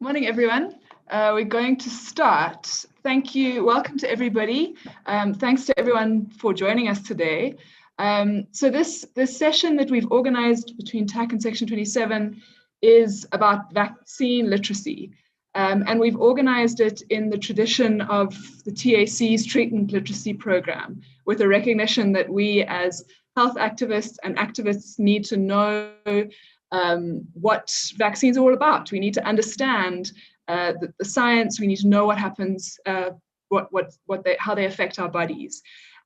Morning, everyone. We're going to start. Thank you. Welcome to everybody. Thanks to everyone for joining us today. So this session that we've organized between TAC and Section 27 is about vaccine literacy. And we've organized it in the tradition of the TAC's treatment literacy program, with a recognition that we as health activists and activists need to know what vaccines are all about. We need to understand the science. We need to know what happens, how they affect our bodies.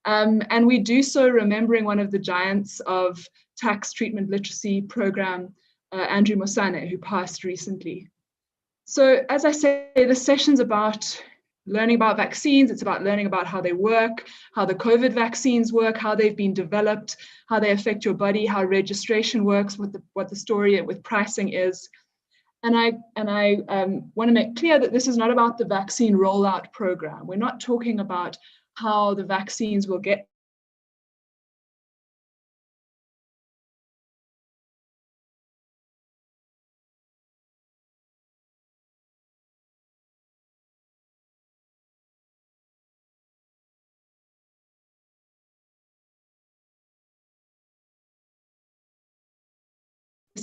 And we do so remembering one of the giants of TAC's treatment literacy program, Andrew Mosane, who passed recently. So as I say, this session's about learning about vaccines. It's about learning about how they work, how the COVID vaccines work, how they've been developed, how they affect your body, how registration works, what the story with pricing is. And I want to make clear that this is not about the vaccine rollout program. We're not talking about how the vaccines will get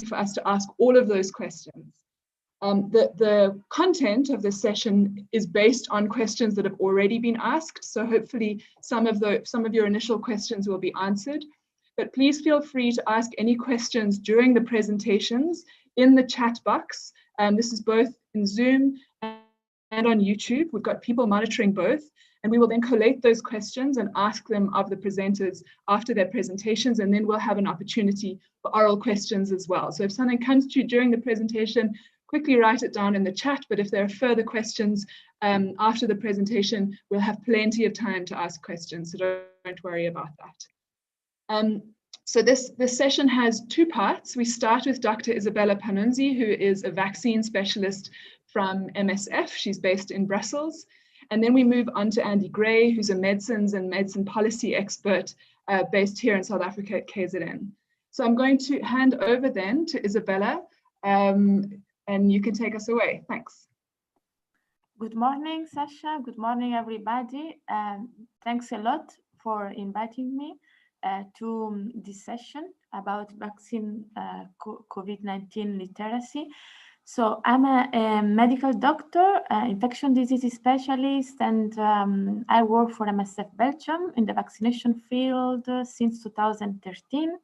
for us to ask all of those questions. The content of this session is based on questions that have already been asked. So hopefully some of your initial questions will be answered. But please feel free to ask any questions during the presentations in the chat box. This is both in Zoom and on YouTube. We've got people monitoring both. And we will then collate those questions and ask them of the presenters after their presentations, and then we'll have an opportunity for oral questions as well. So if something comes to you during the presentation, quickly write it down in the chat, but if there are further questions after the presentation, we'll have plenty of time to ask questions, so don't worry about that. So this session has two parts. We start with Dr. Isabella Panunzi, who is a vaccine specialist from MSF. She's based in Brussels. And then we move on to Andy Gray, who's a medicines and medicine policy expert based here in South Africa at KZN. So I'm going to hand over then to Isabella, and you can take us away. Thanks. Good morning, Sasha. Good morning, everybody. Thanks a lot for inviting me to this session about vaccine COVID-19 literacy. So I'm a medical doctor, infection disease specialist, and I work for MSF Belgium in the vaccination field since 2013.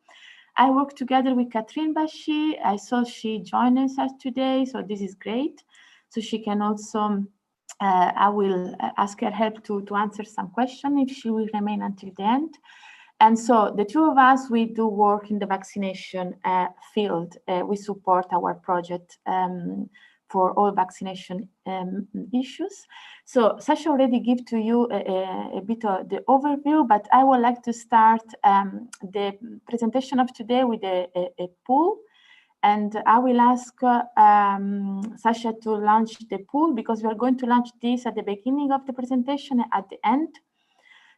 I work together with Catherine Bashi. I saw she joins us today, so this is great. So she can also, I will ask her help to answer some questions if she will remain until the end. And so the two of us, we do work in the vaccination field. We support our project for all vaccination issues. So Sasha already gave to you a bit of the overview, but I would like to start the presentation of today with a poll. And I will ask Sasha to launch the poll, because we are going to launch this at the beginning of the presentation and at the end.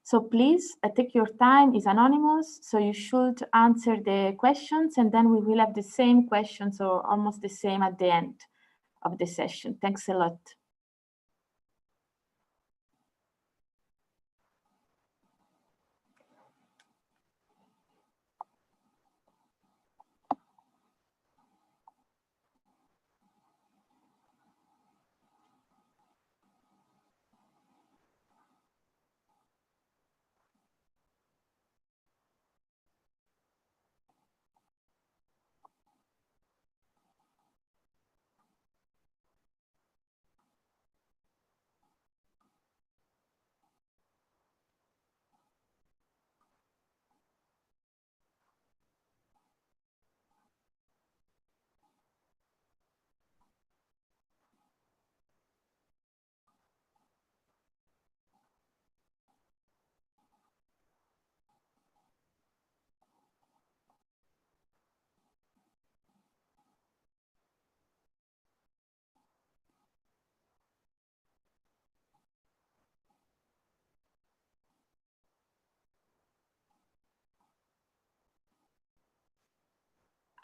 So please take your time. It's anonymous, so you should answer the questions, and then we will have the same questions or almost the same at the end of the session. Thanks a lot.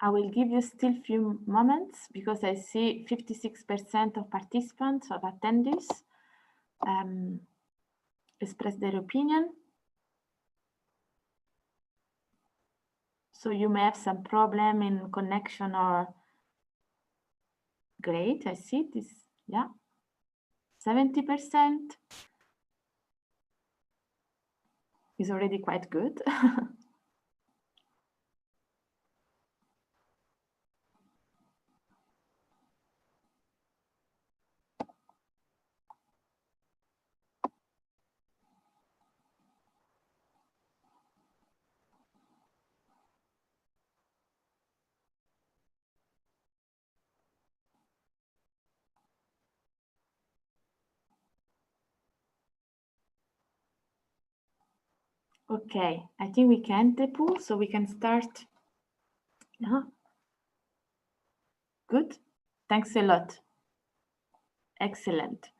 I will give you still few moments because I see 56% of participants, of attendees, express their opinion. So you may have some problem in connection or great, I see this, yeah. 70% is already quite good. Okay, I think we can Tepu, so we can start. Good, thanks a lot. Excellent.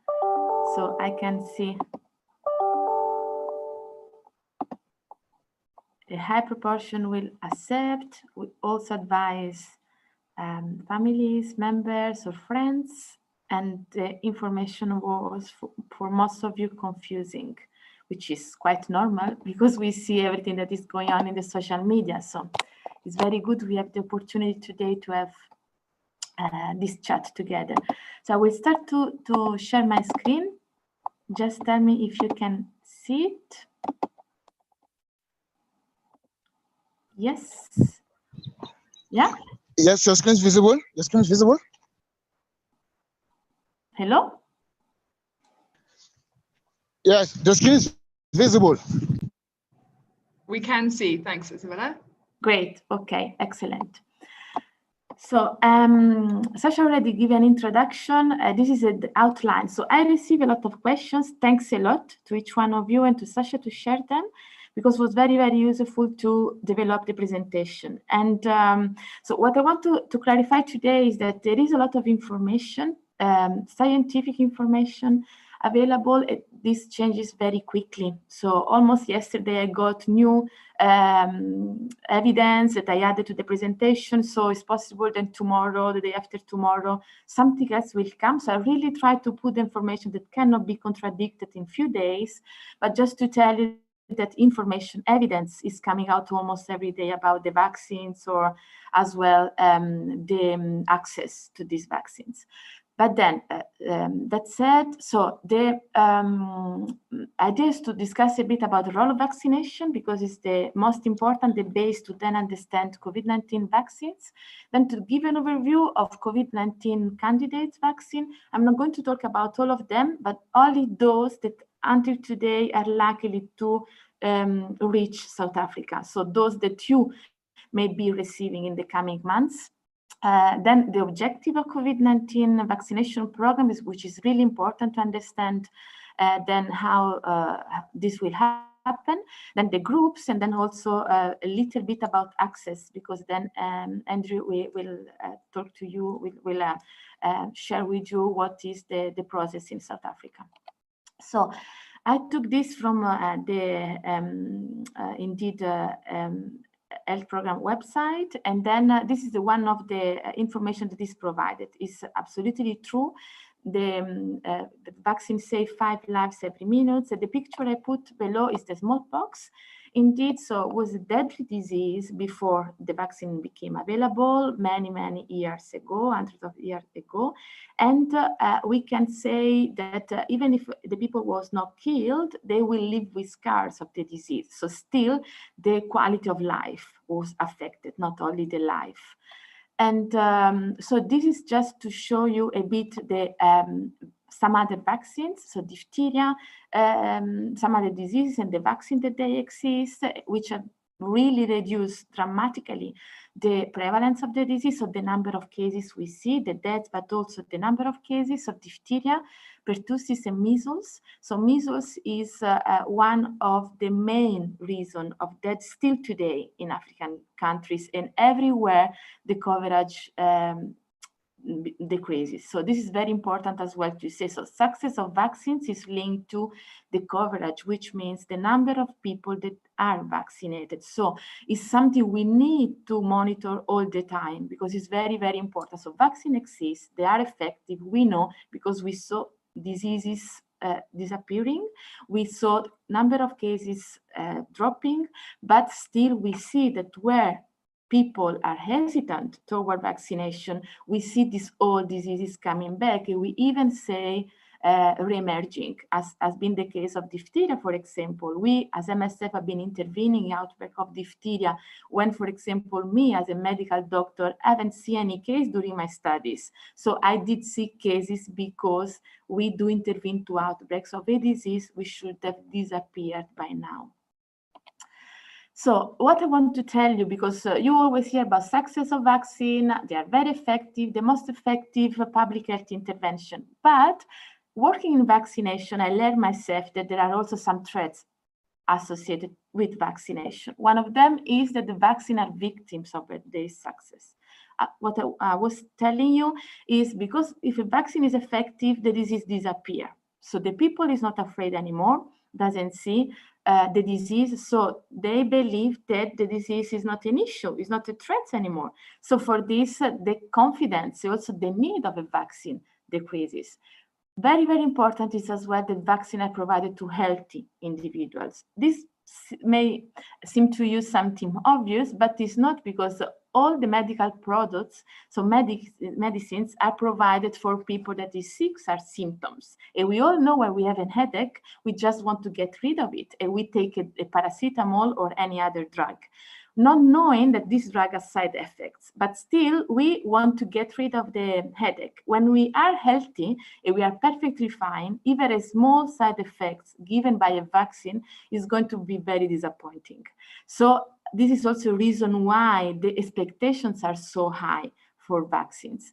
So I can see a high proportion will accept. We also advise families, members, or friends, and the information was for most of you confusing, which is quite normal because we see everything that is going on in the social media. So it's very good we have the opportunity today to have this chat together. So I will start to share my screen. Just tell me if you can see it. Yes. Yeah? Yes, your screen is visible. Your screen is visible. Hello? Yes, the screen is visible. We can see. Thanks, Isabella. Great. Okay, excellent. So Sasha already gave an introduction. This is the outline. So I receive a lot of questions. Thanks a lot to each one of you and to Sasha to share them, because it was very, very useful to develop the presentation. And so what I want to clarify today is that there is a lot of information, scientific information available. This changes very quickly. So almost yesterday I got new evidence that I added to the presentation. So it's possible that tomorrow, the day after tomorrow, something else will come. So I really try to put information that cannot be contradicted in few days, but just to tell you that information, evidence is coming out almost every day about the vaccines, or as well the access to these vaccines. But then, that said, so the idea is to discuss a bit about the role of vaccination, because it's the most important, the base to then understand COVID-19 vaccines. Then to give an overview of COVID-19 candidates vaccine. I'm not going to talk about all of them, but only those that until today are likely to reach South Africa. So those that you may be receiving in the coming months. Then the objective of COVID-19 vaccination program is, which is really important to understand then how this will happen, then the groups, and then also a little bit about access, because then Andrew will talk to you, will share with you what is the process in South Africa. So I took this from the indeed health program website, and then this is one of the information that is provided. Is absolutely true. The vaccine saves 5 lives every minute. So the picture I put below is the smallpox. Indeed, so it was a deadly disease before the vaccine became available many years ago, hundreds of years ago. And we can say that even if the people was not killed, they will live with scars of the disease. So still the quality of life was affected, not only the life. And so this is just to show you a bit the some other vaccines, so diphtheria, some other diseases, and the vaccine that they exist, which have really reduced dramatically the prevalence of the disease, so the number of cases we see, the deaths, but also the number of cases of diphtheria, pertussis, and measles. So measles is one of the main reasons of death still today in African countries, and everywhere the coverage decreases. So this is very important as well to say. So success of vaccines is linked to the coverage, which means the number of people that are vaccinated. So it's something we need to monitor all the time because it's very, very important. So vaccine exists, they are effective, we know, because we saw diseases disappearing, we saw number of cases dropping, but still we see that where people are hesitant toward vaccination, we see these old diseases coming back. And we even say re-emerging, as been the case of diphtheria, for example. We, as MSF, have been intervening in outbreak of diphtheria when, for example, me, as a medical doctor, haven't seen any case during my studies. So I did see cases because we do intervene to outbreaks of a disease which should have disappeared by now. So what I want to tell you, because you always hear about success of vaccine, they are very effective, the most effective public health intervention. But working in vaccination, I learned myself that there are also some threats associated with vaccination. One of them is that the vaccine are victims of their success. What I was telling you is because if a vaccine is effective, the disease disappears. So the people is not afraid anymore, doesn't see the disease, so they believe that the disease is not an issue, is not a threat anymore. So for this, the confidence, also the need of a vaccine decreases. Very, very important is as well that vaccines are provided to healthy individuals. This may seem to you something obvious, but it's not, because all the medical products, so medicines are provided for people that is sick, are symptoms. And we all know when we have a headache, we just want to get rid of it. And we take a paracetamol or any other drug, not knowing that this drug has side effects, but still we want to get rid of the headache. When we are healthy and we are perfectly fine, even a small side effects given by a vaccine is going to be very disappointing. So this is also a reason why the expectations are so high for vaccines.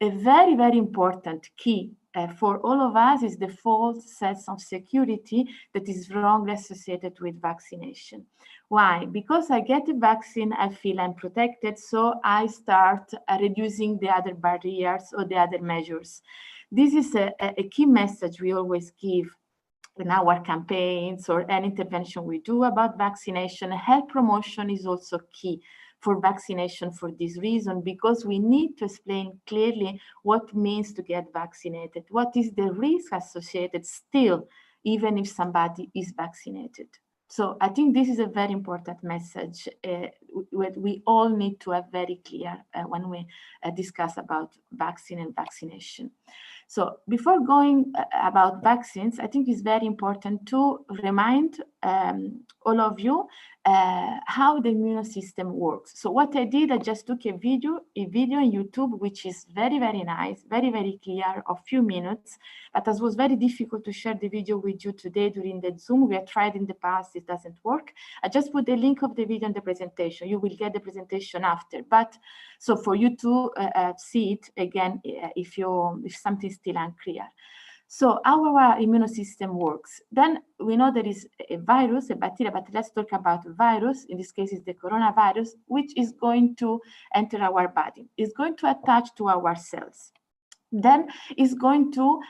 A very, very important key for all of us is the false sense of security that is wrongly associated with vaccination. Why? Because I get a vaccine, I feel I'm protected, so I start reducing the other barriers or the other measures. This is a key message we always give in our campaigns or any intervention we do about vaccination. Health promotion is also key for vaccination for this reason, because we need to explain clearly what it means to get vaccinated, what is the risk associated still, even if somebody is vaccinated. So I think this is a very important message we all need to have very clear when we discuss about vaccine and vaccination. So before going about vaccines, I think it's very important to remind all of you how the immune system works. So what I did, I just took a video on YouTube, which is very, very nice, very, very clear, of few minutes, but it was very difficult to share the video with you today during the Zoom. We have tried in the past, it doesn't work. I just put the link of the video in the presentation. You will get the presentation after, but so for you to see it again, if something is still unclear. So how our immune system works. Then we know there is a virus, a bacteria, but let's talk about a virus. In this case, it's the coronavirus, which is going to enter our body. It's going to attach to our cells. Then is going to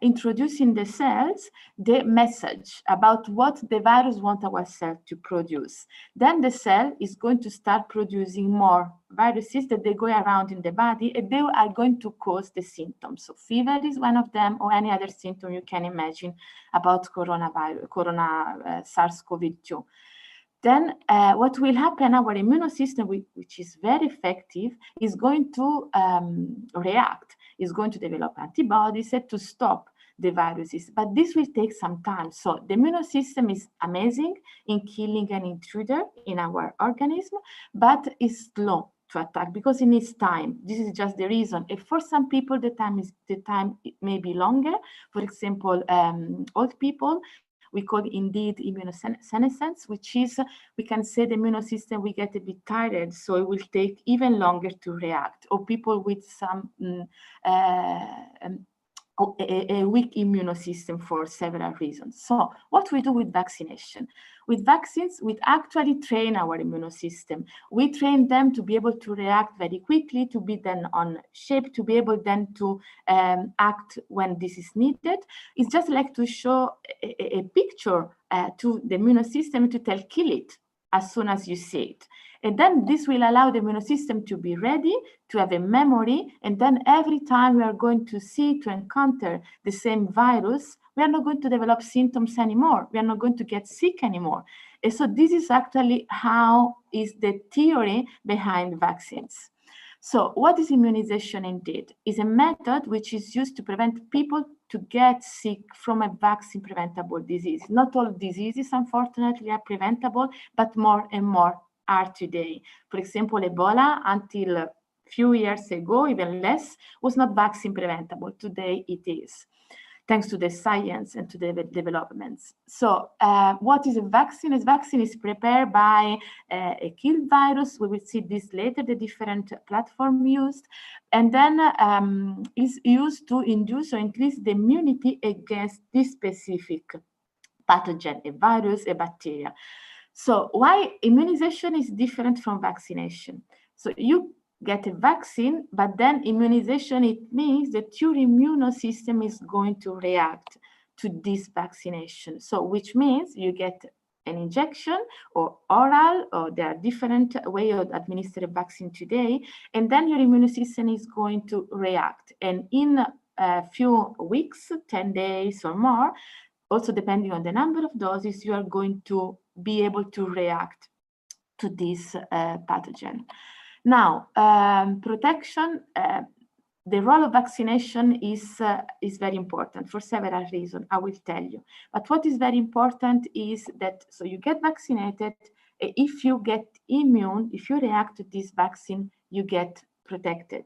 introduce in the cells the message about what the virus wants our cell to produce. Then the cell is going to start producing more viruses that they go around in the body, and they are going to cause the symptoms. So fever is one of them, or any other symptom you can imagine about SARS-CoV-2. Then what will happen, our immune system, which is very effective, is going to react, is going to develop antibodies to stop the viruses. But this will take some time. So the immune system is amazing in killing an intruder in our organism, but it's slow to attack because it needs time. This is just the reason. If for some people, the time may be longer. For example, old people, we call indeed immunosenescence, which is, we can say the immune system, we get a bit tired, so it will take even longer to react. Or people with some a weak immune system for several reasons. So what we do with vaccination? With vaccines, we actually train our immune system. We train them to be able to react very quickly, to be then on shape, to be able then to act when this is needed. It's just like to show a picture to the immune system to tell, kill it as soon as you see it. And then this will allow the immune system to be ready, to have a memory, and then every time we are going to see, to encounter the same virus, we are not going to develop symptoms anymore. We are not going to get sick anymore. And so this is actually how is the theory behind vaccines. So what is immunization indeed? It's a method which is used to prevent people to get sick from a vaccine preventable disease. Not all diseases, unfortunately, are preventable, but more and more are today. For example, Ebola, until a few years ago, even less, was not vaccine preventable. Today it is, thanks to the science and to the developments. So what is a vaccine? A vaccine is prepared by a killed virus. We will see this later, the different platform used, and then is used to induce or increase the immunity against this specific pathogen, a virus, a bacteria. So why immunization is different from vaccination? So you get a vaccine, but then immunization, it means that your immune system is going to react to this vaccination. So which means you get an injection or oral, or there are different ways of administering vaccine today, and then your immune system is going to react. And in a few weeks, 10 days or more, also depending on the number of doses, you are going to be able to react to this pathogen. Now, protection, the role of vaccination is very important for several reasons, I will tell you. But what is very important is that, so you get vaccinated, if you get immune, if you react to this vaccine, you get protected,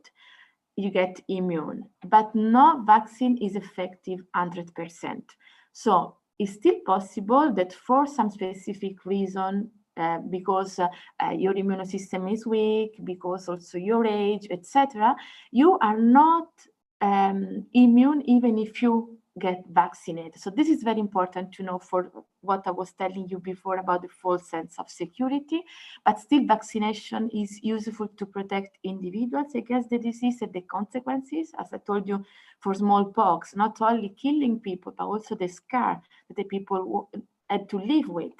you get immune. But no vaccine is effective 100%. So it's still possible that for some specific reason, because your immune system is weak, because also your age, etc., you are not immune even if you get vaccinated. So this is very important to know for what I was telling you before about the false sense of security, but still vaccination is useful to protect individuals against the disease and the consequences, as I told you, for smallpox, not only killing people, but also the scar that the people had to live with.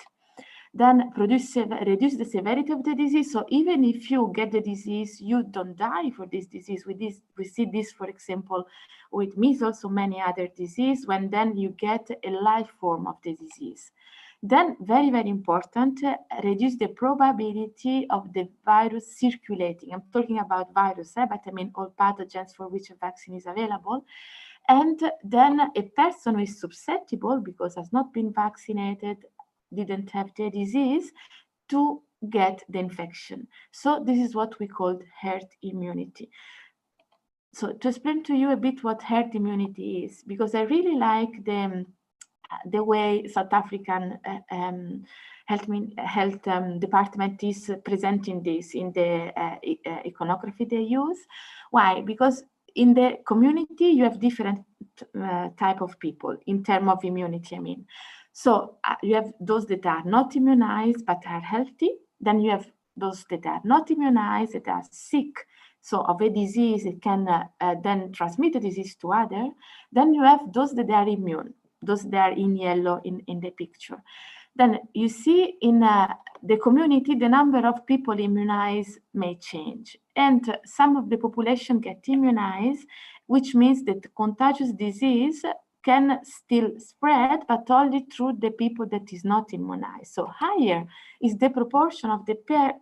Then reduce the severity of the disease. So even if you get the disease, you don't die for this disease. We see this, for example, with measles or many other diseases, when then you get a life form of the disease. Then very, very important, reduce the probability of the virus circulating. I'm talking about virus, but I mean all pathogens for which a vaccine is available. And then a person who is susceptible because has not been vaccinated, didn't have the disease, to get the infection. So this is what we call herd immunity. So to explain to you a bit what herd immunity is, because I really like the way South African health department is presenting this in the iconography they use. Why? Because in the community you have different type of people in terms of immunity, I mean. So you have those that are not immunized but are healthy. Then you have those that are not immunized, that are sick, so of a disease, it can then transmit the disease to others. Then you have those that are immune, those that are in yellow in the picture. Then you see in the community, the number of people immunized may change. And some of the population get immunized, which means that contagious disease can still spread, but only through the people that is not immunized. So higher is the proportion of the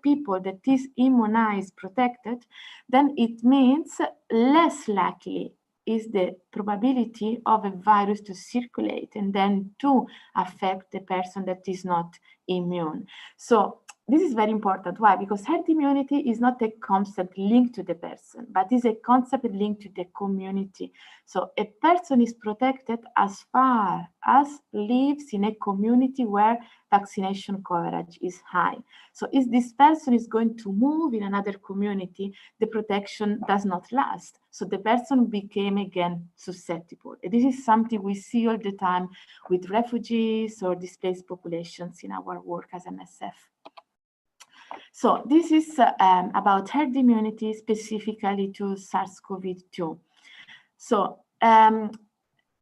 people that is immunized, protected, then it means less likely is the probability of a virus to circulate and then to affect the person that is not immune. So this is very important. Why? Because herd immunity is not a concept linked to the person, but is a concept linked to the community. So a person is protected as far as lives in a community where vaccination coverage is high. So if this person is going to move in another community, the protection does not last. So the person became again susceptible. This is something we see all the time with refugees or displaced populations in our work as MSF. So this is about herd immunity specifically to SARS-CoV-2. So herd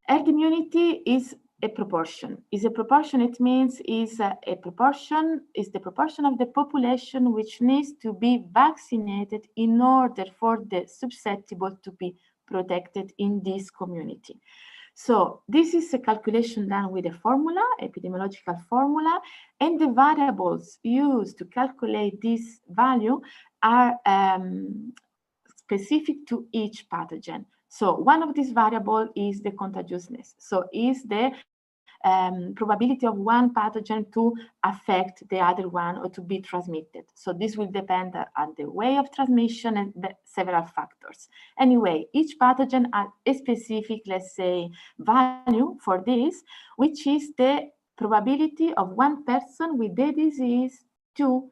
immunity is a proportion. Is a proportion, it means is the proportion of the population which needs to be vaccinated in order for the susceptible to be protected in this community. So this is a calculation done with a formula, epidemiological formula, and the variables used to calculate this value are specific to each pathogen. So one of these variables is the contagiousness. So is the probability of one pathogen to affect the other one or to be transmitted. So this will depend on the way of transmission and several factors. Anyway, each pathogen has a specific, let's say, value for this, which is the probability of one person with the disease to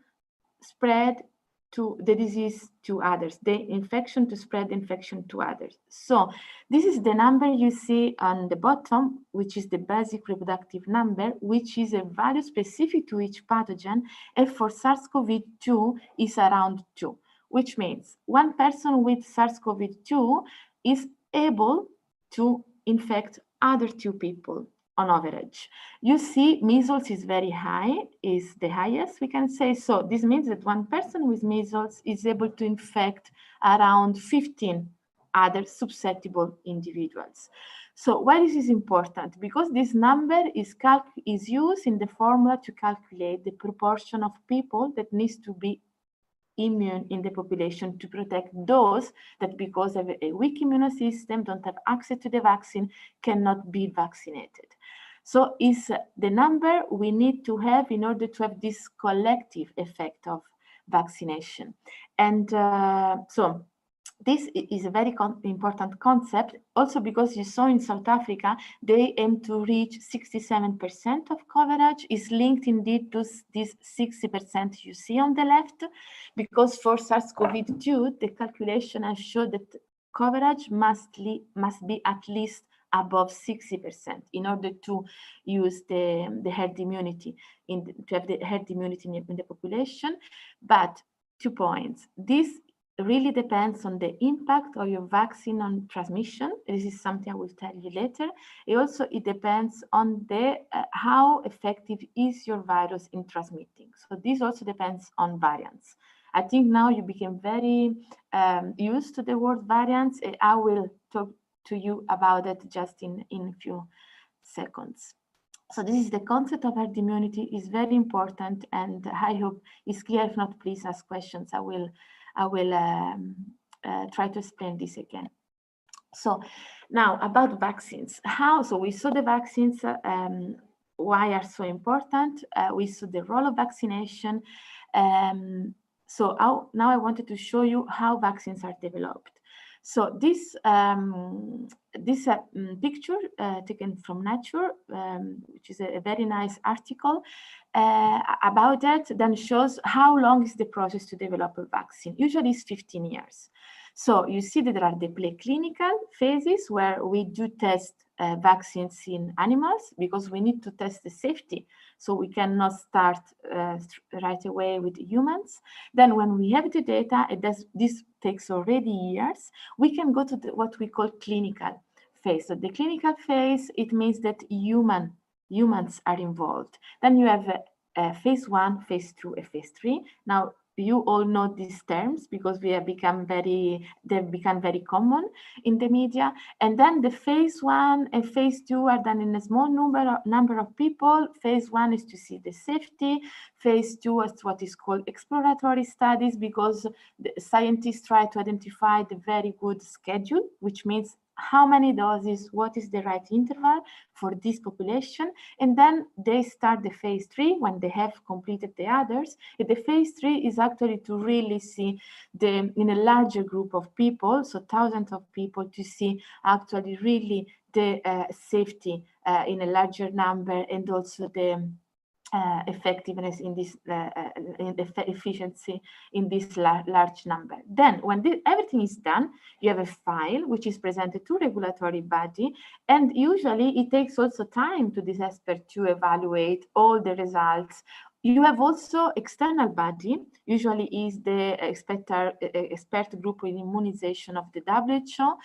spread to the disease to others, the infection to spread the infection to others. So this is the number you see on the bottom, which is the basic reproductive number, which is a value specific to each pathogen, and for SARS-CoV-2 is around 2, which means one person with SARS-CoV-2 is able to infect other 2 people on average. You see measles is very high, is the highest we can say. So this means that one person with measles is able to infect around 15 other susceptible individuals. So why this is important? Because this number is used in the formula to calculate the proportion of people that needs to be immune in the population to protect those that, because of a weak immune system, don't have access to the vaccine, cannot be vaccinated. So is the number we need to have in order to have this collective effect of vaccination. And so this is a very important concept, also because you saw in South Africa, they aim to reach 67% of coverage, is linked indeed to this 60% you see on the left, because for SARS-CoV-2, the calculation has showed that coverage must be at least above 60% in order to use the herd immunity, to have the herd immunity in the population. But 2 points. This really depends on the impact of your vaccine on transmission. This is something I will tell you later. It depends on the how effective is your virus in transmitting. So this also depends on variants. I think now you became very used to the word variants. I will talk to you about it just in a few seconds. So this is the concept of herd immunity is very important, and I hope it's clear. If not, please ask questions. I will try to explain this again. So now about vaccines. So we saw the vaccines, why are so important. We saw the role of vaccination. So now I wanted to show you how vaccines are developed. So this picture taken from Nature, which is a very nice article about that, then shows how long is the process to develop a vaccine. Usually it's 15 years. So you see that there are the preclinical phases where we do test vaccines in animals because we need to test the safety. So we cannot start right away with humans. Then when we have the data, this takes already years, we can go to what we call clinical phase. So the clinical phase, it means that humans are involved. Then you have phase 1, phase 2, and phase 3. Now, you all know these terms because they've become very common in the media. And then the phase 1 and phase 2 are done in a small number of people. Phase 1 is to see the safety. Phase 2 is what is called exploratory studies because the scientists try to identify the very good schedule, which means how many doses, what is the right interval for this population, and then they start the phase 3 when they have completed the others. And the phase 3 is actually to really see in a larger group of people, so thousands of people, to see actually really the safety in a larger number, and also the effectiveness in this, in the efficiency in this large number. Then when everything is done, you have a file which is presented to regulatory body, and usually it takes also time to this expert to evaluate all the results. You have also external body, usually is the expert group in immunization of the WHO,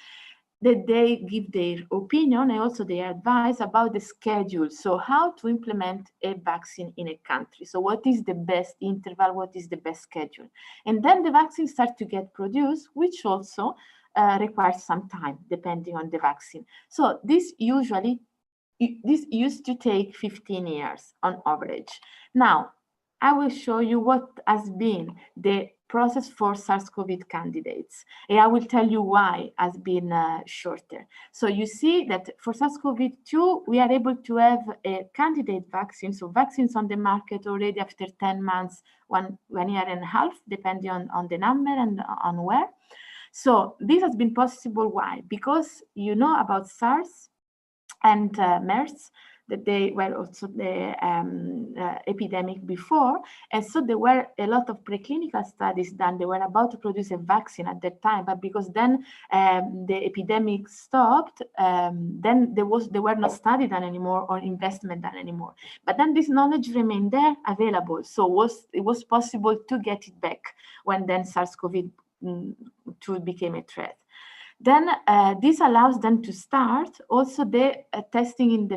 that they give their opinion and also their advice about the schedule. So how to implement a vaccine in a country. So what is the best interval, what is the best schedule? And then the vaccines start to get produced, which also requires some time, depending on the vaccine. So this used to take 15 years on average. Now, I will show you what has been the process for SARS-CoV candidates. And I will tell you why has been shorter. So you see that for SARS-CoV-2, we are able to have a candidate vaccine, so vaccines on the market already after 10 months, one year and a half, depending on the number and on where. So this has been possible. Why? Because you know about SARS and MERS, that they were also the epidemic before. And so there were a lot of preclinical studies done. They were about to produce a vaccine at that time, but because then the epidemic stopped, then they were not studied done anymore or investment done anymore. But then this knowledge remained there available. So it was possible to get it back when then SARS-CoV-2 became a threat. Then this allows them to start also the testing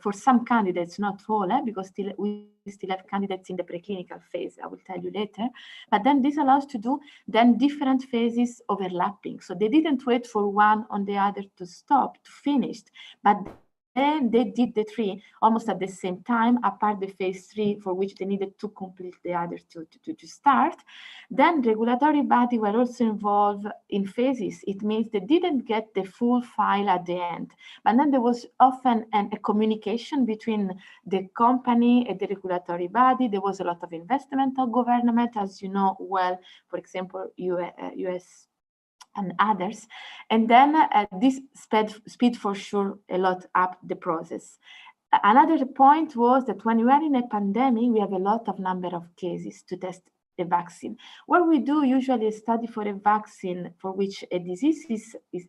for some candidates, not all, because we still have candidates in the preclinical phase. I will tell you later. But then this allows to do then different phases overlapping. So they didn't wait for one on the other to stop, to finish, but then they did the 3 almost at the same time, apart the phase 3 for which they needed to complete the other to start. Then regulatory body were also involved in phases. It means they didn't get the full file at the end, but then there was often a communication between the company and the regulatory body. There was a lot of investment of government, as you know well, for example, US and others. And then this speed for sure a lot up the process. Another point was that when we are in a pandemic, we have a lot of number of cases to test a vaccine. What we do usually a study for a vaccine for which a disease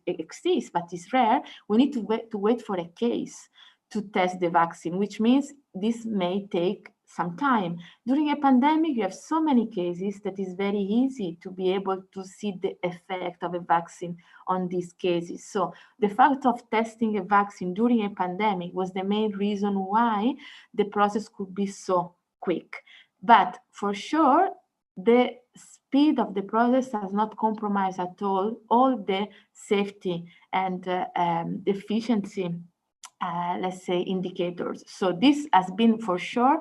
exists but is rare, we need to wait for a case to test the vaccine, which means this may take some time. During a pandemic, you have so many cases that it's very easy to be able to see the effect of a vaccine on these cases. So the fact of testing a vaccine during a pandemic was the main reason why the process could be so quick. But for sure, the speed of the process has not compromised at all the safety and efficiency let's say, indicators. So this has been for sure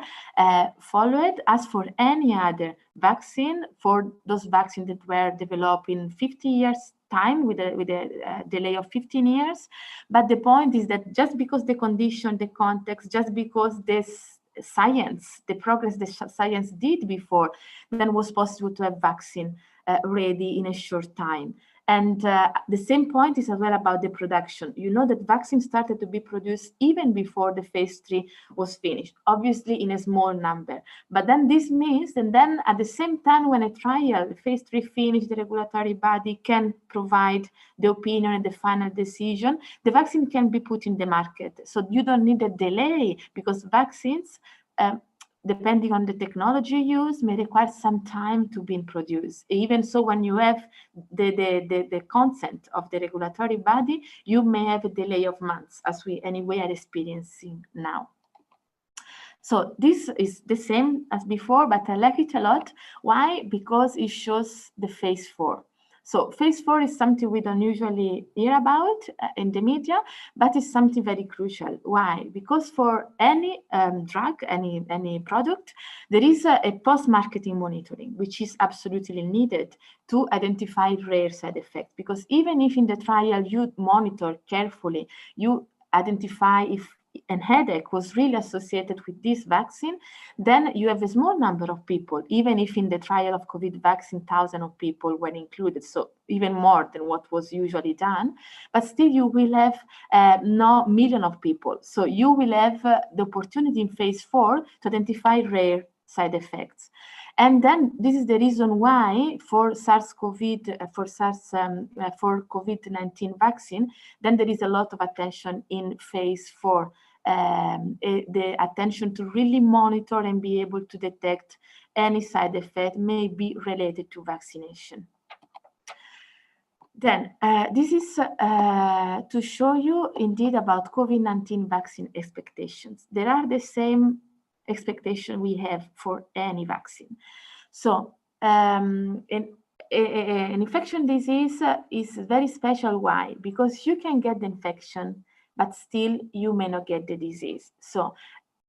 followed as for any other vaccine, for those vaccines that were developed in 50 years time with a delay of 15 years. But the point is that just because the condition, the context, just because this science, the progress the science did before, then was possible to have vaccine ready in a short time. And the same point is as well about the production. You know that vaccines started to be produced even before the phase 3 was finished, obviously in a small number. But then this means, and then at the same time when a trial, phase 3 finished, the regulatory body can provide the opinion and the final decision, the vaccine can be put in the market. So you don't need a delay, because vaccines, depending on the technology used, may require some time to be produced. Even so, when you have the consent of the regulatory body, you may have a delay of months, as we anyway are experiencing now. So this is the same as before, but I like it a lot. Why? Because it shows the phase 4. So phase 4 is something we don't usually hear about in the media, but it's something very crucial. Why? Because for any drug, any product, there is a post-marketing monitoring, which is absolutely needed to identify rare side effects. Because even if in the trial you monitor carefully, you identify if a headache was really associated with this vaccine, then you have a small number of people, even if in the trial of COVID vaccine, thousands of people were included, so even more than what was usually done, but still you will have no million of people. So you will have the opportunity in phase 4 to identify rare side effects. And then this is the reason why for COVID-19 vaccine, then there is a lot of attention in phase 4. The attention to really monitor and be able to detect any side effect may be related to vaccination. Then this is to show you indeed about COVID-19 vaccine expectations. There are the same expectation we have for any vaccine. So an infection disease is very special. Why? Because you can get the infection, but still you may not get the disease. So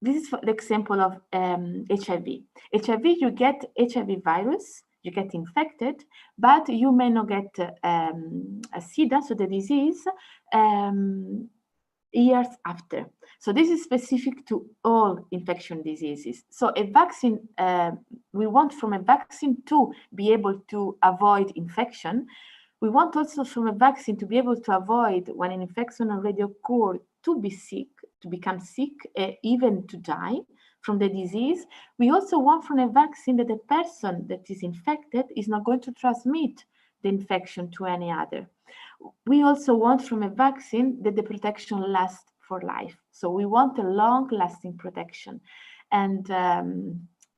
this is for the example of HIV. HIV, you get HIV virus, you get infected, but you may not get a SIDA, so the disease, years after. So this is specific to all infection diseases. So a vaccine, we want from a vaccine to be able to avoid infection. We want also from a vaccine to be able to avoid when an infection already occurred to be sick, to become sick, even to die from the disease. We also want from a vaccine that the person that is infected is not going to transmit the infection to any other. We also want from a vaccine that the protection lasts for life. So we want a long-lasting protection. And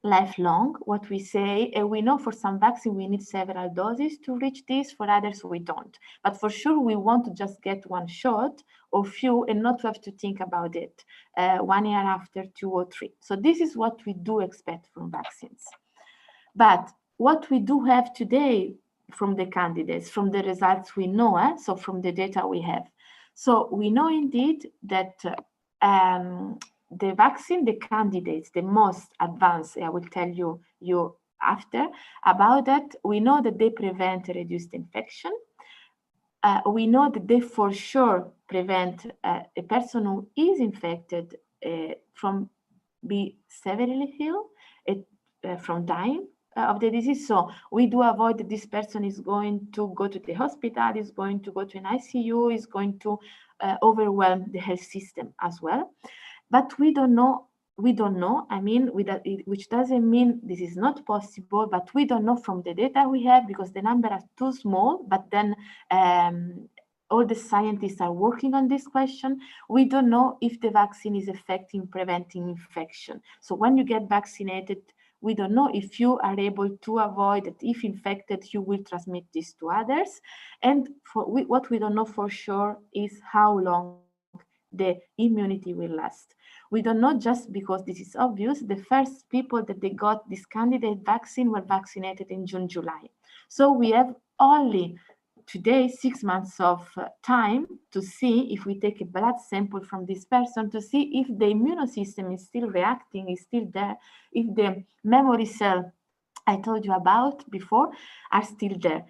lifelong, what we say, and we know for some vaccine we need several doses to reach this, for others we don't. But for sure we want to just get one shot or few and not to have to think about it 1 year after, 2 or 3. So this is what we do expect from vaccines. But what we do have today from the candidates, from the results we know, so from the data we have. So we know indeed that the vaccine, the candidates, the most advanced, I will tell you after about that, we know that they prevent a reduced infection. We know that they for sure prevent a person who is infected from being severely ill, from dying of the disease. So we do avoid that this person is going to go to the hospital, is going to go to an ICU, is going to overwhelm the health system as well. But we don't know, I mean, which doesn't mean this is not possible, but we don't know from the data we have because the numbers are too small, but then all the scientists are working on this question. We don't know if the vaccine is effective in preventing infection. So when you get vaccinated, we don't know if you are able to avoid that if infected, you will transmit this to others. And what we don't know for sure is how long the immunity will last. We don't know just because this is obvious. The first people that they got this candidate vaccine were vaccinated in June, July. So we have only today 6 months of time to see if we take a blood sample from this person to see if the immune system is still reacting, is still there, if the memory cell I told you about before are still there.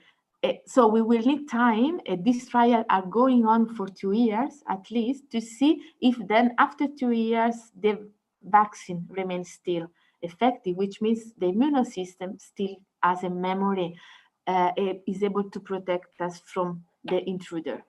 So we will need time. These trials are going on for 2 years at least to see if then after 2 years the vaccine remains still effective, which means the immune system still has a memory, is able to protect us from the intruder.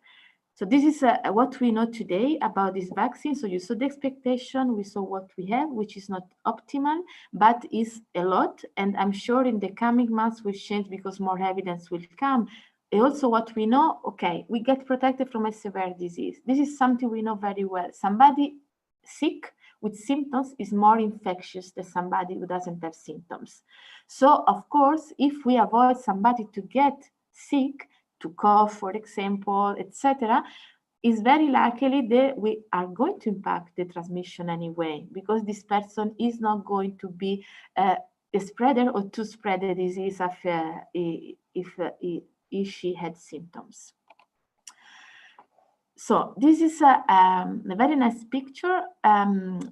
So this is what we know today about this vaccine. So you saw the expectation, we saw what we have, which is not optimal, but is a lot. And I'm sure in the coming months will change because more evidence will come. And also what we know, okay, we get protected from a severe disease. This is something we know very well. Somebody sick with symptoms is more infectious than somebody who doesn't have symptoms. So of course, if we avoid somebody to get sick, to cough, for example, etc., it's very likely that we are going to impact the transmission anyway, because this person is not going to be a spreader or to spread the disease if if she had symptoms. So this is a very nice picture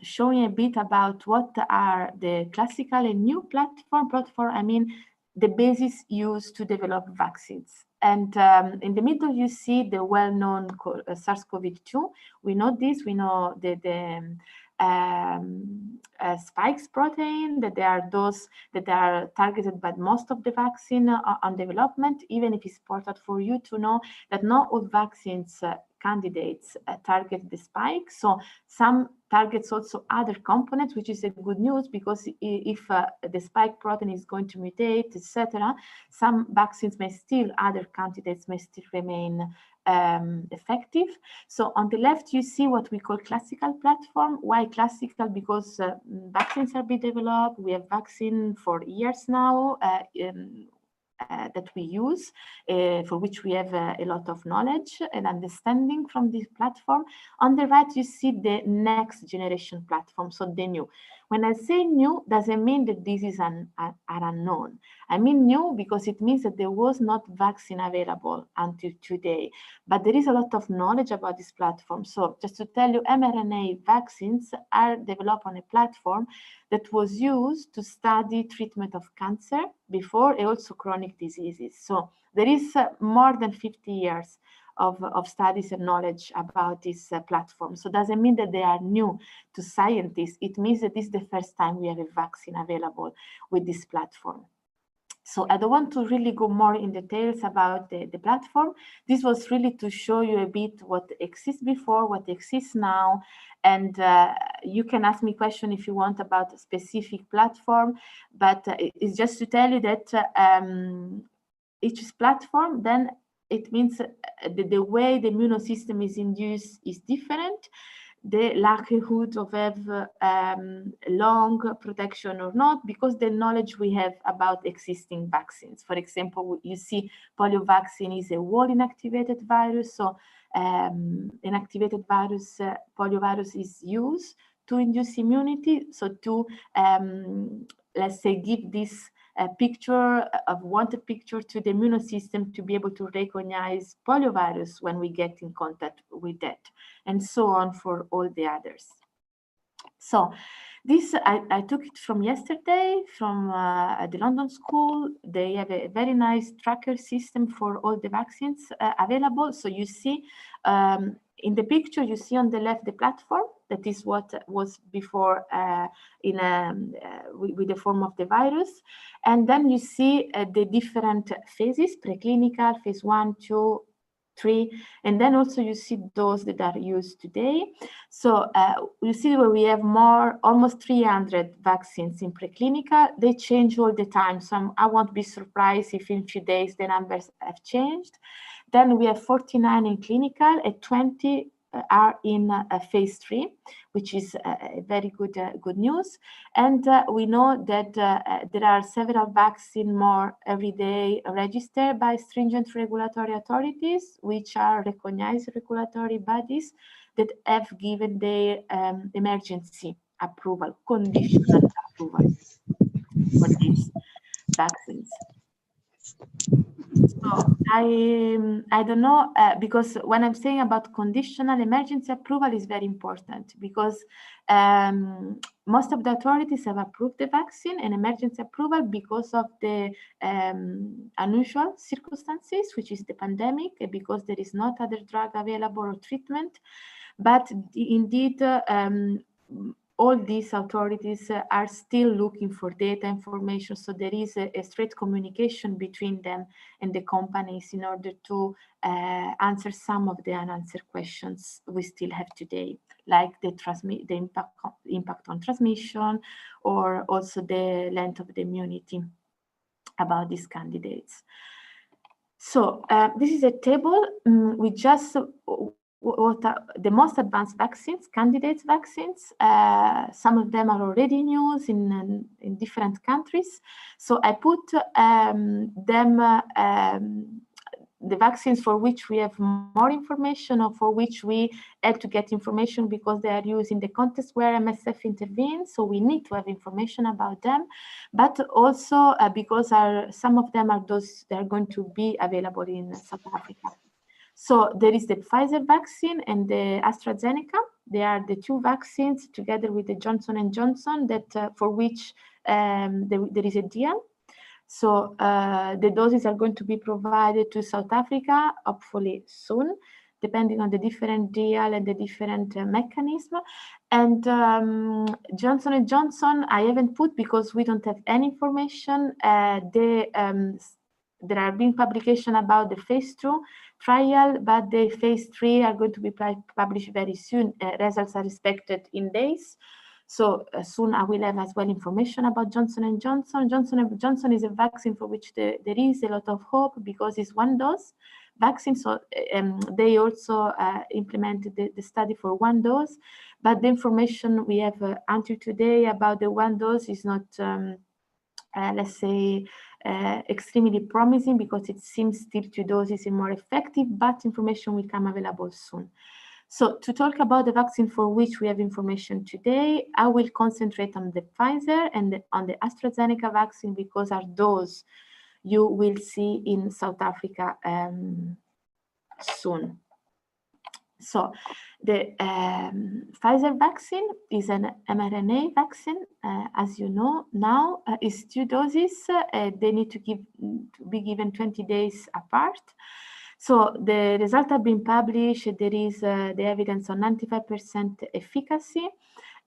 showing a bit about what are the classical and new platform, I mean the basis used to develop vaccines. And in the middle, you see the well-known SARS-CoV-2. We know this, we know the spikes protein, that they are those that are targeted by most of the vaccine on development, even if it's important for you to know that not all vaccines candidates target the spike. So some targets also other components, which is a good news, because if the spike protein is going to mutate, etc., some vaccines may still, other candidates may still remain effective. So on the left, you see what we call classical platform. Why classical? Because vaccines are being developed. We have vaccine for years now that we use, for which we have a lot of knowledge and understanding from this platform. On the right, you see the next generation platform, so the new. When I say new, doesn't mean that this is an unknown. I mean new because it means that there was not vaccine available until today, but there is a lot of knowledge about this platform. So just to tell you, mRNA vaccines are developed on a platform that was used to study treatment of cancer before, and also chronic diseases. So there is more than 50 years of studies and knowledge about this platform. So it doesn't mean that they are new to scientists. It means that this is the first time we have a vaccine available with this platform. So I don't want to really go more in details about the platform. This was really to show you a bit what exists before, what exists now. And you can ask me questions if you want about a specific platform, but it's just to tell you that each platform, then it means the way the immune system is induced is different. The likelihood of have long protection or not, because the knowledge we have about existing vaccines. For example, you see polio vaccine is a whole inactivated virus. So inactivated virus, polio virus is used to induce immunity. So to, let's say, give this picture of wanted picture to the immune system to be able to recognize poliovirus when we get in contact with that, and so on for all the others. So this, I took it from yesterday from the London School. They have a very nice tracker system for all the vaccines available. So you see in the picture, you see on the left the platform. That is what was before with the form of the virus. And then you see the different phases, preclinical, phase 1, 2, 3, and then also you see those that are used today. So you see where we have almost 300 vaccines in preclinical. They change all the time, so I won't be surprised if in a few days the numbers have changed. Then we have 49 in clinical and 20 are in phase 3, which is very good news. And we know that there are several vaccines more every day registered by stringent regulatory authorities, which are recognized regulatory bodies that have given their emergency approval, conditional approval for these vaccines. So I don't know, because when I'm saying about conditional emergency approval is very important, because most of the authorities have approved the vaccine and emergency approval because of the unusual circumstances, which is the pandemic, because there is not other drug available or treatment. But indeed, all these authorities are still looking for data information. So there is a straight communication between them and the companies in order to answer some of the unanswered questions we still have today, like the impact on transmission, or also the length of the immunity about these candidates. So this is a table with just what are the most advanced vaccines, candidates vaccines. Some of them are already in use in different countries. So I put them the vaccines for which we have more information or for which we had to get information because they are used in the context where MSF intervenes, so we need to have information about them, but also because some of them are those that are going to be available in South Africa. So there is the Pfizer vaccine and the AstraZeneca. They are the two vaccines together with the Johnson & Johnson that for which there is a deal. So the doses are going to be provided to South Africa, hopefully soon, depending on the different deal and the different mechanism. And Johnson & Johnson, I haven't put because we don't have any information. There are been publication about the phase 2 trial, but the phase 3 are going to be published very soon. Results are expected in days. So soon I will have as well information about Johnson & Johnson. Johnson & Johnson is a vaccine for which there is a lot of hope because it's one dose vaccine. So they also implemented the study for one dose, but the information we have until today about the one dose is not, let's say, extremely promising because it seems still 2 doses is more effective, but information will come available soon. So to talk about the vaccine for which we have information today, I will concentrate on the Pfizer and on the AstraZeneca vaccine because are those you will see in South Africa soon. So the Pfizer vaccine is an mRNA vaccine, as you know now, is 2 doses. They need to be given 20 days apart. So the results have been published. There is the evidence on 95% efficacy,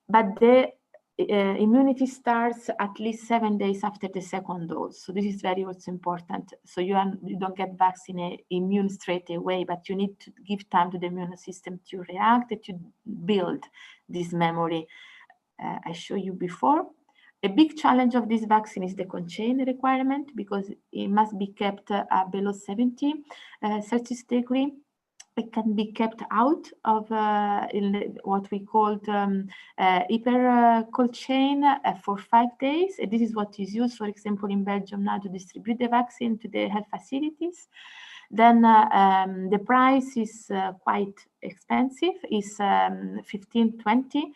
but the immunity starts at least 7 days after the second dose. So this is very also important. So you don't get vaccine immune straight away, but you need to give time to the immune system to react, to build this memory I showed you before. A big challenge of this vaccine is the cold chain requirement because it must be kept below 70 Celsius degree. It can be kept out of in what we called hyper cold chain for 5 days. And this is what is used, for example, in Belgium now to distribute the vaccine to the health facilities. Then the price is quite expensive. It's $15–20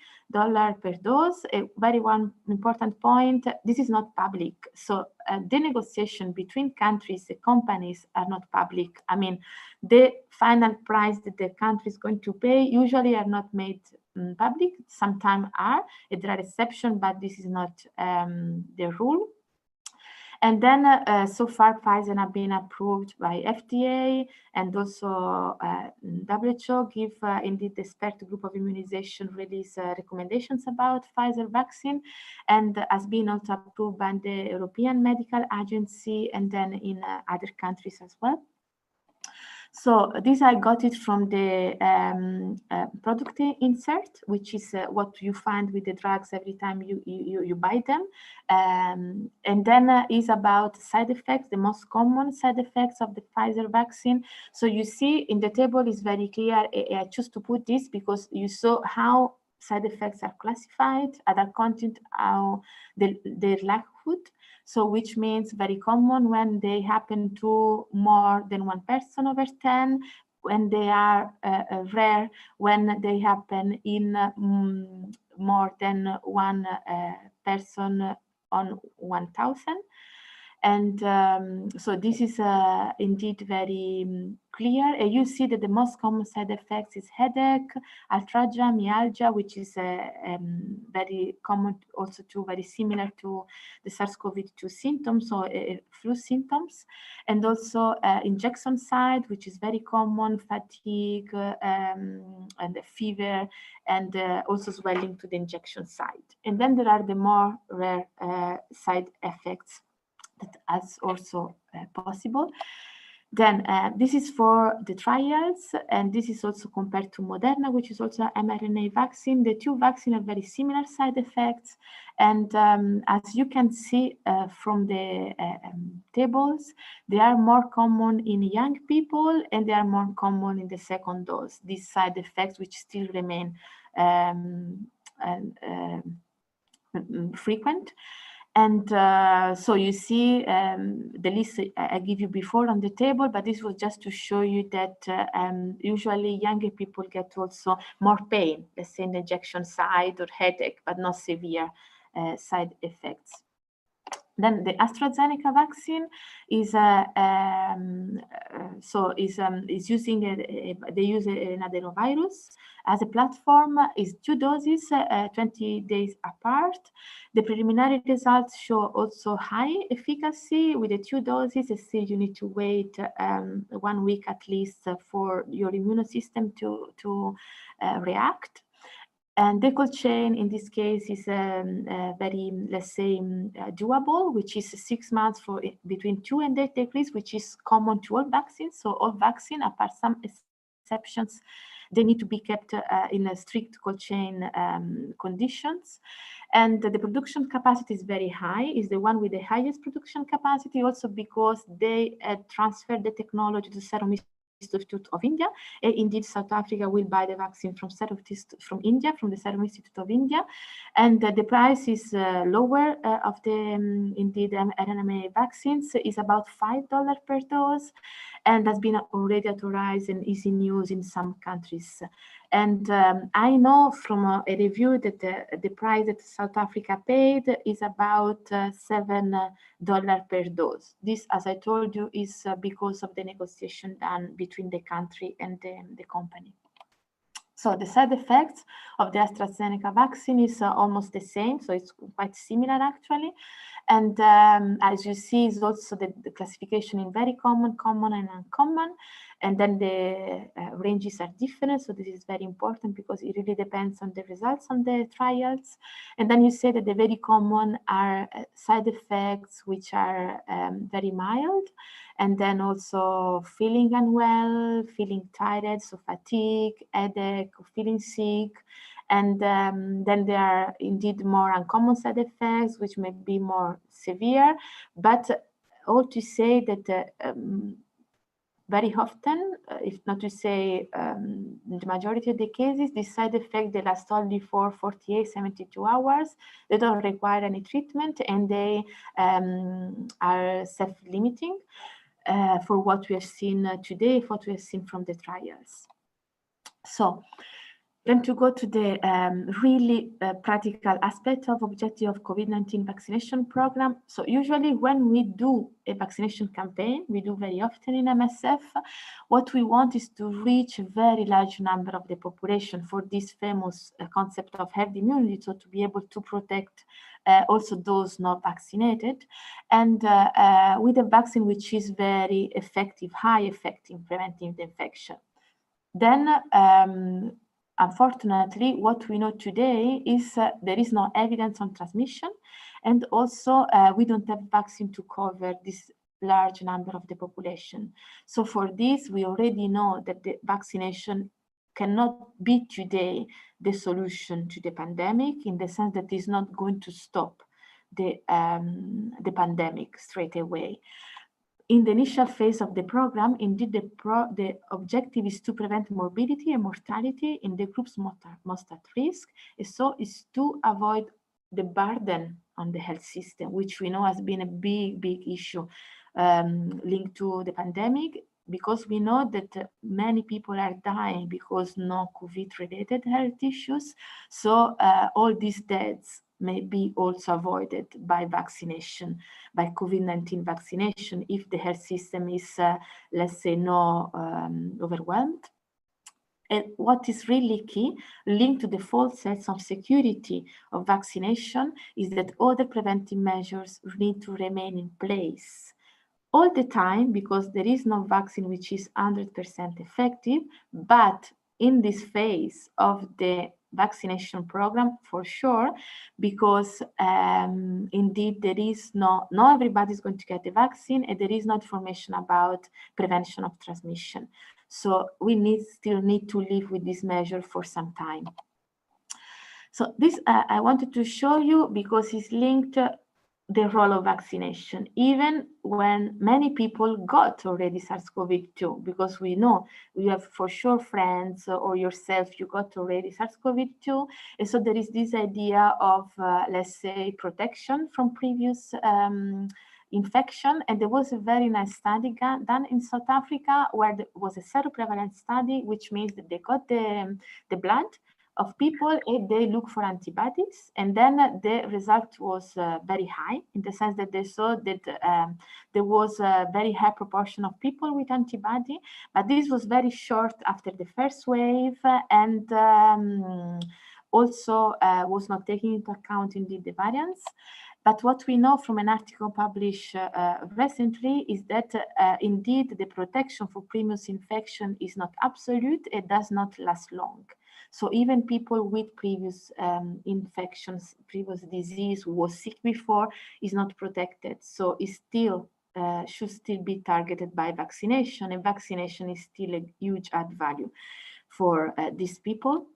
per dose. A very important point, this is not public. So the negotiation between countries, the companies are not public. I mean, the final price that the country is going to pay usually are not made public. Sometimes are, there are exceptions, but this is not the rule. And then so far, Pfizer have been approved by FDA and also WHO give indeed the expert group of immunization release recommendations about Pfizer vaccine and has been also approved by the European Medical Agency and then in other countries as well. So this I got it from the product insert, which is what you find with the drugs every time you buy them. And then is about side effects, the most common side effects of the Pfizer vaccine. So you see in the table is very clear. I choose to put this because you saw how side effects are classified, other content, how their likelihood. So which means very common when they happen to more than 1 person over 10, when they are rare, when they happen in more than 1 person on 1,000. And so this is indeed very clear. You see that the most common side effects is headache, arthralgia, myalgia, which is very common, also very similar to the SARS-CoV-2 symptoms, so flu symptoms, and also injection site, which is very common, fatigue and fever, and also swelling to the injection site. And then there are the more rare side effects that is also possible. Then this is for the trials, and this is also compared to Moderna, which is also an mRNA vaccine. The 2 vaccines have very similar side effects, and as you can see from the tables, they are more common in young people, and they are more common in the second dose. These side effects, which still remain frequent. And so you see the list I give you before on the table, but this was just to show you that usually younger people get also more pain, let's say in the injection site or headache, but not severe side effects. Then the AstraZeneca vaccine is using they use an adenovirus as a platform. Is 2 doses, 20 days apart. The preliminary results show also high efficacy with the 2 doses. Still, you need to wait 1 week at least for your immune system to react. And the cold chain in this case is very, let's say, doable, which is 6 months for between 2 and 8 degrees, which is common to all vaccines. So all vaccines, apart some exceptions, they need to be kept in a strict cold chain conditions. And the production capacity is very high, is the one with the highest production capacity, also because they transferred the technology to Serum Institute of India. And indeed, South Africa will buy the vaccine from the Serum Institute of India, and the price is lower of the indeed RNA vaccines is about $5 per dose, and has been already authorized and is in use in some countries. And I know from a review that the price that South Africa paid is about $7 per dose. This, as I told you, is because of the negotiation done between the country and the company. So the side effects of the AstraZeneca vaccine is almost the same, so it's quite similar actually. And as you see, is also the classification in very common, common, and uncommon. And then the ranges are different. So this is very important because it really depends on the results on the trials. And then you say that the very common are side effects which are very mild. And then also feeling unwell, feeling tired, so fatigue, headache, feeling sick. And then there are indeed more uncommon side effects, which may be more severe. But all to say that very often, if not to say the majority of the cases, these side effects, they last only for 48, 72 hours. They don't require any treatment, and they are self-limiting for what we have seen today, what we have seen from the trials. So then to go to the really practical aspect of objective of COVID-19 vaccination program. So usually when we do a vaccination campaign, we do very often in MSF, what we want is to reach a very large number of the population for this famous concept of herd immunity, so to be able to protect also those not vaccinated, and with a vaccine which is very effective, high effective preventing the infection. Then unfortunately, what we know today is there is no evidence on transmission, and also we don't have vaccine to cover this large number of the population. So for this, we already know that the vaccination cannot be today the solution to the pandemic, in the sense that it's not going to stop the pandemic straight away. In the initial phase of the program, indeed, the objective is to prevent morbidity and mortality in the groups most at risk. And so is to avoid the burden on the health system, which we know has been a big, big issue linked to the pandemic, because we know that many people are dying because no COVID-related health issues. So all these deaths may be also avoided by vaccination, by COVID-19 vaccination, if the health system is, let's say, not overwhelmed. And what is really key, linked to the false sense of security of vaccination, is that other preventive measures need to remain in place all the time, because there is no vaccine which is 100% effective. But in this phase of the vaccination program, for sure, because indeed there is not everybody is going to get the vaccine, and there is no information about prevention of transmission. So we still need to live with this measure for some time. So this I wanted to show you because it's linked the role of vaccination, even when many people got already SARS-CoV-2, because we know we have for sure friends or yourself, you got already SARS-CoV-2. And so there is this idea of, let's say, protection from previous infection. And there was a very nice study done in South Africa where there was a seroprevalence study, which means that they got the blood of people and they look for antibodies, and then the result was very high, in the sense that they saw that there was a very high proportion of people with antibody, but this was very short after the first wave, and also was not taking into account indeed the variants. But what we know from an article published recently is that indeed the protection for previous infection is not absolute, it does not last long. So even people with previous infections, previous disease, who was sick before, is not protected. So it still should still be targeted by vaccination, and vaccination is still a huge add value for these people.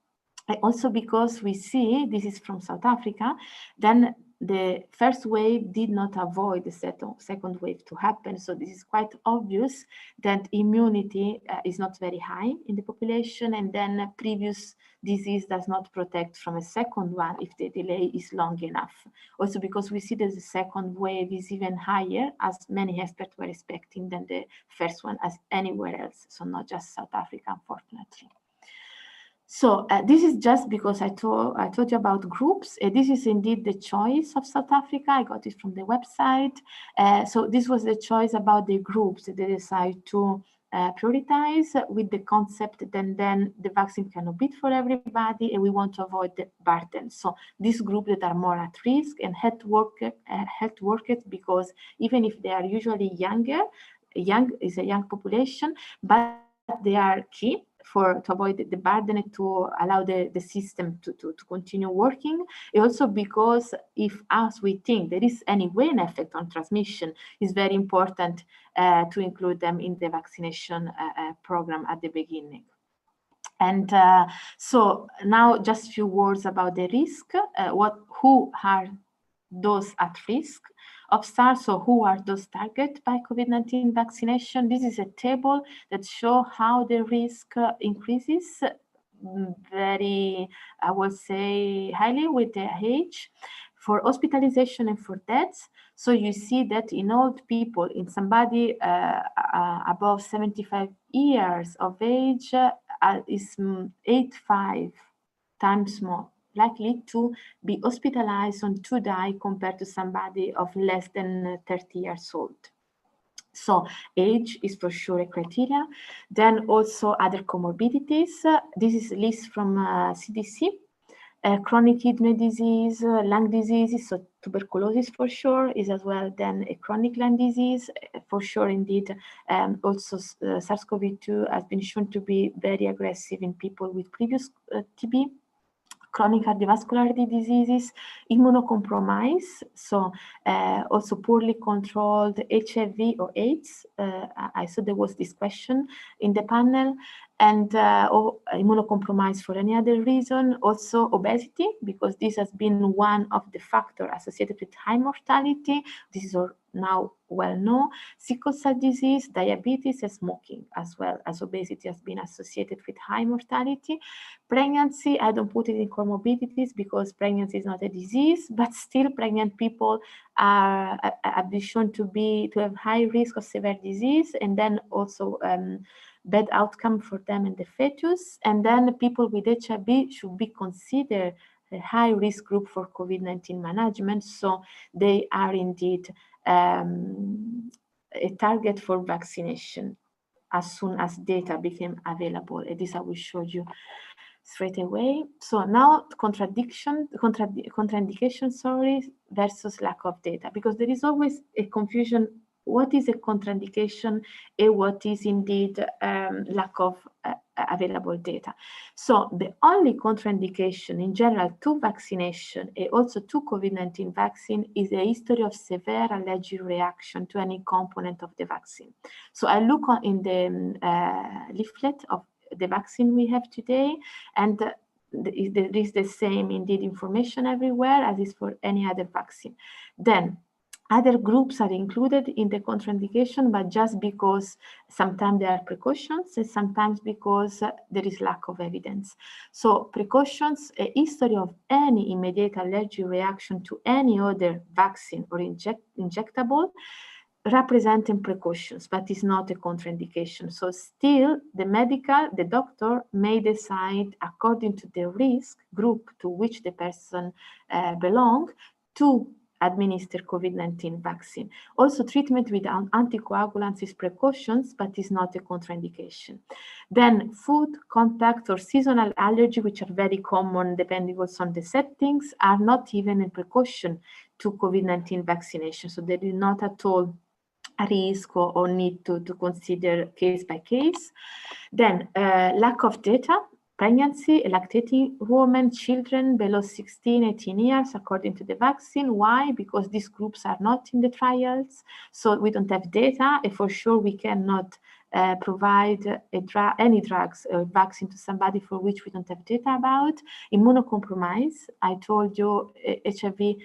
Also because we see, this is from South Africa, then the first wave did not avoid the second wave to happen. So this is quite obvious that immunity is not very high in the population, and then previous disease does not protect from a second one if the delay is long enough. Also because we see that the second wave is even higher, as many experts were expecting, than the first one as anywhere else. So not just South Africa, unfortunately. So this is just because I told you about groups. This is indeed the choice of South Africa. I got it from the website. So this was the choice about the groups that they decide to prioritize with the concept that then the vaccine cannot be for everybody, and we want to avoid the burden. So these groups that are more at risk, and health workers, because even if they are usually younger, young is a young population, but they are key to avoid the burden and to allow the system to continue working. And also because if, as we think, there is any way an effect on transmission, it's very important to include them in the vaccination program at the beginning. And so now just a few words about the risk. Who are those at risk of SARS? So who are those targeted by COVID-19 vaccination? This is a table that shows how the risk increases very, I would say, highly with the age, for hospitalization and for deaths. So you see that in old people, in somebody above 75 years of age, is 85 times more likely to be hospitalized and to die compared to somebody of less than 30 years old. So age is for sure a criteria. Then also other comorbidities. This is a list from CDC. Chronic kidney disease, lung diseases, so tuberculosis for sure is as well then a chronic lung disease. For sure, indeed, also SARS-CoV-2 has been shown to be very aggressive in people with previous TB. Chronic cardiovascular diseases, immunocompromise, so also poorly controlled HIV or AIDS. I saw there was this question in the panel, and immunocompromised for any other reason. Also obesity, because this has been one of the factors associated with high mortality. This is now well known. Sickle cell disease, diabetes, and smoking, as well as obesity has been associated with high mortality. Pregnancy, I don't put it in comorbidities because pregnancy is not a disease, but still pregnant people have been shown to have high risk of severe disease, and then also bad outcome for them and the fetus. And then people with HIV should be considered a high risk group for COVID-19 management. So they are indeed a target for vaccination as soon as data became available. And this I will show you straight away. So now contraindication, versus lack of data, because there is always a confusion. What is a contraindication and what is indeed lack of available data? So the only contraindication in general to vaccination and also to COVID-19 vaccine is a history of severe allergic reaction to any component of the vaccine. So I look in the leaflet of the vaccine we have today, and there is the same indeed information everywhere as is for any other vaccine. Then Other groups are included in the contraindication, but just because sometimes there are precautions and sometimes because there is lack of evidence. So precautions, a history of any immediate allergic reaction to any other vaccine or injectable representing precautions, but is not a contraindication. So still the doctor may decide according to the risk group to which the person belongs to administer COVID-19 vaccine. Also, treatment with anticoagulants is precautions, but is not a contraindication. Then food, contact, or seasonal allergy, which are very common depending also on the settings, are not even a precaution to COVID-19 vaccination. So they do not at all a risk or need to consider case by case. Then lack of data. Pregnancy, lactating women, children below 16, 18 years, according to the vaccine. Why? Because these groups are not in the trials, so we don't have data, and for sure we cannot provide any drugs or vaccine to somebody for which we don't have data about. Immunocompromise, I told you HIV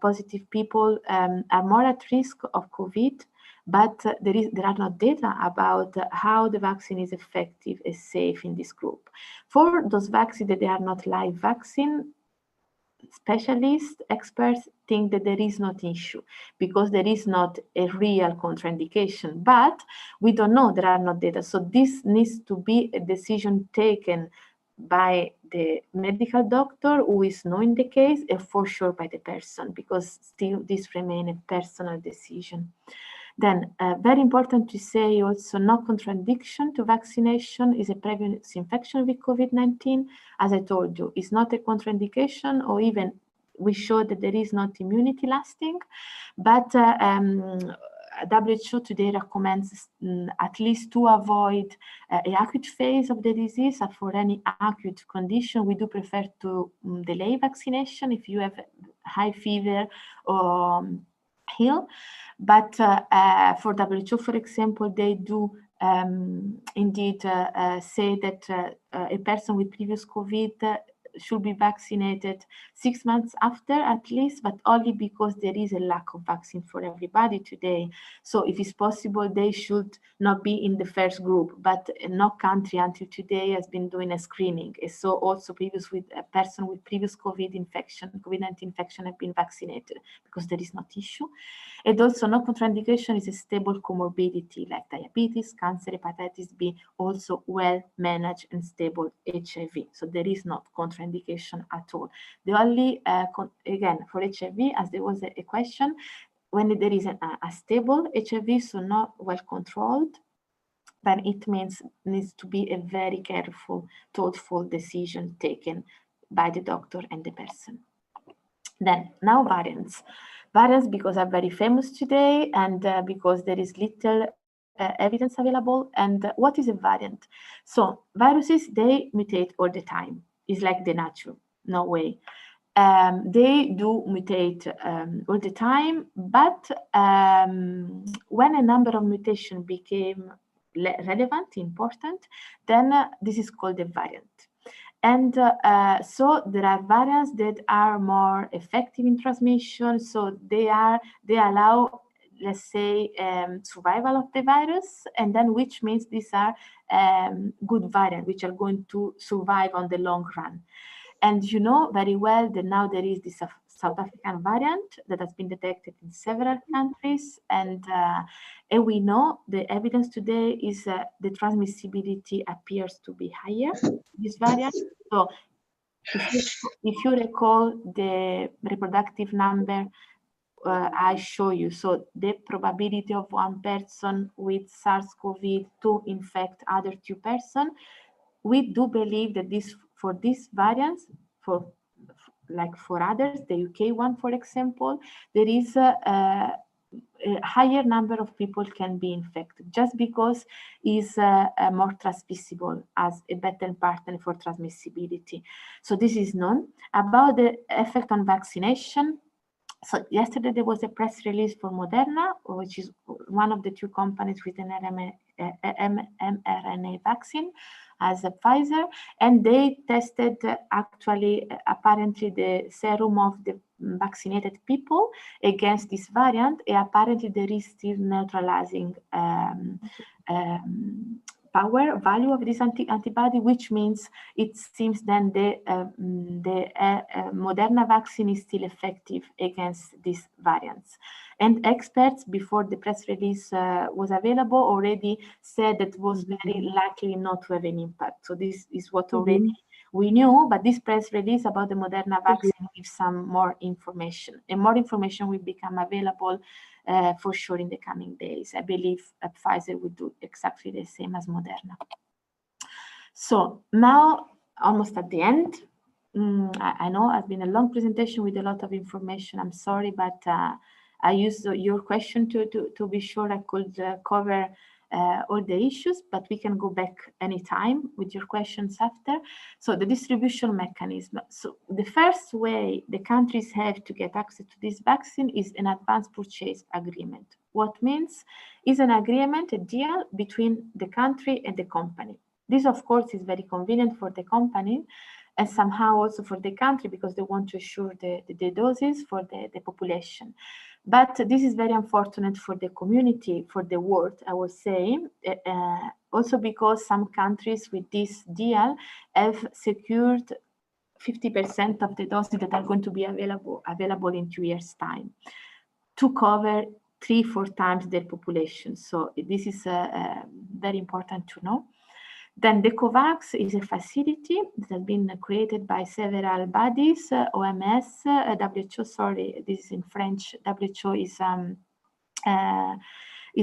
positive people are more at risk of COVID, but there are no data about how the vaccine is effective and safe in this group. For those vaccines that they are not live vaccine, specialists, experts think that there is not issue because there is not a real contraindication, but we don't know, there are no data. So this needs to be a decision taken by the medical doctor who is knowing the case, and for sure by the person, because still this remains a personal decision. Then very important to say also, no contradiction to vaccination is a previous infection with COVID-19. As I told you, it's not a contraindication, or even we show that there is not immunity lasting, but WHO today recommends at least to avoid an acute phase of the disease. And for any acute condition, we do prefer to delay vaccination if you have high fever or heal. But for WHO, for example, they do indeed say that a person with previous COVID should be vaccinated 6 months after at least, but only because there is a lack of vaccine for everybody today. So if it's possible, they should not be in the first group, but no country until today has been doing a screening. So also a person with previous COVID-19 infection have been vaccinated because there is not issue. And also no contraindication is a stable comorbidity like diabetes, cancer, hepatitis B, also well managed and stable HIV. So there is not contraindication at all. The only, again, for HIV, as there was a question, when there is a stable HIV, so not well controlled, then it needs to be a very careful, thoughtful decision taken by the doctor and the person. Then now variants. Variants because are very famous today and because there is little evidence available. And what is a variant? So viruses, they mutate all the time. It's like the nature, no way. They do mutate all the time, but when a number of mutations became relevant, important, then this is called a variant. And so there are variants that are more effective in transmission. So they allow, let's say, survival of the virus, and then which means these are good variants, which are going to survive on the long run. And you know very well that now there is this South African variant that has been detected in several countries, and we know the evidence today is the transmissibility appears to be higher, this variant. So if you recall the reproductive number I show you, so the probability of one person with SARS-CoV to infect other 2 persons, we do believe that for these variants, like for others, the UK one, for example, there is a higher number of people can be infected just because it's more transmissible, as a better partner for transmissibility. So this is known. About the effect on vaccination, so yesterday there was a press release for Moderna, which is one of the 2 companies with an mRNA vaccine. as a Pfizer, and they tested actually apparently the serum of the vaccinated people against this variant, and apparently there is still neutralizing value of this antibody, which means it seems then the Moderna vaccine is still effective against these variants. And experts, before the press release was available, already said that it was very likely not to have an impact. So this is what already we knew, but this press release about the Moderna vaccine gives some more information, and more information will become available for sure in the coming days. I believe Pfizer will do exactly the same as Moderna. So now, almost at the end, I know it's been a long presentation with a lot of information. I'm sorry, but I used your question to be sure I could cover all the issues, but we can go back anytime with your questions after. So the distribution mechanism. So the first way the countries have to get access to this vaccine is an advance purchase agreement. What means is an agreement, a deal between the country and the company. This, of course, is very convenient for the company and somehow also for the country because they want to assure the doses for the population. But this is very unfortunate for the community, for the world, I would say, also because some countries with this deal have secured 50% of the doses that are going to be available in 2 years' time to cover 3-4 times their population. So this is very important to know. Then the COVAX is a facility that has been created by several bodies, OMS, WHO, sorry, this is in French, WHO is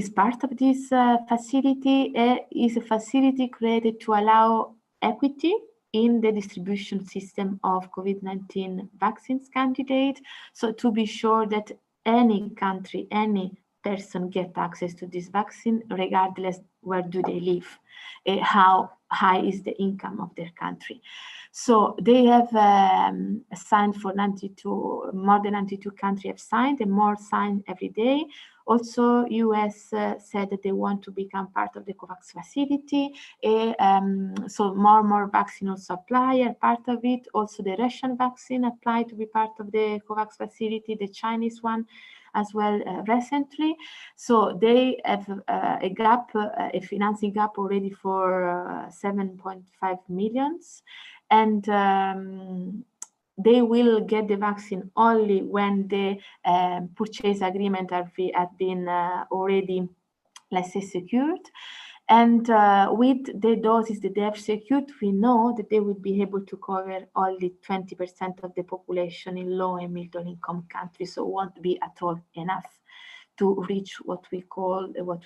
part of this facility. Is a facility created to allow equity in the distribution system of COVID-19 vaccines candidate. So to be sure that any country, any person get access to this vaccine, regardless where do they live, how high is the income of their country. So they have signed for 92, more than 92 countries have signed, and more sign every day. Also, US said that they want to become part of the COVAX facility. So more vaccine also apply are part of it. Also, the Russian vaccine applied to be part of the COVAX facility, the Chinese one as well recently. So they have a gap, a financing gap already for 7.5 millions. And they will get the vaccine only when the purchase agreement have been already, let's say, secured. And with the doses that they have secured, we know that they will be able to cover only 20% of the population in low and middle income countries. So it won't be at all enough to reach what we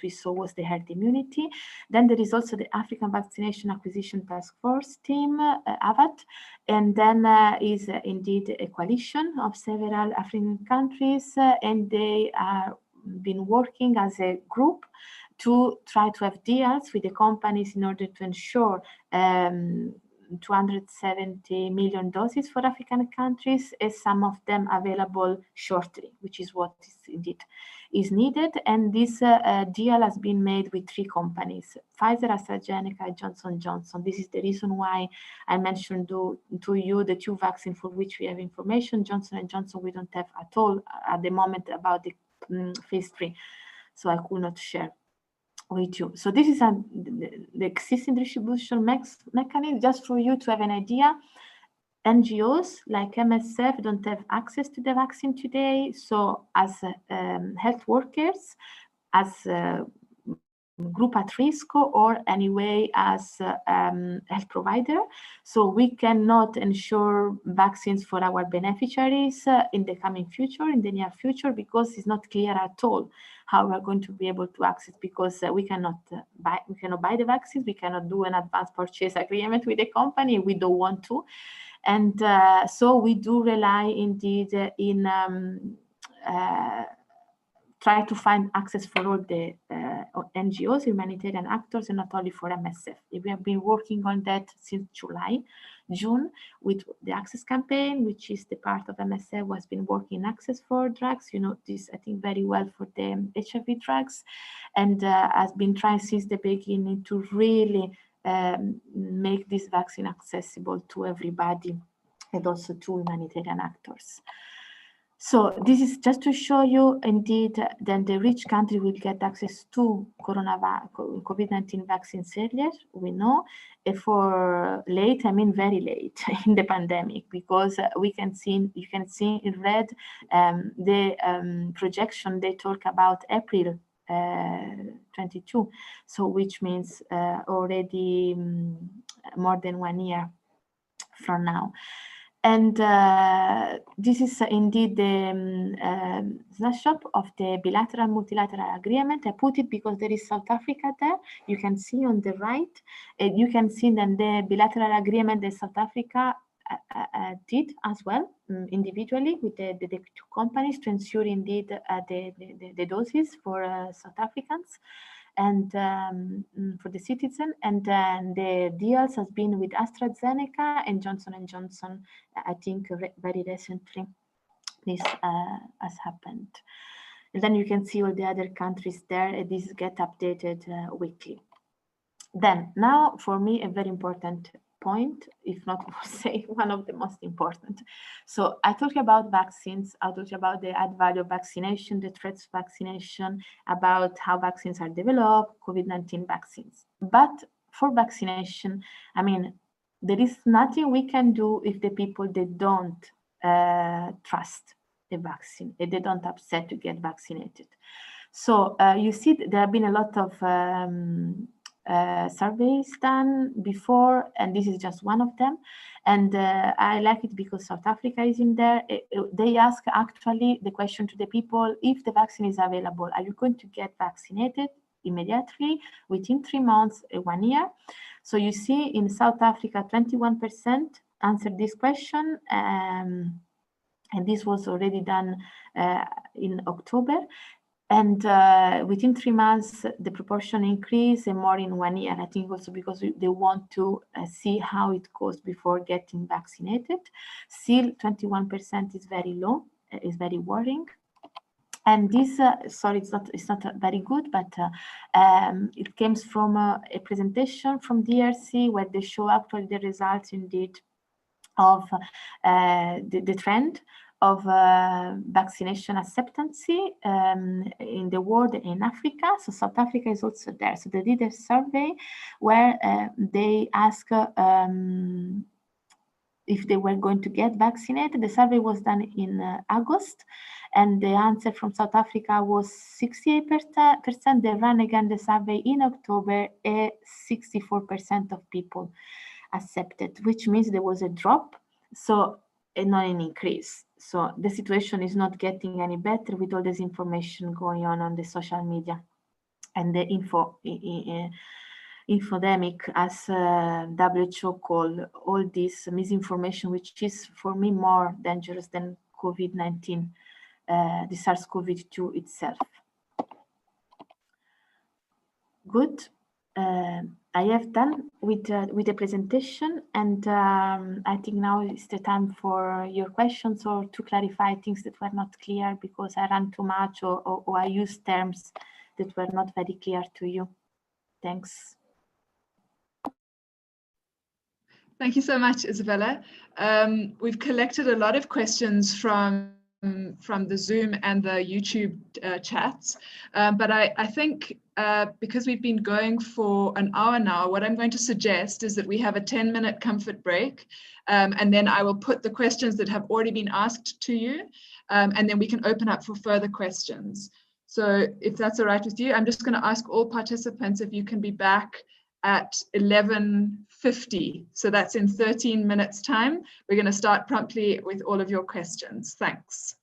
saw was the herd immunity. Then there is also the African Vaccination Acquisition Task Force team, AVAT, and then is indeed a coalition of several African countries, and they are been working as a group to try to have deals with the companies in order to ensure 270 million doses for African countries, as some of them available shortly, which is what is needed. And this deal has been made with 3 companies, Pfizer, AstraZeneca, Johnson & Johnson. This is the reason why I mentioned to you the 2 vaccines for which we have information. Johnson & Johnson, we don't have at all at the moment about the phase 3, so I could not share with you. So this is the existing distribution mechanism, just for you to have an idea. NGOs like MSF don't have access to the vaccine today. So as health workers, as group at risk, or anyway as health provider, so we cannot ensure vaccines for our beneficiaries in the coming future, in the near future, because it's not clear at all how we're going to be able to access, because we cannot buy the vaccines, we cannot do an advance purchase agreement with the company, we don't want to. And so we do rely indeed in try to find access for all the NGOs, humanitarian actors, and not only for MSF. We have been working on that since June, with the Access campaign, which is the part of MSF who has been working access for drugs. You know this, I think, very well for the HIV drugs, and has been trying since the beginning to really make this vaccine accessible to everybody and also to humanitarian actors. So this is just to show you, indeed, then the rich country will get access to COVID-19 vaccines earlier, we know. For late, I mean very late in the pandemic, because you can see in red the projection. They talk about April 22, so which means already more than 1 year from now. And this is indeed the snapshot of the bilateral multilateral agreement. I put it because there is South Africa there. You can see on the right. You can see then the bilateral agreement that South Africa did as well, individually with the two companies to ensure indeed the doses for South Africans and for the citizen. And then the deals has been with AstraZeneca and Johnson & Johnson. I think very recently this has happened. And then you can see all the other countries there. These get updated weekly. Then now for me, a very important point, if not say one of the most important. So I talked about vaccines, I talked about the add value of vaccination, the threats of vaccination, about how vaccines are developed, COVID-19 vaccines. But for vaccination, I mean, there is nothing we can do if the people, they don't trust the vaccine, if they don't accept to get vaccinated. So you see there have been a lot of surveys done before, and this is just one of them. And I like it because South Africa is in there. They ask actually the question to the people: if the vaccine is available, are you going to get vaccinated immediately, within 3 months, 1 year? So you see in South Africa, 21% answered this question, and this was already done in October. And within 3 months, the proportion increased, and more in 1 year. I think also because they want to see how it goes before getting vaccinated. Still, 21% is very low, is very worrying. And this, sorry, it's not very good, but it comes from a presentation from DRC where they show actually the results indeed of the trend of vaccination acceptance in the world and in Africa. So South Africa is also there. So they did a survey where they ask if they were going to get vaccinated. The survey was done in August, and the answer from South Africa was 68%. They ran again the survey in October, 64% of people accepted, which means there was a drop, so not an increase. So the situation is not getting any better with all this information going on the social media and the infodemic, as WHO call all this misinformation, which is for me more dangerous than COVID-19, the SARS-CoV-2 itself. Good. I have done with the presentation, and I think now is the time for your questions or to clarify things that were not clear because I ran too much or I used terms that were not very clear to you. Thanks. Thank you so much, Isabella. We've collected a lot of questions from the Zoom and the YouTube chats, but I think because we've been going for an hour now, what I'm going to suggest is that we have a 10-minute comfort break, and then I will put the questions that have already been asked to you, and then we can open up for further questions. So if that's all right with you, I'm just going to ask all participants if you can be back at 11:50. So that's in 13 minutes time. We're going to start promptly with all of your questions. Thanks.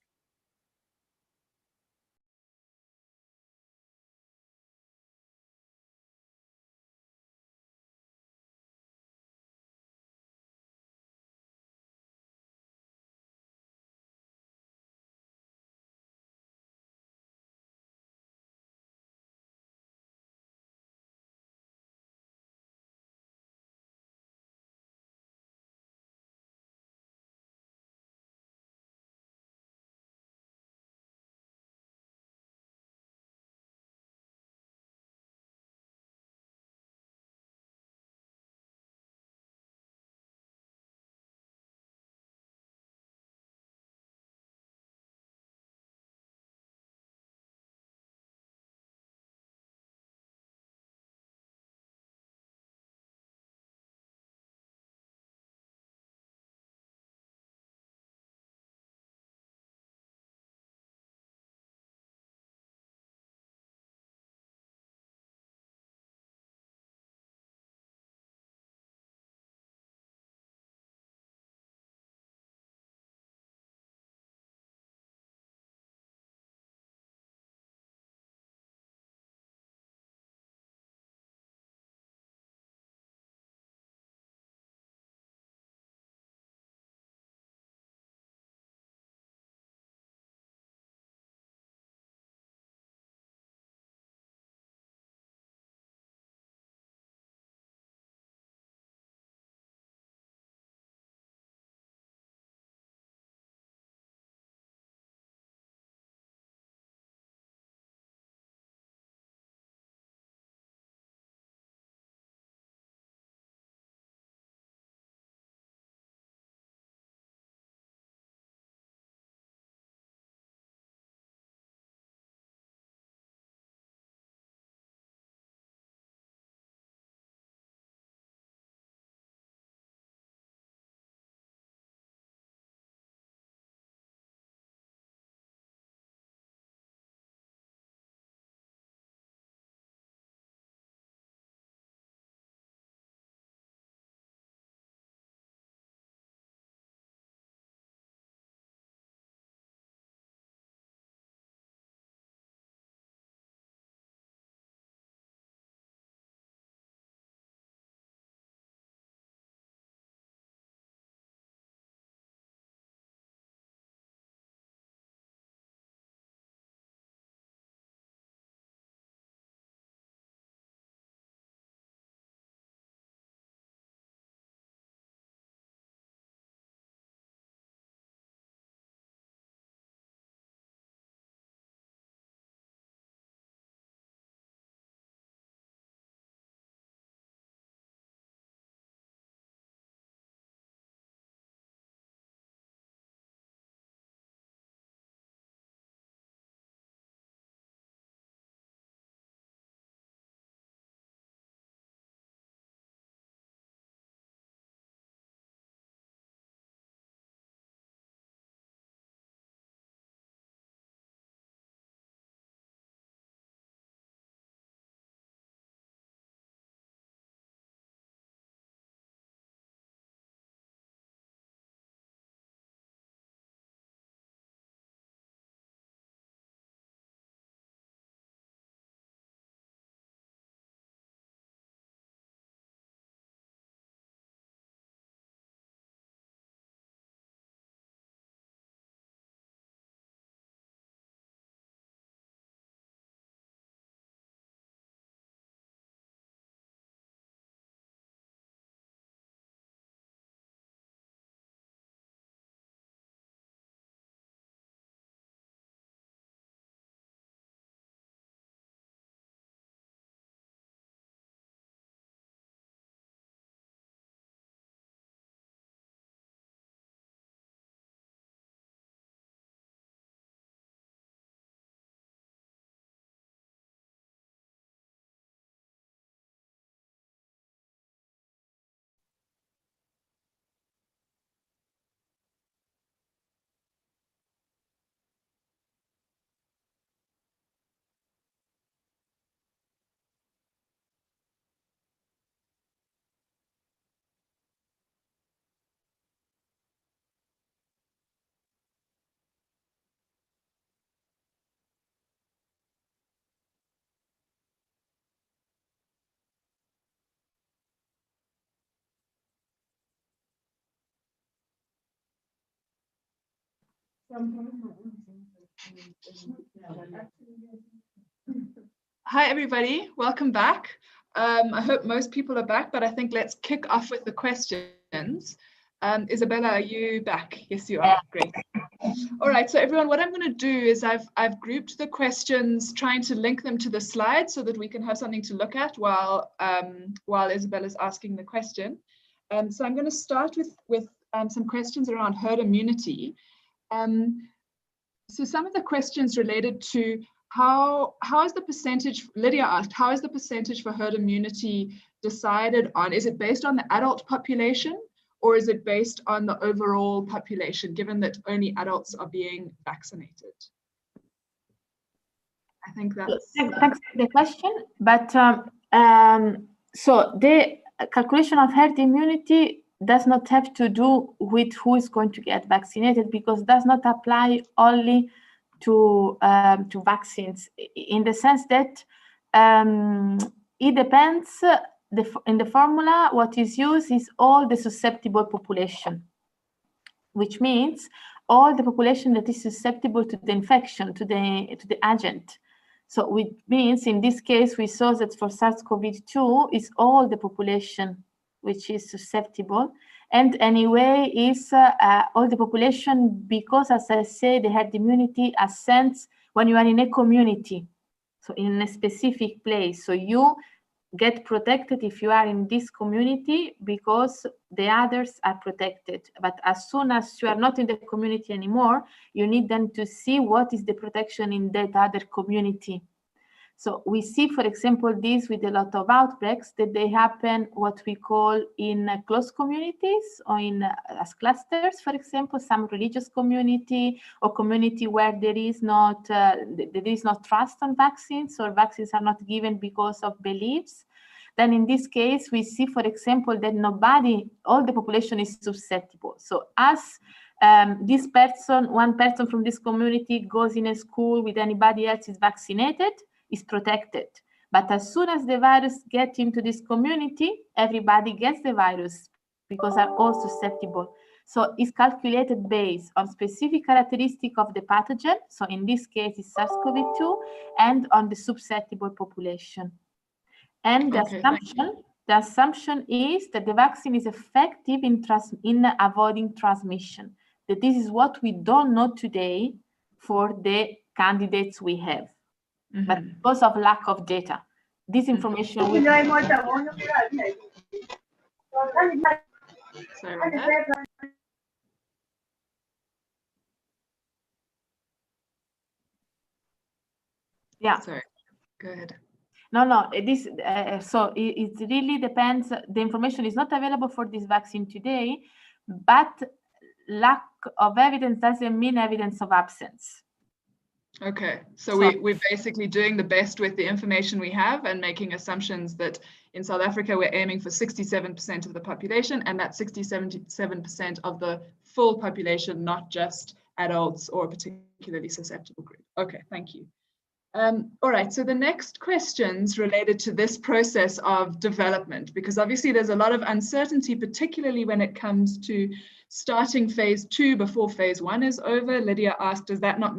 Hi, everybody. Welcome back. I hope most people are back, but I think let's kick off with the questions. Isabella, are you back? Yes, you are. Great. All right, so everyone, what I'm going to do is I've grouped the questions, trying to link them to the slides so that we can have something to look at while Isabella's asking the question. So I'm going to start with some questions around herd immunity. So some of the questions related to how is the percentage, Lydia asked, how is the percentage for herd immunity decided on? Is it based on the adult population or is it based on the overall population, given that only adults are being vaccinated? I think that's... Thanks for the question, but so the calculation of herd immunity does not have to do with who is going to get vaccinated, because it does not apply only to vaccines, in the sense that it depends, in the formula, what is used is all the susceptible population, which means all the population that is susceptible to the infection, to the agent. So which means in this case, we saw that for SARS-CoV-2 is all the population which is susceptible. And anyway, is all the population, because as I say, the herd immunity ascends when you are in a community, so in a specific place. So you get protected if you are in this community because the others are protected. But as soon as you are not in the community anymore, you need then to see what is the protection in that other community. So we see, for example, this with a lot of outbreaks, that they happen what we call in close communities or in as clusters, for example, some religious community or community where there is not trust on vaccines, or vaccines are not given because of beliefs. Then in this case, we see, for example, that all the population is susceptible. So as this person, one person from this community goes in a school with anybody else is vaccinated, is protected. But as soon as the virus gets into this community, everybody gets the virus because are all susceptible. So it's calculated based on specific characteristic of the pathogen. So in this case, it's SARS-CoV-2, and on the susceptible population. And the assumption is that the vaccine is effective in avoiding transmission. That this is what we don't know today for the candidates we have. Mm-hmm. But because of lack of data, this information will... Sorry about that. Yeah. Sorry, go ahead. No, so it really depends. The information is not available for this vaccine today, but lack of evidence doesn't mean evidence of absence. Okay, so we're basically doing the best with the information we have and making assumptions that in South Africa, we're aiming for 67% of the population, and that's 67% of the full population, not just adults or a particularly susceptible group. Okay, thank you. All right, so the next questions related to this process of development, because obviously there's a lot of uncertainty, particularly when it comes to starting phase 2 before phase 1 is over. Lydia asked, does that not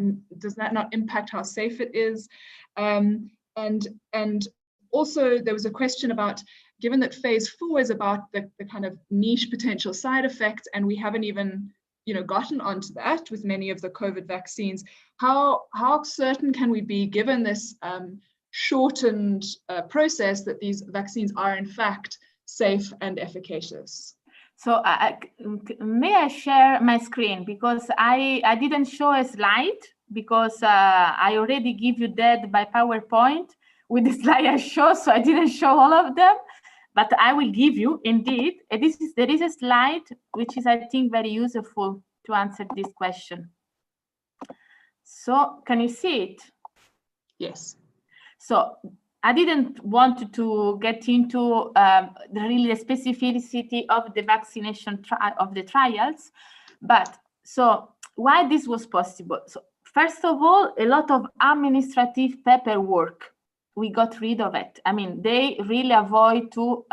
impact how safe it is? And also there was a question about, given that phase 4 is about the kind of niche potential side effects, and we haven't even gotten onto that with many of the COVID vaccines, how certain can we be, given this shortened process, that these vaccines are in fact safe and efficacious? So may I share my screen, because I didn't show a slide, because I already give you that by PowerPoint with the slide I show, so I didn't show all of them, but I will give you indeed. There is a slide which is, I think, very useful to answer this question. So can you see it? Yes. So I didn't want to get into really the specificity of the vaccination of the trials, but so why this was possible? So first of all, a lot of administrative paperwork we got rid of it. I mean, they really avoid to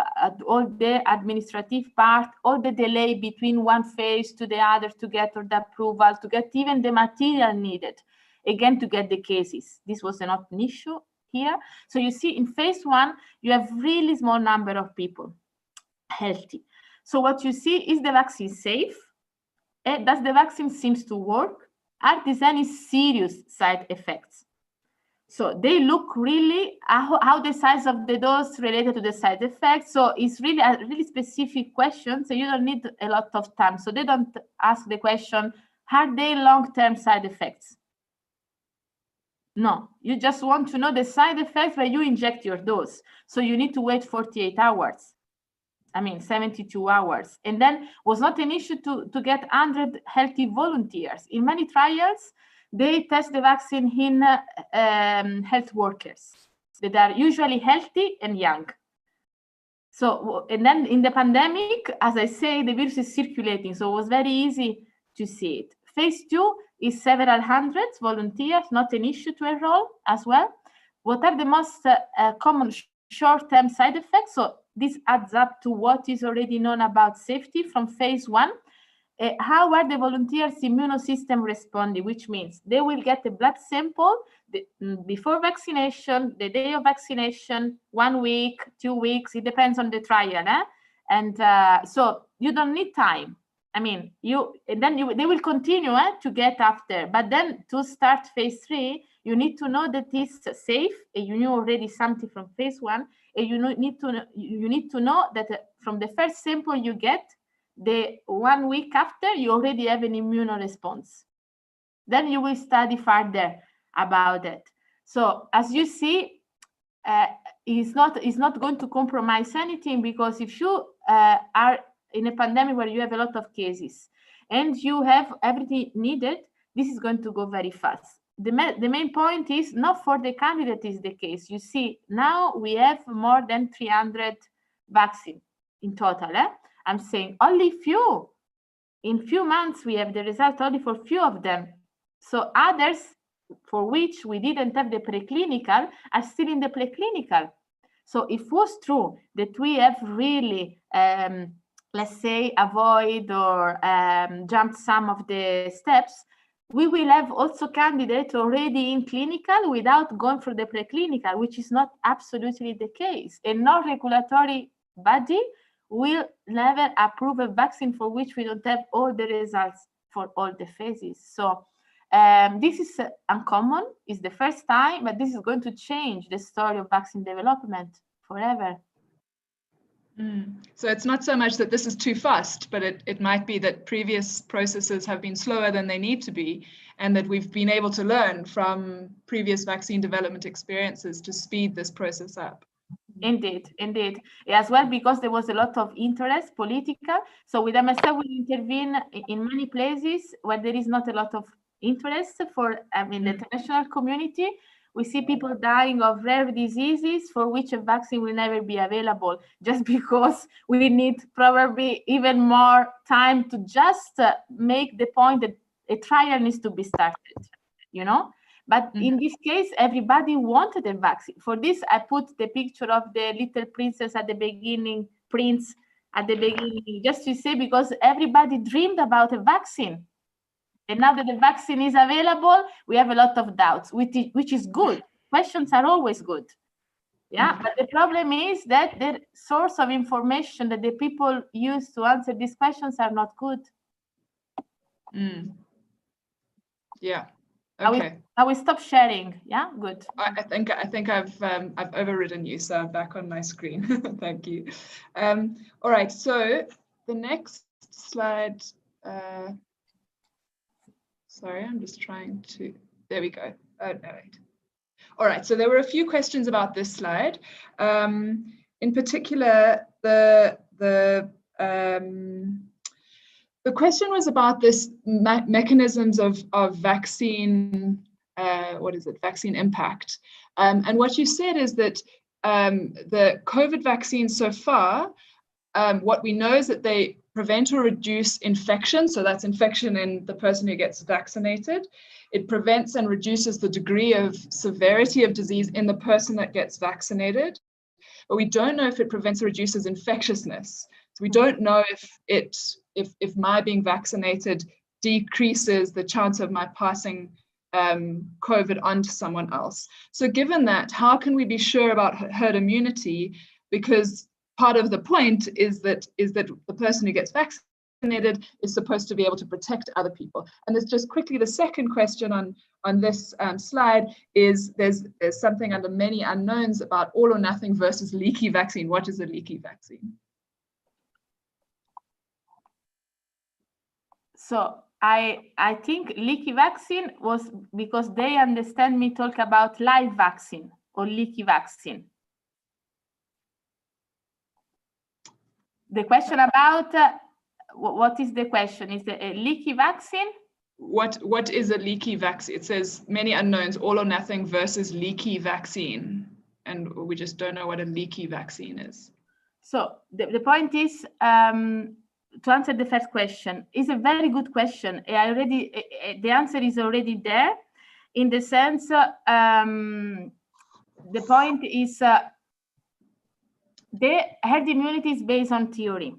all the administrative part, all the delay between one phase to the other to get or the approval, to get even the material needed, again, to get the cases. This was not an issue here. So you see in phase 1, you have really small number of people healthy. So what you see, is the vaccine safe? Does the vaccine seems to work? Are there any serious side effects? So they look really how the size of the dose related to the side effects. So it's really a really specific question. So you don't need a lot of time. So they don't ask the question, are they long-term side effects? No, you just want to know the side effects when you inject your dose. So you need to wait 48 hours. I mean, 72 hours. And then was not an issue to get 100 healthy volunteers. In many trials, they test the vaccine in health workers that are usually healthy and young. So, and then in the pandemic, as I say, the virus is circulating, so it was very easy to see it. Phase 2 is several hundreds volunteers, not an issue to enroll as well. What are the most common short-term side effects? So this adds up to what is already known about safety from phase 1. How are the volunteers' immune system responding, which means they will get a blood sample before vaccination, the day of vaccination, 1 week, 2 weeks, it depends on the trial. And so you don't need time. I mean, they will continue to get after, but then to start phase 3, you need to know that it's safe, and you knew already something from phase 1, and you need to know that from the first sample you get, the 1 week after, you already have an immune response. Then you will study further about it. So as you see, it's not going to compromise anything, because if you are in a pandemic where you have a lot of cases and you have everything needed, this is going to go very fast. The main point is not for the candidate is the case. You see, now we have more than 300 vaccines in total. I'm saying only few. In few months, we have the result only for few of them. So others for which we didn't have the preclinical are still in the preclinical. So if it was true that we have really, let's say, avoid or jumped some of the steps, we will have also candidates already in clinical without going for the preclinical, which is not absolutely the case. And no regulatory body will never approve a vaccine for which we don't have all the results for all the phases. So this is uncommon, it's the first time, but this is going to change the story of vaccine development forever. So it's not so much that this is too fast, but it might be that previous processes have been slower than they need to be, and that we've been able to learn from previous vaccine development experiences to speed this process up. Indeed. As well, because there was a lot of interest, political. So with MSF, we intervene in many places where there is not a lot of interest for, the international community. We see people dying of rare diseases for which a vaccine will never be available, just because we need probably even more time to just make the point that a trial needs to be started, But in this case, everybody wanted a vaccine. For this, I put the picture of the little princess at the beginning, prince at the beginning, just to say, because everybody dreamed about a vaccine. And now that the vaccine is available, we have a lot of doubts, which is good. Questions are always good. Yeah, but the problem is that the source of information that the people use to answer these questions are not good. Yeah. Okay. I will stop sharing. Yeah, good. I think I've overridden you, so I'm back on my screen. Thank you. All right. So the next slide. Sorry, I'm just trying to. There we go. Oh no, wait. All right. So there were a few questions about this slide. In particular, the question was about this mechanisms of vaccine, vaccine impact. And what you said is that the COVID vaccines so far, what we know is that they prevent or reduce infection. So that's infection in the person who gets vaccinated. It prevents and reduces the degree of severity of disease in the person that gets vaccinated. But we don't know if it prevents or reduces infectiousness. So we don't know if my being vaccinated decreases the chance of my passing COVID on to someone else. So given that, how can we be sure about herd immunity? Because part of the point is that the person who gets vaccinated is supposed to be able to protect other people. And there's just quickly the second question on this slide is there's something under many unknowns about all or nothing versus leaky vaccine. What is a leaky vaccine? So I think leaky vaccine was because they understand me talk about live vaccine or leaky vaccine. The question about what is the question? Is it a leaky vaccine? What is a leaky vaccine? It says many unknowns, all or nothing versus leaky vaccine. And we just don't know what a leaky vaccine is. So the point is, to answer the first question, is a very good question. The answer is already there, in the sense, the point is the herd immunity is based on theory,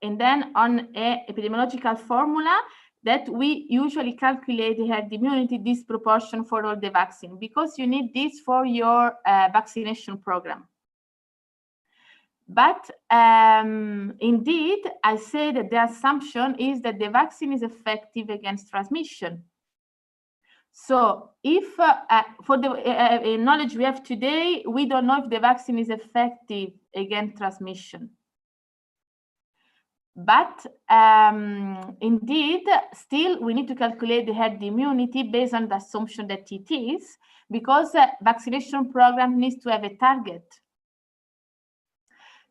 and then on an epidemiological formula that we usually calculate the herd immunity disproportion for all the vaccine, because you need this for your vaccination program. But indeed, I say that the assumption is that the vaccine is effective against transmission. So if for the knowledge we have today, we don't know if the vaccine is effective against transmission. But indeed, still, we need to calculate the herd immunity based on the assumption that it is, because vaccination program needs to have a target.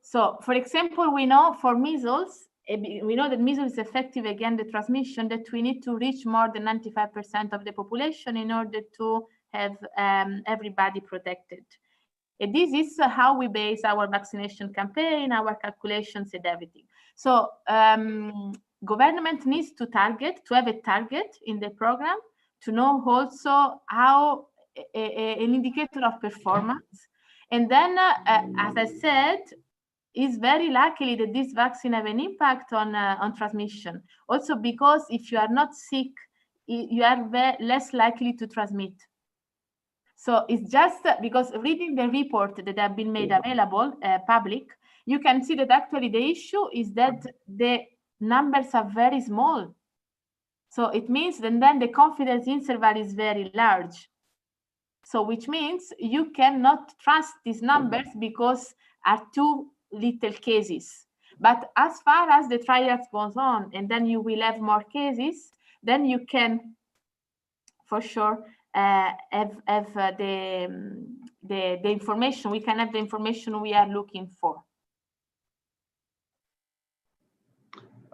So, for example, we know for measles, we know that measles is effective against the transmission, that we need to reach more than 95% of the population in order to have everybody protected. And this is how we base our vaccination campaign, our calculations and everything. So government needs to have a target in the program to know also how an indicator of performance. And then, as I said, it's very likely that this vaccine have an impact on transmission. Also because if you are not sick, you are less likely to transmit. So it's just because reading the report that have been made available, public, you can see that actually the issue is that the numbers are very small. So it means that then the confidence interval is very large. So which means you cannot trust these numbers because are too little cases. But as far as the trials goes on, and then you will have more cases, then you can for sure have the information. We can have the information we are looking for.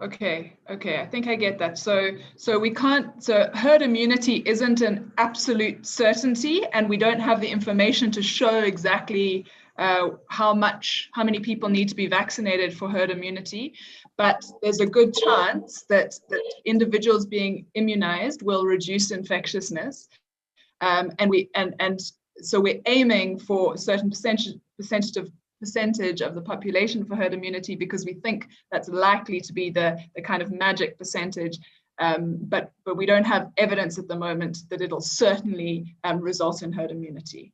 Okay, I think I get that. So we can't, so herd immunity isn't an absolute certainty, and we don't have the information to show exactly how many people need to be vaccinated for herd immunity, but there's a good chance that individuals being immunized will reduce infectiousness, and so we're aiming for a certain percentage of the population for herd immunity, because we think that's likely to be the kind of magic percentage, but we don't have evidence at the moment that it'll certainly result in herd immunity.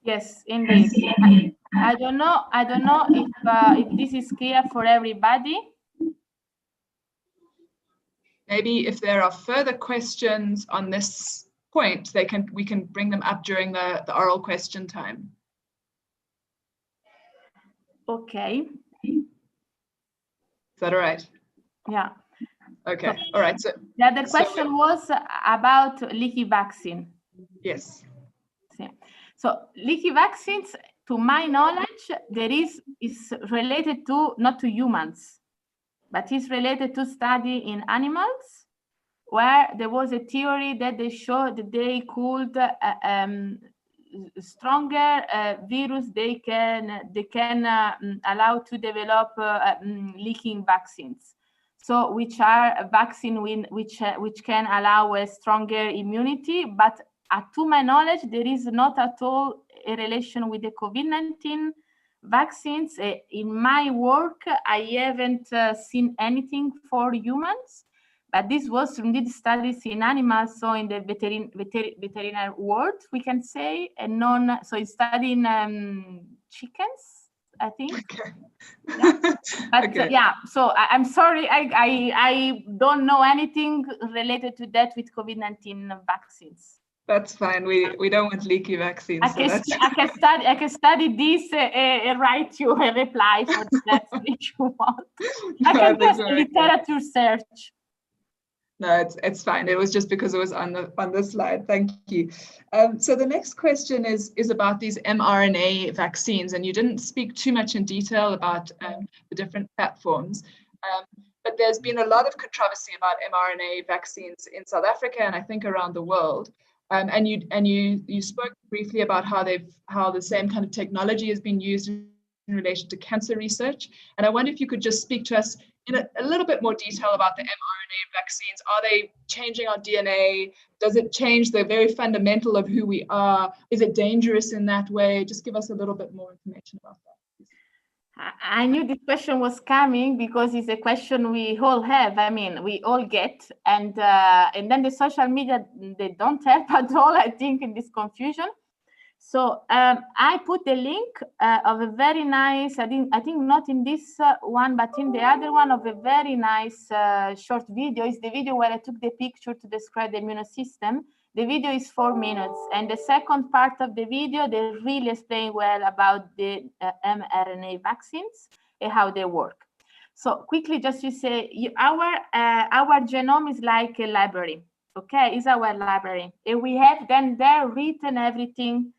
Yes, indeed. I don't know if this is clear for everybody. Maybe if there are further questions on this point, we can bring them up during the oral question time. Okay. Is that all right? Yeah. Okay. All right. So the other question was about leaky vaccine. Yes. So leaky vaccines, to my knowledge, is related to not to humans, but is related to study in animals, where there was a theory that they showed that they could stronger virus they can allow to develop leaking vaccines. So which are a vaccine which can allow a stronger immunity, but to my knowledge, there is not at all a relation with the COVID-19 vaccines. In my work, I haven't seen anything for humans, but this was indeed studies in animals, so in the veterinary world, we can say, and so it's studying chickens, I think. Okay. Yeah. But Okay. yeah, so I'm sorry, I don't know anything related to that with COVID-19 vaccines. That's fine. We don't want leaky vaccines. I can study this and write you a reply for that if you want. I can do a literature search. No, it's fine. It was just because it was on the slide. Thank you. So the next question is about these mRNA vaccines, and you didn't speak too much in detail about the different platforms. But there's been a lot of controversy about mRNA vaccines in South Africa and I think around the world. And you spoke briefly about how the same kind of technology has been used in relation to cancer research. And I wonder if you could just speak to us in a little bit more detail about the mRNA vaccines. Are they changing our DNA? Does it change the very fundamental of who we are? Is it dangerous in that way? Just give us a little bit more information about that. I knew this question was coming because it's a question we all have. I mean, we all get, and then the social media, they don't help at all, I think, in this confusion. So I put the link of a very nice, I think not in this one, but in the other one, of a very nice short video. It's the video where I took the picture to describe the immune system. The video is 4 minutes, and the second part of the video, they really explain well about the mRNA vaccines and how they work. So quickly, just to say, our genome is like a library, okay? It's our library, and we have then there written everything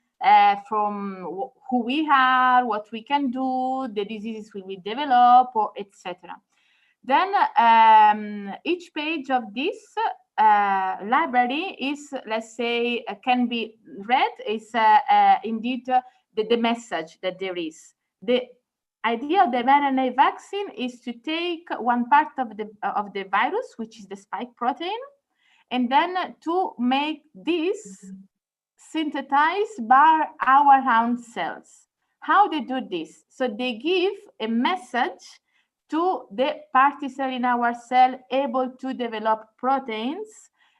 from who we are, what we can do, the diseases we will develop, or etc. Then each page of this library is, let's say, can be read, is indeed the message that there is. The idea of the mRNA vaccine is to take one part of the virus, which is the spike protein, and then to make this synthesized by our own cells. How they do this? So they give a message to the party cell in our cell able to develop proteins,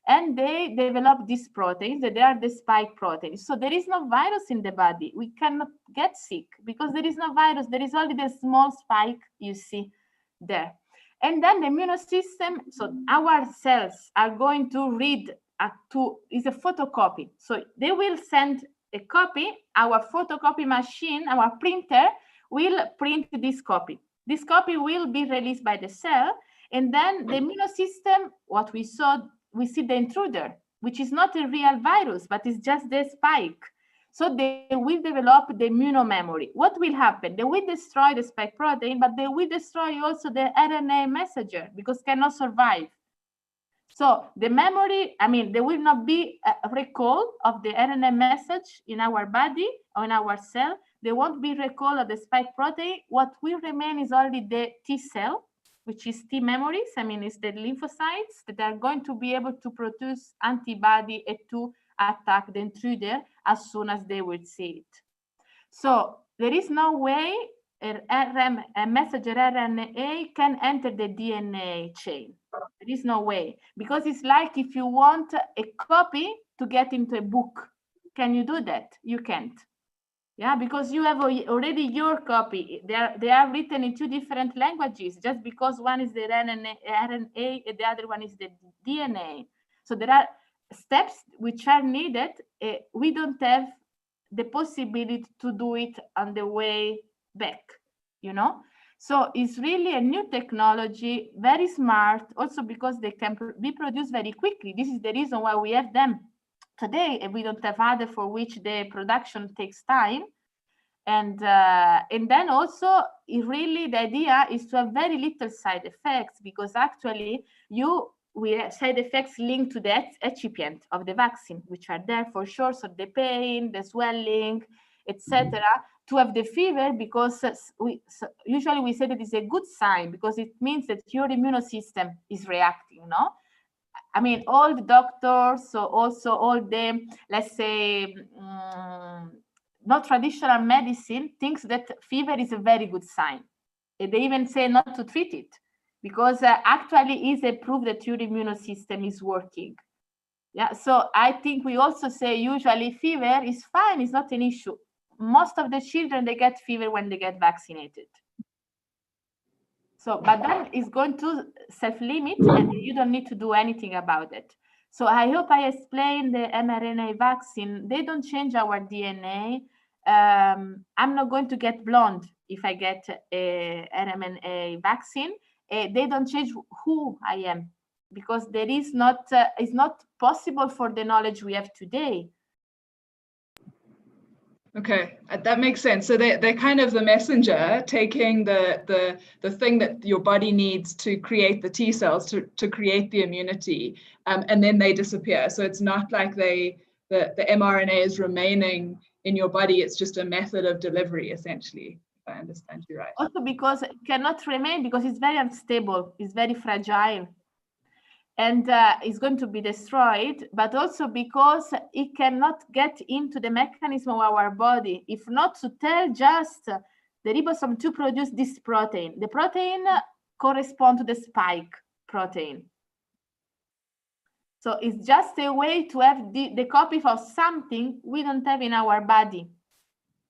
and they develop these proteins, that they are the spike proteins. So there is no virus in the body. We cannot get sick because there is no virus. There is only the small spike you see there. And then the immune system, so our cells are going to read is a photocopy. So they will send a copy, our photocopy machine, our printer will print this copy. This copy will be released by the cell, and then the immune system, what we saw, we see the intruder, which is not a real virus, but it's just the spike. So they will develop the immunomemory. What will happen? They will destroy the spike protein, but they will destroy also the RNA messenger because cannot survive. So the memory, I mean, there will not be a recall of the RNA message in our body or in our cell. There won't be recall of the spike protein. What will remain is only the T cell, which is T memories. I mean, it's the lymphocytes that are going to be able to produce antibody and to attack the intruder as soon as they will see it. So there is no way a messenger RNA can enter the DNA chain. There is no way, because it's like if you want a copy to get into a book. Can you do that? You can't. Yeah, because you have already your copy. They are written in 2 different languages, just because one is the RNA and the other one is the DNA. So there are steps which are needed. We don't have the possibility to do it on the way back, you know? So it's really a new technology, very smart, also because they can be produced very quickly. This is the reason why we have them today, and we don't have other for which the production takes time. And then also, really the idea is to have very little side effects, because actually we have side effects linked to the excipient of the vaccine, which are there for sure. So the pain, the swelling, etc., to have the fever, because usually we say that it's a good sign, because it means that your immune system is reacting, no? I mean, all the doctors, so also all the, let's say, not traditional medicine thinks that fever is a very good sign. And they even say not to treat it, because actually is a proof that your immune system is working. Yeah, so I think we also say usually fever is fine, it's not an issue. Most of the children, they get fever when they get vaccinated. So, but then it's going to self-limit and you don't need to do anything about it. So I hope I explained the mRNA vaccine. They don't change our DNA. I'm not going to get blonde if I get a mRNA vaccine. They don't change who I am, because there is not, it's not possible for the knowledge we have today. Okay, that makes sense. So they're kind of the messenger, taking the thing that your body needs to create the T cells, to create the immunity, and then they disappear. So it's not like the mRNA is remaining in your body. It's just a method of delivery, essentially, if I understand you right. Also because it cannot remain, because it's very unstable, it's very fragile, and it's going to be destroyed, but also because it cannot get into the mechanism of our body, if not to tell just the ribosome to produce this protein. The protein corresponds to the spike protein. So it's just a way to have the copy of something we don't have in our body,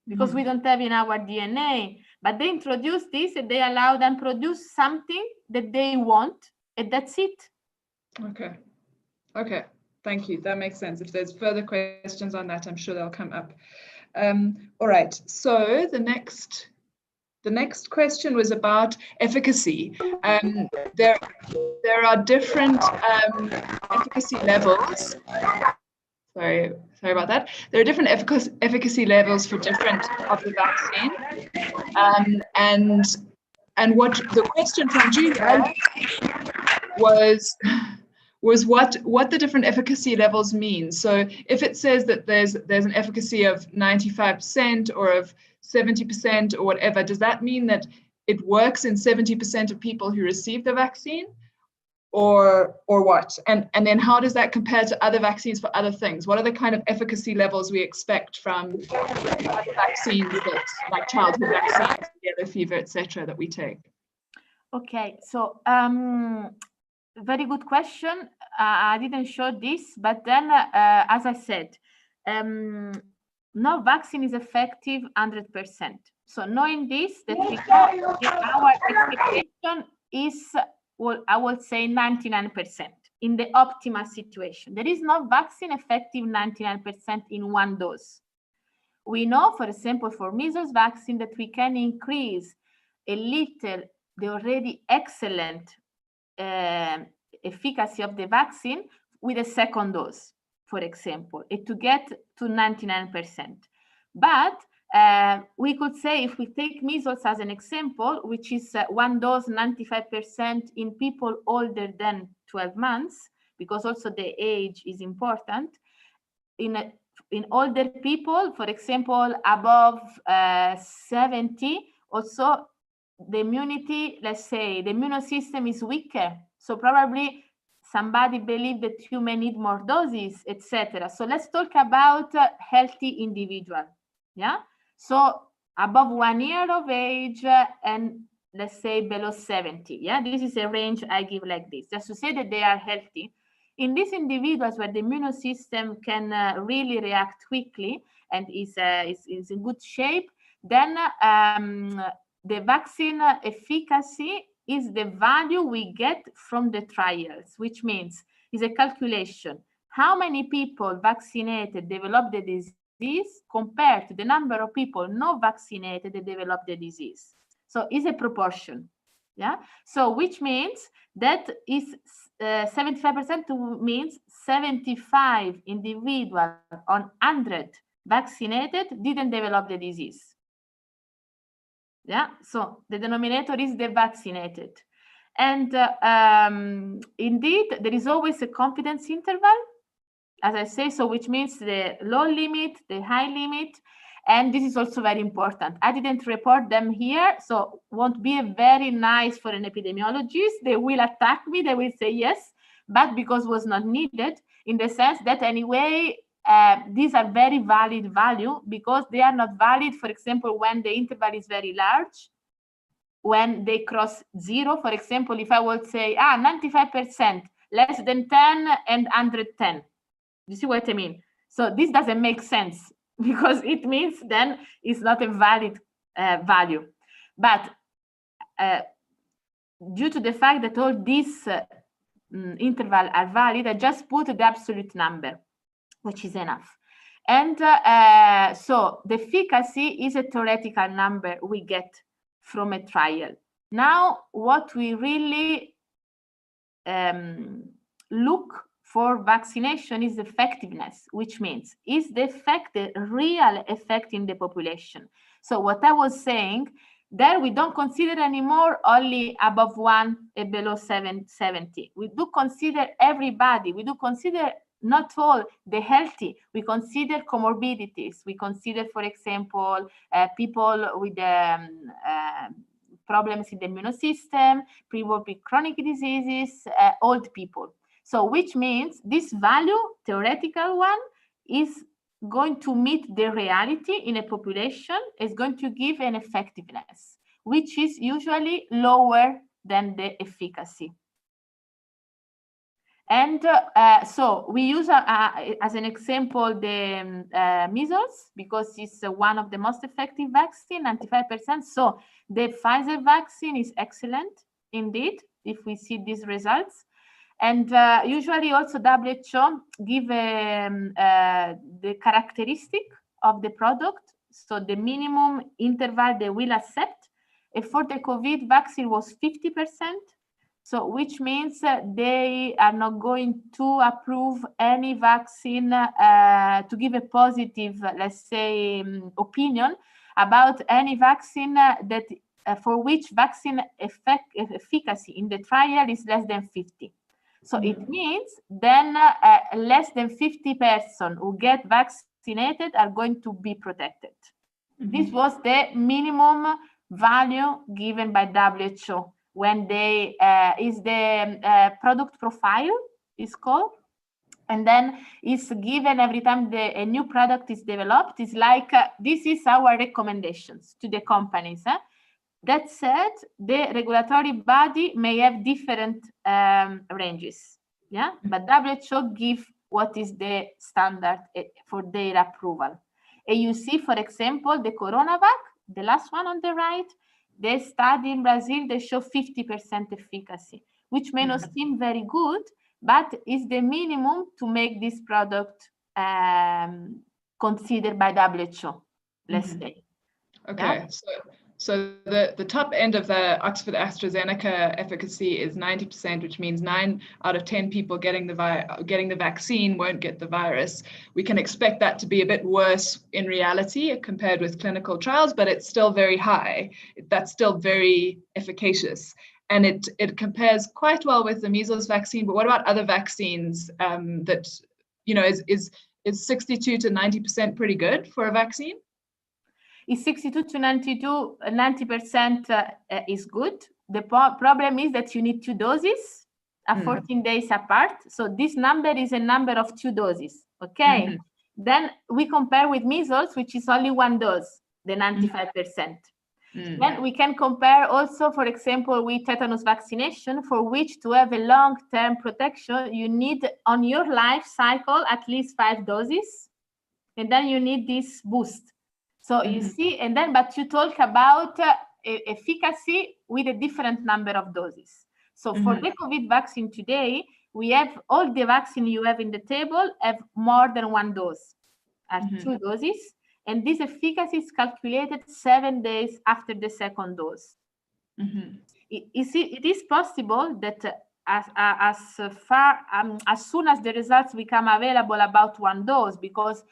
because we don't have in our DNA. But they introduce this and they allow them to produce something that they want, and that's it. Okay. Okay. Thank you. That makes sense. If there's further questions on that, I'm sure they'll come up. All right. So the next question was about efficacy. There are different efficacy levels. Sorry about that. There are different efficacy levels for different of the vaccine. And what the question from Julia was what the different efficacy levels mean. So if it says that there's an efficacy of 95% or of 70% or whatever, does that mean that it works in 70% of people who receive the vaccine, or what? And then how does that compare to other vaccines for other things? What are the kind of efficacy levels we expect from other vaccines, that, like childhood vaccines, yellow fever, etc., that we take? Okay, so very good question. I didn't show this, but then, as I said, no vaccine is effective 100%. So knowing this, that we know our expectation is, well, I would say 99% in the optimal situation. There is no vaccine effective 99% in one dose. We know, for example, for measles vaccine, that we can increase a little the already excellent efficacy of the vaccine with a second dose, for example, and to get to 99%. But we could say, if we take measles as an example, which is one dose 95% in people older than 12 months, because also the age is important. In older people, for example, above 70, also the immunity, let's say, the immune system is weaker. So probably somebody believe that you may need more doses, etc. So let's talk about healthy individual. Yeah. So above 1 year of age and let's say below 70. Yeah. This is a range I give like this, just to say that they are healthy. In these individuals where the immune system can really react quickly and is in good shape, then the vaccine efficacy is the value we get from the trials, which means is a calculation. How many people vaccinated develop the disease compared to the number of people not vaccinated that develop the disease. So it's a proportion. Yeah. So which means that is 75% means 75 individuals on 100 vaccinated didn't develop the disease. Yeah, so the denominator is the vaccinated. And indeed, there is always a confidence interval, as I say, so which means the low limit, the high limit. And this is also very important. I didn't report them here, so won't be very nice for an epidemiologist. They will attack me, they will say yes, but because was not needed, in the sense that anyway, these are very valid value, because they are not valid, for example, when the interval is very large, when they cross 0. For example, if I would say 95%, less than 10 and 110. You see what I mean? So this doesn't make sense, because it means then it's not a valid value. But due to the fact that all these intervals are valid, I just put the absolute number, which is enough. And so the efficacy is a theoretical number we get from a trial. Now, what we really look for vaccination is effectiveness, which means, is the effect the real effect in the population? So what I was saying, there we don't consider anymore only above 1 and below 770. We do consider everybody. We do consider not all the healthy. We consider comorbidities. We consider, for example, people with problems in the immune system, people with chronic diseases, old people. So which means this value, theoretical one, is going to meet the reality in a population, is going to give an effectiveness, which is usually lower than the efficacy. And so we use, as an example, the measles, because it's one of the most effective vaccine, 95%. So the Pfizer vaccine is excellent, indeed, if we see these results. And usually also WHO give the characteristic of the product, so the minimum interval they will accept. And for the COVID vaccine was 50%, so which means they are not going to approve any vaccine to give a positive, let's say, opinion about any vaccine that for which vaccine efficacy in the trial is less than 50. So it means then less than 50 persons who get vaccinated are going to be protected. This was the minimum value given by WHO when they is the product profile is called, and then it's given every time a new product is developed. It's like this is our recommendations to the companies. That said, the regulatory body may have different ranges, yeah, but WHO give what is the standard for their approval. And you see, for example, the CoronaVac, the last one on the right, they study in Brazil, they show 50% efficacy, which may not seem very good, but is the minimum to make this product considered by WHO, let's say. Okay, yeah? So the top end of the Oxford AstraZeneca efficacy is 90%, which means 9 out of 10 people getting the vaccine won't get the virus. We can expect that to be a bit worse in reality compared with clinical trials, but it's still very high. That's still very efficacious. And it compares quite well with the measles vaccine. But what about other vaccines that, you know, is 62 to 90% pretty good for a vaccine? Is 62 to 90% is good. The problem is that you need 2 doses at 14 days apart. So this number is a number of 2 doses, okay? Then we compare with measles, which is only 1 dose, the 95%. Then we can compare also, for example, with tetanus vaccination, for which to have a long-term protection, you need on your life cycle at least 5 doses, and then you need this boost. So you see, and then, but you talk about efficacy with a different number of doses. So for the COVID vaccine today, we have all the vaccine you have in the table have more than 1 dose, are 2 doses. And this efficacy is calculated 7 days after the second dose. It is possible that as soon as the results become available about 1 dose, because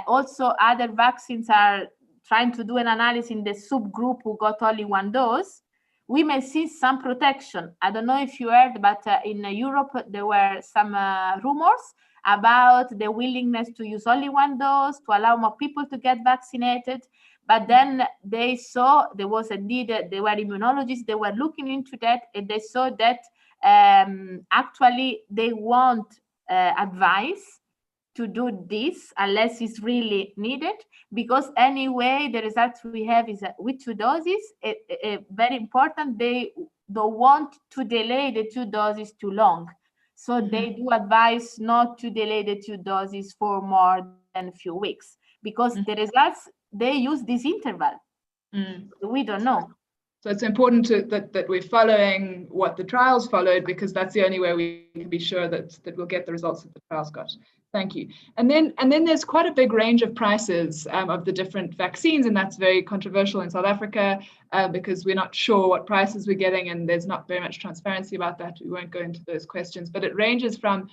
also other vaccines are trying to do an analysis in the subgroup who got only 1 dose, we may see some protection. I don't know if you heard, but in Europe, there were some rumors about the willingness to use only one dose to allow more people to get vaccinated. But then they saw there was a need, there were immunologists, they were looking into that, and they saw that actually they won't advise to do this unless it's really needed, because anyway, the results we have is that with 2 doses, very important, they don't want to delay the 2 doses too long. So they do advise not to delay the 2 doses for more than a few weeks, because the results, they use this interval. We don't know. So it's important that we're following what the trials followed, because that's the only way we can be sure that we'll get the results that the trials got. Thank you. And then there's quite a big range of prices of the different vaccines, and that's very controversial in South Africa because we're not sure what prices we're getting, and there's not very much transparency about that. We won't go into those questions, but it ranges from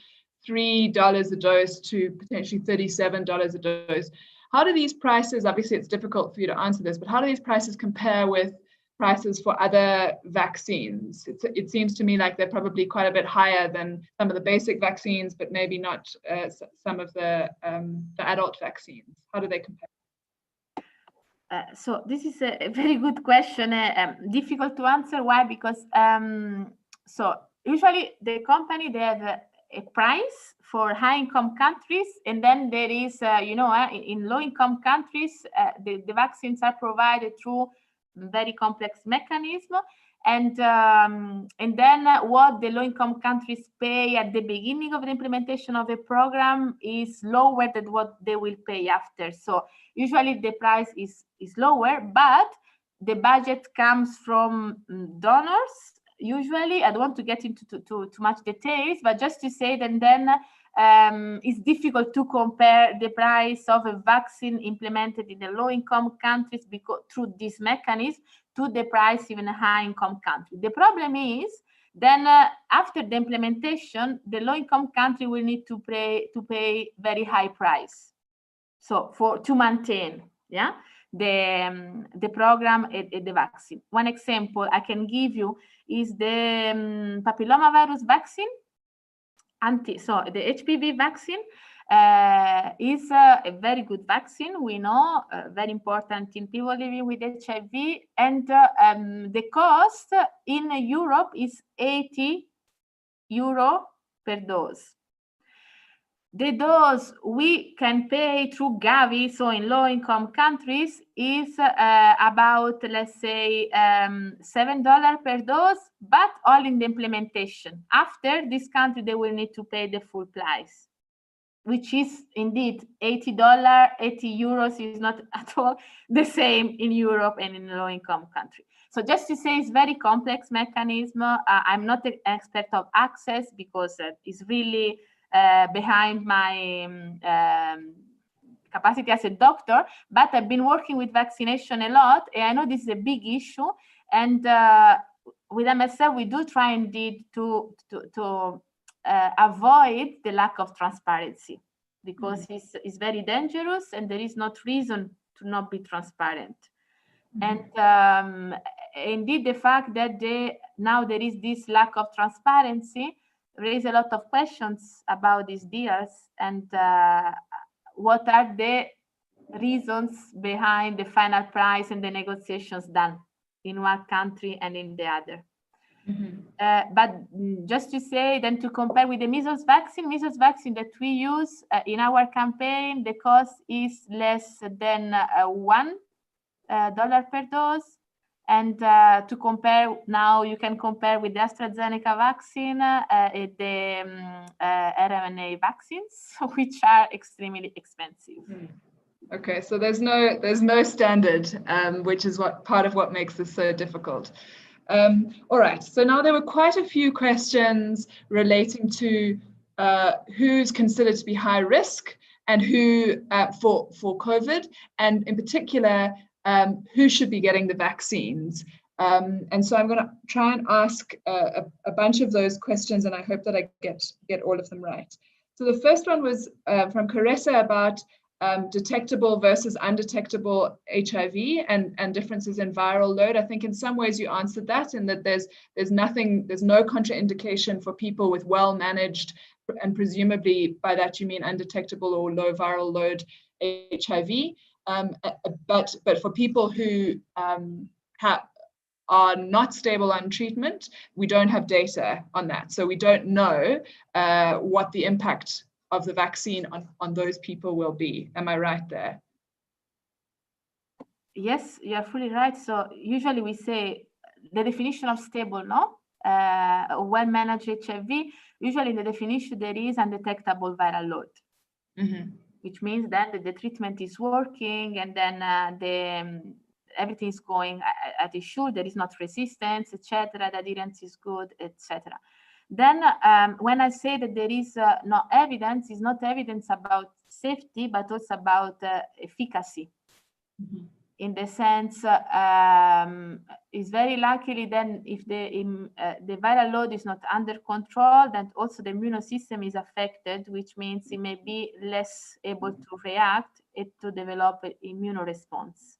$3 a dose to potentially $37 a dose. How do these prices, obviously it's difficult for you to answer this, but how do these prices compare with prices for other vaccines? It seems to me like they're probably quite a bit higher than some of the basic vaccines, but maybe not some of the adult vaccines. How do they compare? So this is a very good question, difficult to answer. Why? Because so usually the company, they have a price for high-income countries, and then there is, in low-income countries, the vaccines are provided through very complex mechanism, and then what the low-income countries pay at the beginning of the implementation of a program is lower than what they will pay after. So usually the price is lower, but the budget comes from donors. Usually, I don't want to get into too much details, but just to say that then it's difficult to compare the price of a vaccine implemented in the low-income countries because through this mechanism to the price in a high-income country. The problem is then after the implementation, the low-income country will need to pay very high price. So to maintain, the program and the vaccine. One example I can give you is the papillomavirus vaccine. So the HPV vaccine is a very good vaccine. We know very important in people living with HIV, and the cost in Europe is €80 per dose. The dose we can pay through Gavi, so in low-income countries, is about, let's say, $7 per dose, but all in the implementation. After this country, they will need to pay the full price, which is indeed $80. 80 euros is not at all the same in Europe and in a low-income country. So just to say, it's very complex mechanism. I'm not an expert of access because it's really behind my capacity as a doctor, but I've been working with vaccination a lot, and I know this is a big issue. And with MSF, we do try indeed to avoid the lack of transparency, because it's very dangerous, and there is not reason to not be transparent. And indeed, the fact that now there is this lack of transparency raise a lot of questions about these deals, and what are the reasons behind the final price and the negotiations done in one country and in the other. But just to say, then to compare with the measles vaccine that we use in our campaign, the cost is less than $1 per dose. And to compare now, you can compare with the AstraZeneca vaccine, the RNA vaccines, which are extremely expensive. Okay, so there's no standard, which is part of what makes this so difficult. All right, so now there were quite a few questions relating to who's considered to be high risk and who for COVID, and in particular, who should be getting the vaccines. And so I'm going to try and ask a bunch of those questions, and I hope that I get all of them right. So the first one was from Caressa about detectable versus undetectable HIV and differences in viral load. I think in some ways you answered that, in that there's no contraindication for people with well-managed and presumably by that you mean undetectable or low viral load HIV. But for people who are not stable on treatment, we don't have data on that. So we don't know what the impact of the vaccine on those people will be. Am I right there? Yes, you're fully right. So usually we say the definition of stable, no? Well-managed HIV, usually in the definition there is undetectable viral load, which means that the treatment is working and then everything is going as it should, there is not resistance, etc., the adherence is good, etc. Then when I say that there is no evidence, it's not evidence about safety, but also about efficacy. In the sense, it's very likely then if the viral load is not under control, then also the immune system is affected, which means it may be less able to react and to develop an immune response.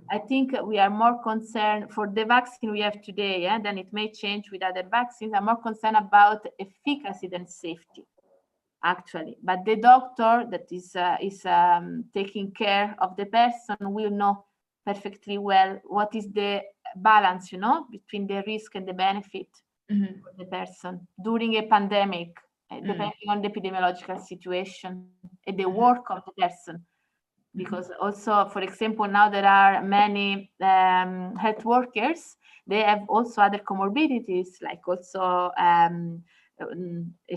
I think we are more concerned for the vaccine we have today, then it may change with other vaccines. I'm more concerned about efficacy than safety, actually. But the doctor that is taking care of the person will know perfectly well what is the balance, between the risk and the benefit for the person during a pandemic, depending on the epidemiological situation and the work of the person. Because also, for example, now there are many health workers, they have also other comorbidities, like also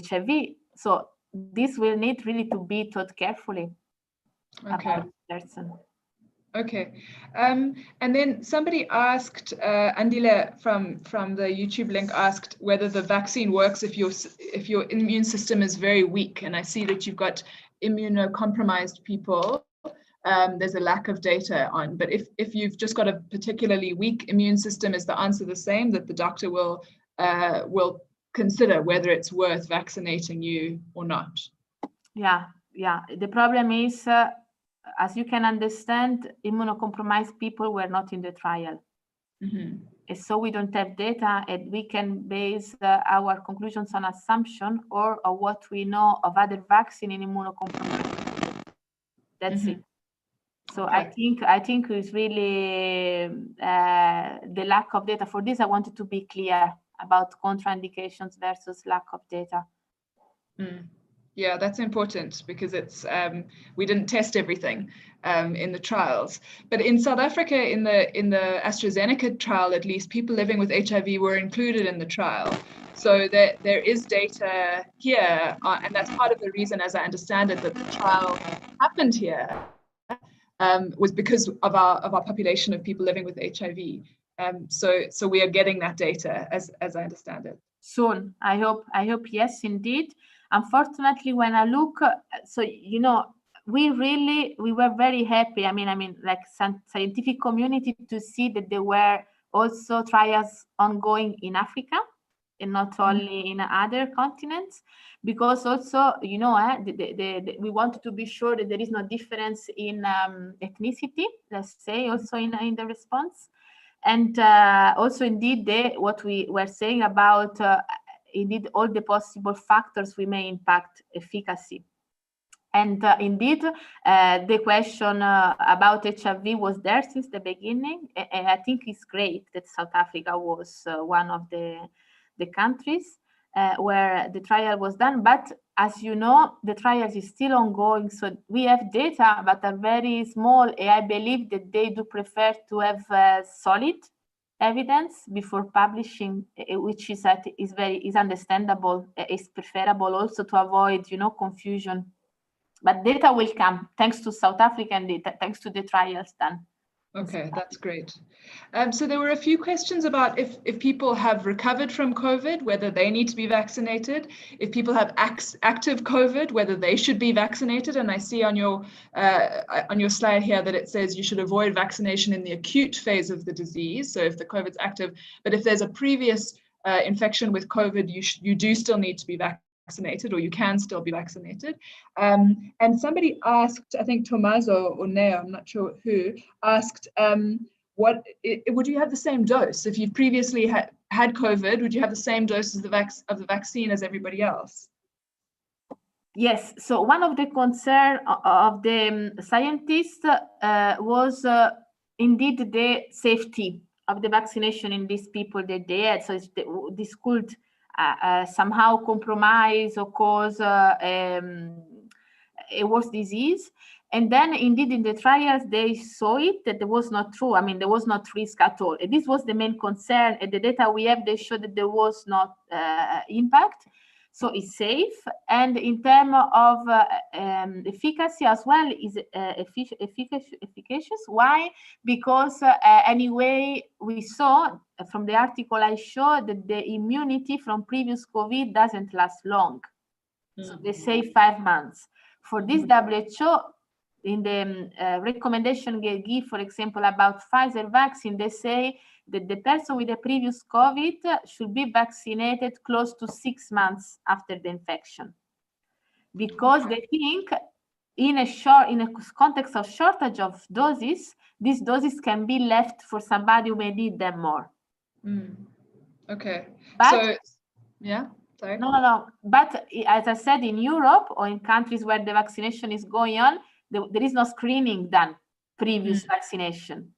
HIV. So this will need really to be thought carefully about the person. Okay, and then somebody asked, Andile from the YouTube link asked whether the vaccine works if your immune system is very weak, and I see that you've got immunocompromised people. There's a lack of data on, but if you've just got a particularly weak immune system, is the answer the same, that the doctor will consider whether it's worth vaccinating you or not? Yeah. The problem is, as you can understand, immunocompromised people were not in the trial. And so we don't have data, and we can base our conclusions on assumption or on what we know of other vaccine in immunocompromised. That's it. So I think it's really the lack of data. For this, I wanted to be clear about contraindications versus lack of data. Yeah, that's important because it's we didn't test everything in the trials. But in South Africa, in the AstraZeneca trial, at least, people living with HIV were included in the trial. So there is data here, and that's part of the reason, as I understand it, that the trial happened here. Was because of our population of people living with HIV. So we are getting that data, as I understand it. Soon, I hope yes, indeed. Unfortunately, when I look, so we were very happy. I mean, like scientific community, to see that there were also trials ongoing in Africa and not only in other continents, because also, we wanted to be sure that there is no difference in ethnicity, let's say, also in the response. And also, indeed, what we were saying about, indeed, all the possible factors we may impact efficacy. And indeed, the question about HIV was there since the beginning. And I think it's great that South Africa was one of the countries where the trial was done. But as you know, the trial is still ongoing. So we have data, but are very small. And I believe that they do prefer to have solid evidence before publishing, which is understandable. Is preferable also to avoid, confusion. But data will come thanks to South African data, thanks to the trials done. Okay, that's great. So there were a few questions about if people have recovered from COVID, whether they need to be vaccinated, if people have active COVID, whether they should be vaccinated. And I see on your slide here that it says you should avoid vaccination in the acute phase of the disease. So if the COVID's active, but if there's a previous infection with COVID, you do still need to be vaccinated, or you can still be vaccinated. And somebody asked, I think Tommaso or Neo, I'm not sure who, asked, would you have the same dose? If you've previously had COVID, would you have the same dose of the vaccine as everybody else? Yes, so one of the concern of the scientists was indeed the safety of the vaccination in these people that they had. So this could somehow compromise or cause a worse disease. And then indeed in the trials, they saw it that it was not true. I mean, there was not risk at all. And this was the main concern. And the data we have, they showed that there was not impact. So it's safe. And in terms of efficacy as well, is efficacious. Why? Because anyway, we saw from the article I showed that the immunity from previous COVID doesn't last long. So they say 5 months. For this WHO, in the recommendation they give, for example, about Pfizer vaccine, they say that the person with the previous COVID should be vaccinated close to 6 months after the infection, because they think in a context of shortage of doses, these doses can be left for somebody who may need them more. Okay. But, so, yeah, sorry. No. But as I said, in Europe or in countries where the vaccination is going on, there is no screening done previous vaccination.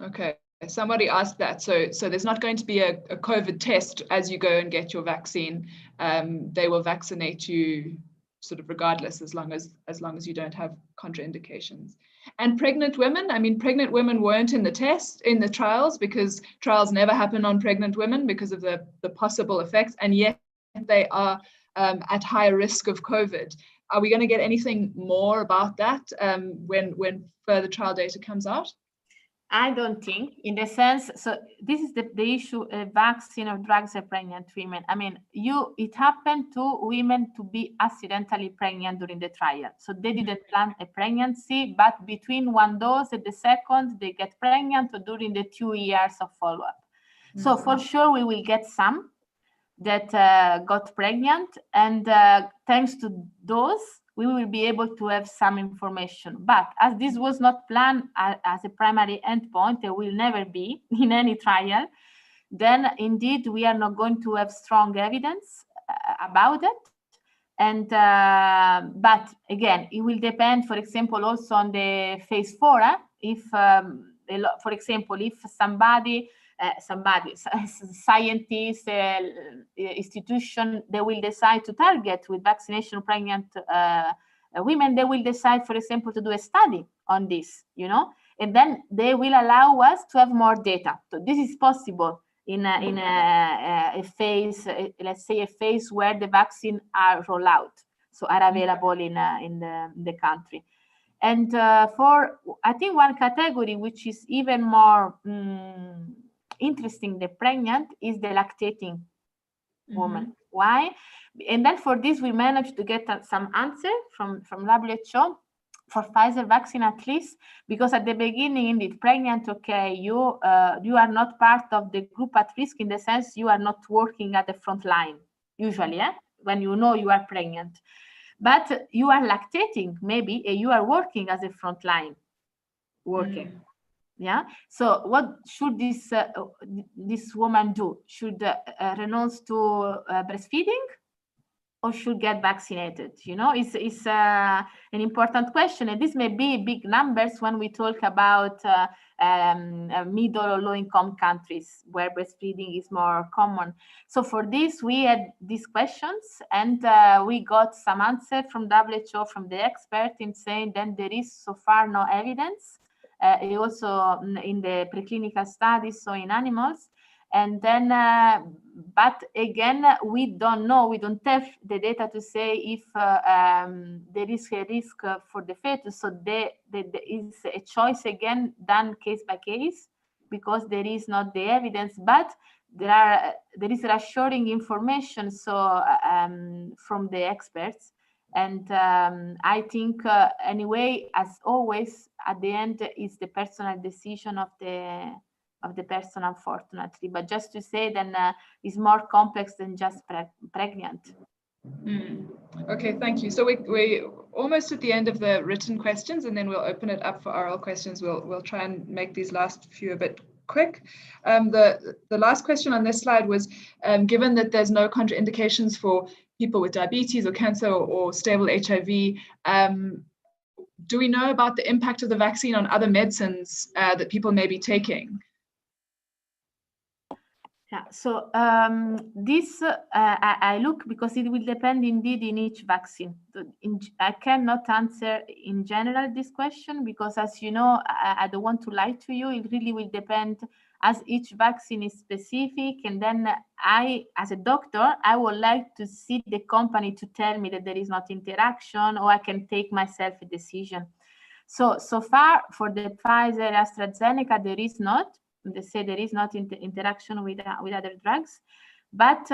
Okay, somebody asked that. So there's not going to be a COVID test as you go and get your vaccine. They will vaccinate you sort of regardless, as long as you don't have contraindications. And pregnant women, I mean, pregnant women weren't in the trials, because trials never happen on pregnant women because of the possible effects, and yet they are at higher risk of COVID. Are we going to get anything more about that when further trial data comes out? I don't think, in the sense, so this is the issue, vaccine or drugs for pregnant women. I mean, it happened to women to be accidentally pregnant during the trial. So they didn't plan a pregnancy, but between one dose and the second, they get pregnant during the 2 years of follow-up. So for sure, we will get some that got pregnant, and thanks to those, we will be able to have some information. But as this was not planned as a primary endpoint, it will never be in any trial, then indeed we are not going to have strong evidence about it. And but again, it will depend, for example, also on the phase 4. If, for example, if somebody, scientists, institution, they will decide to target with vaccination pregnant women, they will decide, for example, to do a study on this, and then they will allow us to have more data. So this is possible in a phase, let's say a phase where the vaccine are rolled out, so are available in the country. And for, I think, one category which is even more interesting, the pregnant, is the lactating woman. Why? And then for this, we managed to get some answer from WHO for Pfizer vaccine, at least, because at the beginning, indeed, pregnant, okay, you are not part of the group at risk, in the sense you are not working at the front line, usually, when you know you are pregnant. But you are lactating, maybe, and you are working as a front line working. Yeah. So what should this woman do? Should renounce to breastfeeding, or should get vaccinated? It's an important question, and this may be big numbers when we talk about middle or low-income countries where breastfeeding is more common. So for this, we had these questions, and we got some answer from WHO, from the expert, in saying that there is so far no evidence. Also in the preclinical studies, so in animals. And then, but again, we don't know, we don't have the data to say if there is a risk for the fetus. So there is a choice, again, done case by case, because there is not the evidence, but there is reassuring information, so from the experts. And I think, anyway, as always, at the end, it's the personal decision of the person, unfortunately. But just to say, then it's more complex than just pregnant. Okay, thank you. So we're almost at the end of the written questions, and then we'll open it up for oral questions. We'll try and make these last few a bit quick. The last question on this slide was, given that there's no contraindications for people with diabetes or cancer or stable HIV. Do we know about the impact of the vaccine on other medicines that people may be taking? Yeah, so this I look because it will depend indeed in each vaccine. I cannot answer in general this question because, as you know, I don't want to lie to you. It really will depend, as each vaccine is specific. And then I, as a doctor, I would like to see the company to tell me that there is not interaction, or I can take myself a decision. So far for the Pfizer, AstraZeneca, there is not. They say there is not interaction with other drugs, but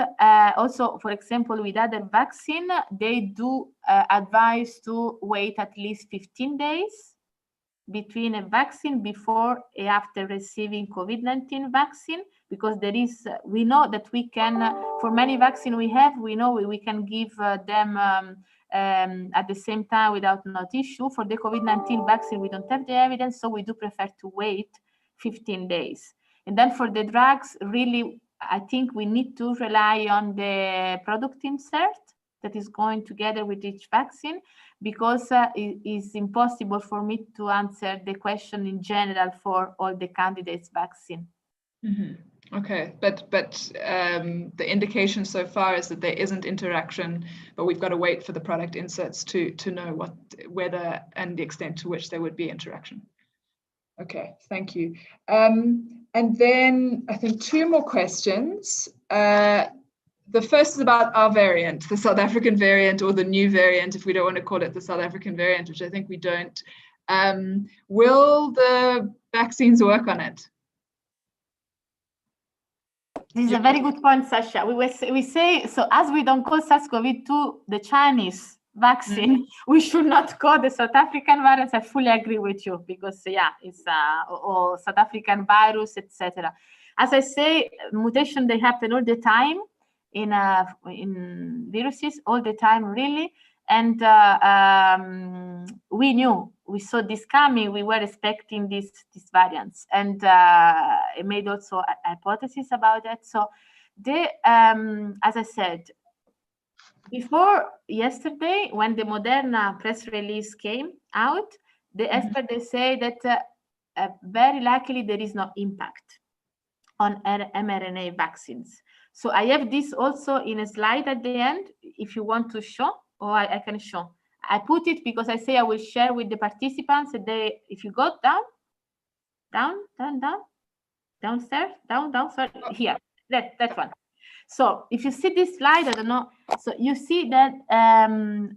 also, for example, with other vaccine, they do advise to wait at least 15 days between a vaccine before and after receiving COVID-19 vaccine, because there is, we know that we can, for many vaccines we have, we know we can give them at the same time without not issue. For the COVID-19 vaccine, we don't have the evidence, so we do prefer to wait 15 days. And then for the drugs, really, I think we need to rely on the product insert that is going together with each vaccine, because it is impossible for me to answer the question in general for all the candidates vaccine. Mm-hmm. Okay, but the indication so far is that there isn't interaction, but we've got to wait for the product inserts to know whether and the extent to which there would be interaction. Okay, thank you. And then I think two more questions. The first is about our variant, the South African variant, or the new variant, if we don't want to call it the South African variant, which I think we don't. Will the vaccines work on it? This is a very good point, Sasha. We say, so as we don't call SARS-CoV-2 the Chinese vaccine, we should not call the South African virus. I fully agree with you, because yeah, it's or South African virus, etc. As I say, mutation, they happen all the time in viruses, all the time, really. And we saw this coming. We were expecting these variants, and it made also a hypothesis about that. So as I said, before yesterday, when the Moderna press release came out, the experts, they say that very likely there is no impact on mRNA vaccines. So I have this also in a slide at the end, if you want to show, or I can show. I put it because I say I will share with the participants. If you go downstairs, sorry, here, that one. So if you see this slide, I don't know, so you see that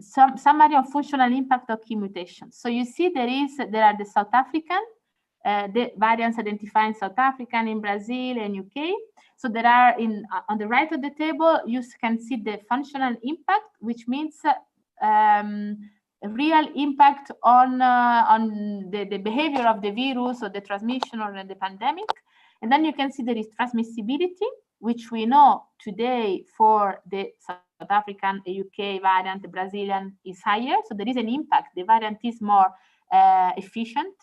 some summary of functional impact of key mutations. So you see there are the South African, the variants identifying South African in Brazil and UK. So there are on the right of the table, you can see the functional impact, which means real impact on the behavior of the virus or the transmission or the pandemic. And then you can see there is transmissibility, which we know today for the South African, UK variant, the Brazilian is higher. So there is an impact. The variant is more efficient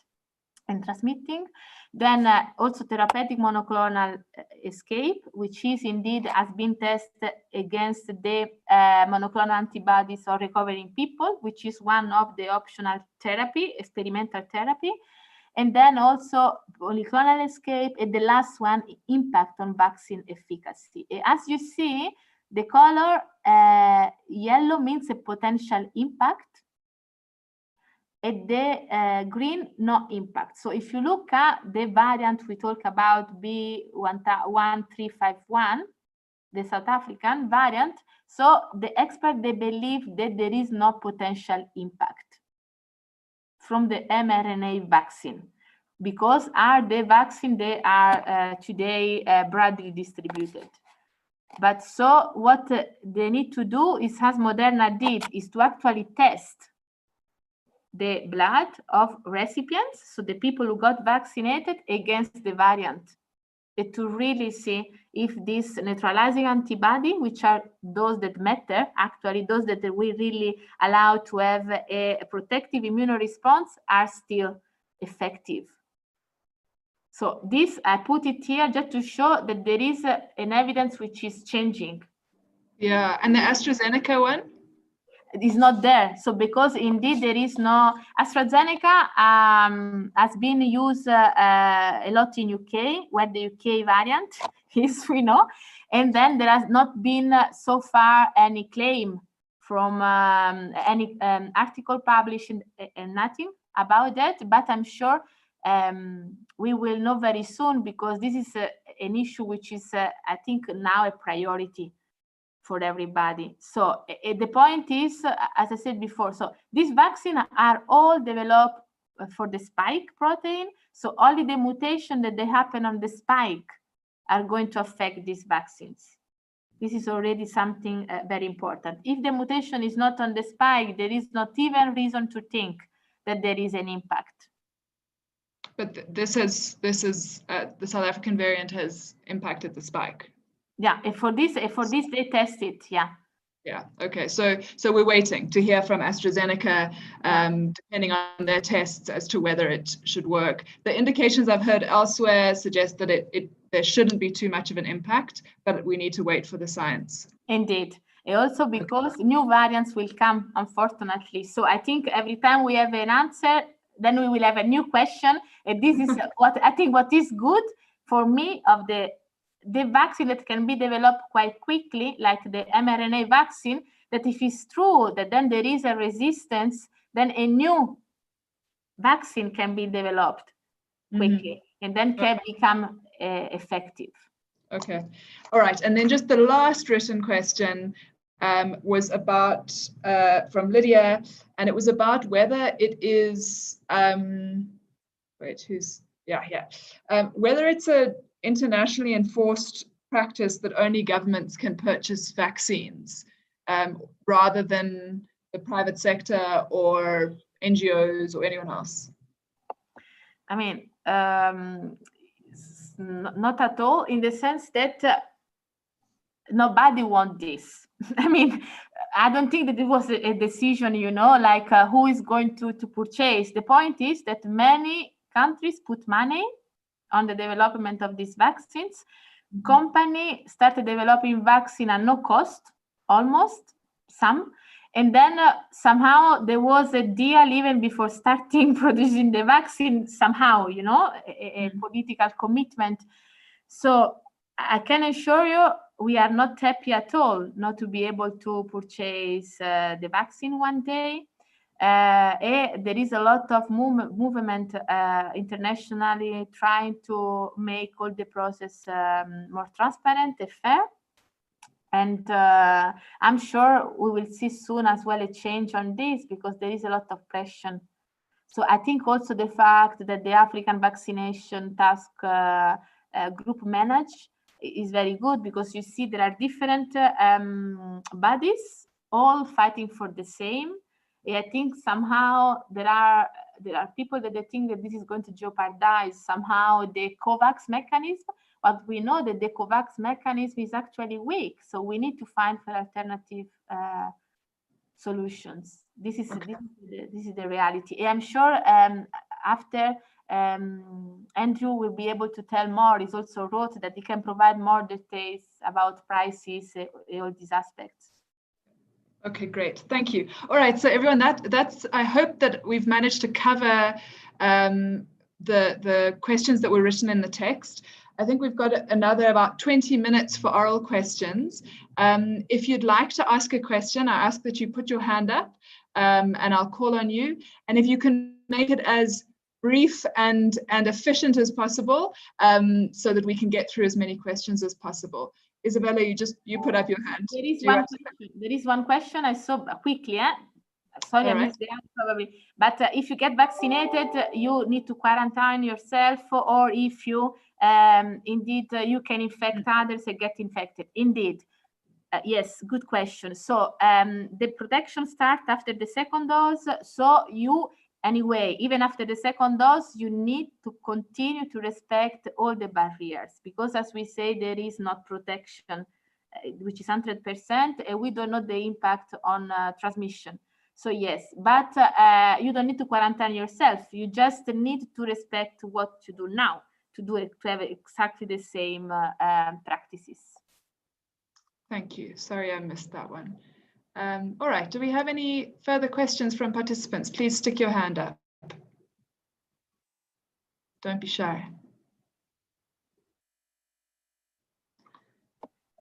in transmitting. Then also therapeutic monoclonal escape, which is indeed has been tested against the monoclonal antibodies or recovering people, which is one of the optional therapy, experimental therapy. And then also polyclonal escape, and the last one, impact on vaccine efficacy. As you see, the color yellow means a potential impact, and the green, no impact. So if you look at the variant we talk about, B1351, the South African variant, so the experts, they believe that there is no potential impact from the mRNA vaccine, because the vaccine, they are today broadly distributed. But so what they need to do is, as Moderna did, is to actually test the blood of recipients, so the people who got vaccinated, against the variant, and to really see if this neutralizing antibody, which are those that matter, actually those that we really allow to have a protective immune response, are still effective. So this, I put it here just to show that there is an evidence which is changing. Yeah, and the AstraZeneca one? Is not there. So because indeed there is no AstraZeneca has been used a lot in UK, where the UK variant is, we know, and then there has not been so far any claim from any article published and nothing about that. But I'm sure we will know very soon, because this is an issue which is, I think, now a priority for everybody. So the point is, as I said before, so these vaccines are all developed for the spike protein. So only the mutation that they happen on the spike are going to affect these vaccines. This is already something very important. If the mutation is not on the spike, there is not even reason to think that there is an impact. But this is the South African variant has impacted the spike. Yeah, and for this they test it. Yeah. Yeah. Okay. So we're waiting to hear from AstraZeneca, depending on their tests, as to whether it should work. The indications I've heard elsewhere suggest that there shouldn't be too much of an impact, but we need to wait for the science. Indeed. And also because new variants will come, unfortunately. So I think every time we have an answer, then we will have a new question. And this is what I think what is good for me of the vaccine that can be developed quite quickly, like the mRNA vaccine, that if it's true that then there is a resistance, then a new vaccine can be developed quickly and then can become effective. Okay. All right. And then just the last written question was about from Lydia, and it was about whether it is whether it's a internationally enforced practice that only governments can purchase vaccines rather than the private sector or NGOs or anyone else. I mean, not at all, in the sense that nobody wants this. I mean, I don't think that it was a decision, like who is going to purchase. The point is that many countries put money on the development of these vaccines. Company started developing vaccine at no cost, almost some. And then somehow there was a deal even before starting producing the vaccine, somehow, a political commitment. So I can assure you, we are not happy at all not to be able to purchase the vaccine one day. There is a lot of movement internationally trying to make all the process more transparent and fair. And I'm sure we will see soon as well a change on this, because there is a lot of pressure. So I think also the fact that the African vaccination task group manage is very good, because you see there are different bodies all fighting for the same. I think somehow there are people that they think that this is going to jeopardize somehow the COVAX mechanism, but we know that the COVAX mechanism is actually weak. So we need to find for alternative solutions. This is the reality. And I'm sure after Andrew will be able to tell more. He also wrote that he can provide more details about prices, all these aspects. Okay, great. Thank you. All right, so everyone, that's I hope that we've managed to cover the questions that were written in the text. I think we've got another about 20 minutes for oral questions. If you'd like to ask a question, I ask that you put your hand up and I'll call on you. And if you can make it as brief and efficient as possible, so that we can get through as many questions as possible. Isabella, you put up your hand. There is one question I saw quickly. Sorry, I missed the answer probably. But if you get vaccinated, you need to quarantine yourself, or if you indeed you can infect others and get infected. Indeed. Yes, good question. So the protection starts after the second dose. So you, anyway, even after the second dose, you need to continue to respect all the barriers, because as we say, there is not protection, which is 100%, and we don't know the impact on transmission. So yes, but you don't need to quarantine yourself. You just need to respect what you do now to have exactly the same practices. Thank you. Sorry, I missed that one. All right, do we have any further questions from participants? Please stick your hand up. Don't be shy.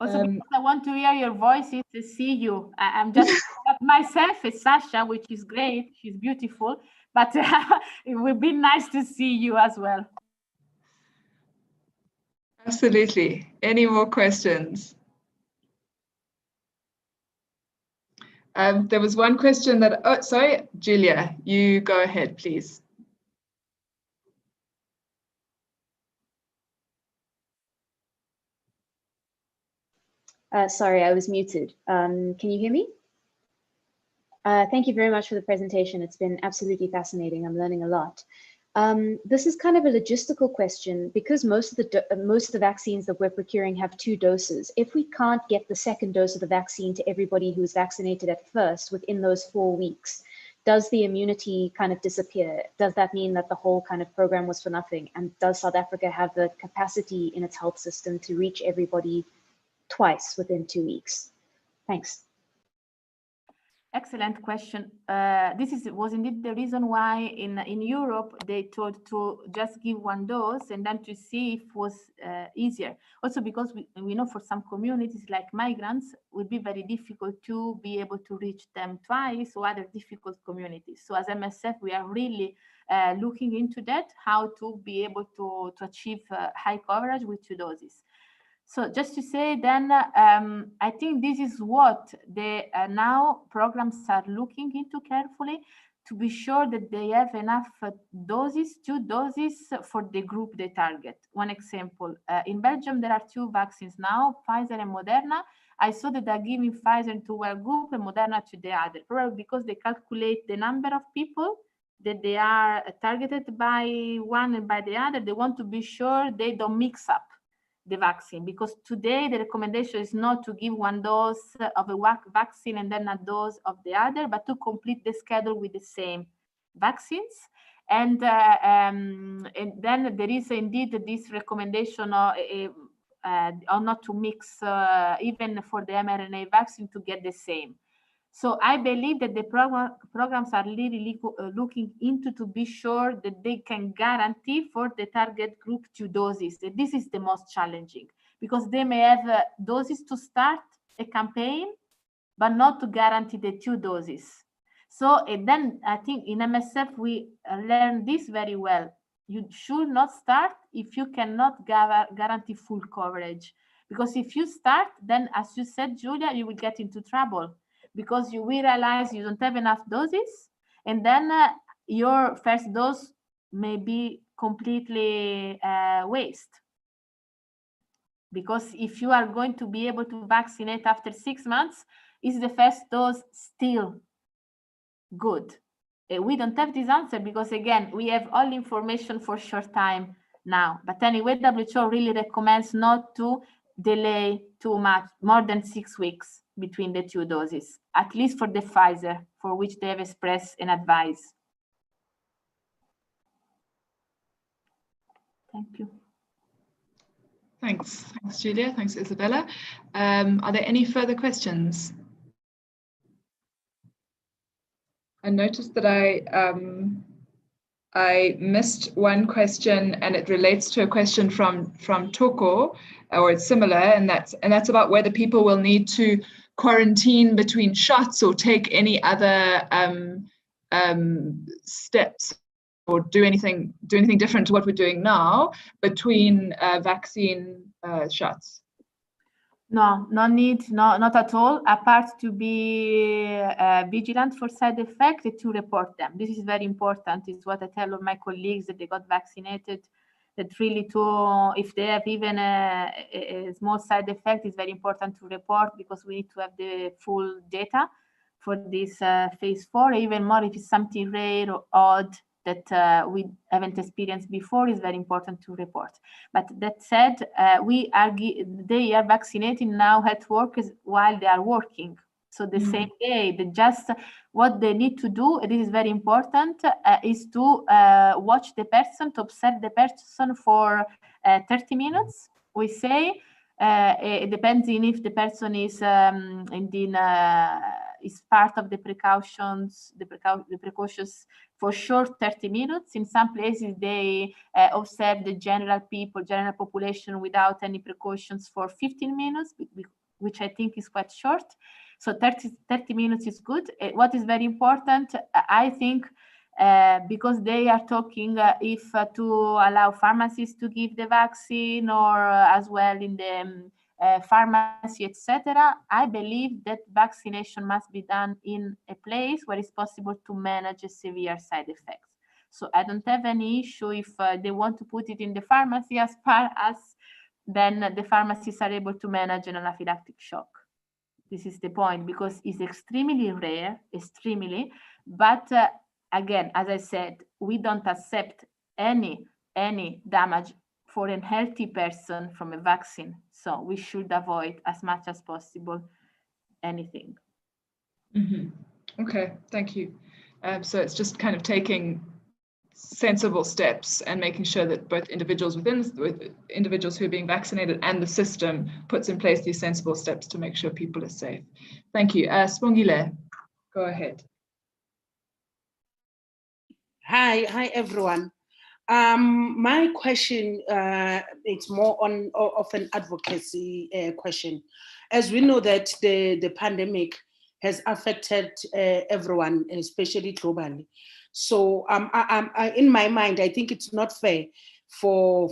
Also, because I want to hear your voices to see you. I'm just myself is Sasha, which is great. She's beautiful, but it would be nice to see you as well. Absolutely. Any more questions? There was one question that, oh, sorry, Julia, you go ahead, please. Sorry, I was muted. Can you hear me? Thank you very much for the presentation. It's been absolutely fascinating. I'm learning a lot. This is kind of a logistical question because most of the vaccines that we're procuring have 2 doses. If we can't get the second dose of the vaccine to everybody who was vaccinated at first within those 4 weeks, does the immunity kind of disappear? Does that mean that the whole kind of program was for nothing? And does South Africa have the capacity in its health system to reach everybody twice within 2 weeks? Thanks. Excellent question. This was indeed the reason why in Europe they told to just give 1 dose and then to see if it was easier. Also because we know for some communities like migrants, it would be very difficult to be able to reach them twice or other difficult communities. So as MSF, we are really looking into that, how to be able to achieve high coverage with 2 doses. So just to say then, I think this is what the now programs are looking into carefully to be sure that they have enough doses, 2 doses for the group they target. One example, in Belgium, there are 2 vaccines now, Pfizer and Moderna. I saw that they're giving Pfizer to one group and Moderna to the other, probably because they calculate the number of people that they are targeted by one and by the other. They want to be sure they don't mix up the vaccine, because today the recommendation is not to give 1 dose of a vaccine and then a dose of the other, but to complete the schedule with the same vaccines. And then there is indeed this recommendation on not to mix even for the mRNA vaccine to get the same. So I believe that the programs are really looking into to be sure that they can guarantee for the target group 2 doses. This is the most challenging because they may have doses to start a campaign, but not to guarantee the 2 doses. So then I think in MSF, we learn this very well. You should not start if you cannot guarantee full coverage. Because if you start, then as you said, Julia, you will get into trouble, because you will realize you don't have enough doses, and then your first dose may be completely waste. Because if you are going to be able to vaccinate after 6 months, is the first dose still good? We don't have this answer because, again, we have all information for short time now. But anyway, WHO really recommends not to delay too much, more than 6 weeks between the 2 doses, at least for the Pfizer, for which they have expressed an advice. Thank you. Thanks, Julia. Thanks, Isabella. Are there any further questions? I noticed that I missed one question, and it relates to a question from Toko, or it's similar, and that's about whether people will need to quarantine between shots or take any other steps or do anything different to what we're doing now between vaccine shots. No, no need, no, not at all, apart to be vigilant for side effects, to report them. This is very important. It's what I tell all my colleagues that they got vaccinated, that really if they have even a small side effect, it's very important to report, because we need to have the full data for this phase 4, even more if it's something rare or odd that we haven't experienced before, is very important to report. But that said, they are vaccinating now health workers while they are working. So the same day, what they need to do, and this is very important, is to watch the person, to observe the person for 30 minutes, we say, It depends on if the person is is part of the precautions, the precautions for short 30 minutes. In some places, they observe the general population without any precautions for 15 minutes, which I think is quite short. So 30 minutes is good. What is very important, I think, because they are talking if to allow pharmacies to give the vaccine or as well in the pharmacy, etc. I believe that vaccination must be done in a place where it's possible to manage a severe side effects. So I don't have any issue if they want to put it in the pharmacy, as far as then the pharmacies are able to manage an anaphylactic shock. This is the point, because it's extremely rare, but again, as I said, we don't accept any damage for a healthy person from a vaccine. So we should avoid as much as possible anything. Okay, thank you. So it's just kind of taking sensible steps and making sure that both individuals individuals who are being vaccinated and the system puts in place these sensible steps to make sure people are safe. Thank you. Spongile, go ahead. Hi everyone. My question it's more of an advocacy question. As we know that the pandemic has affected everyone, especially globally. So in my mind, I think it's not fair for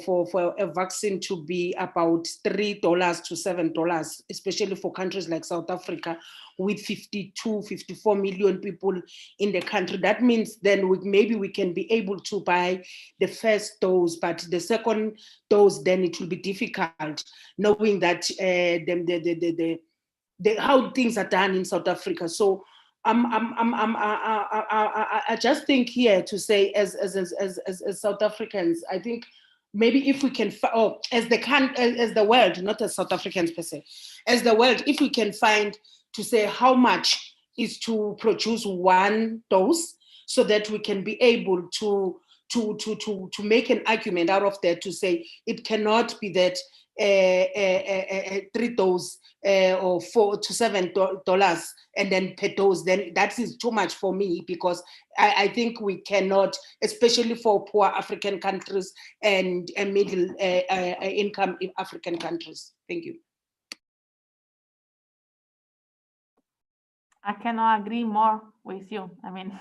a vaccine to be about $3 to $7, especially for countries like South Africa with 54 million people in the country. That means then maybe we can be able to buy the first dose, but the second dose, then it will be difficult, knowing that how things are done in South Africa. So I just think here to say, as South Africans, I think maybe if we can, as the world, not as South Africans per se, as the world, if we can find to say how much is to produce one dose, so that we can be able to make an argument out of that to say it cannot be that 3 doses or $4 to $7 and then per dose, then that is too much for me, because I think we cannot, especially for poor African countries and middle income African countries. Thank you. I cannot agree more with you. I mean,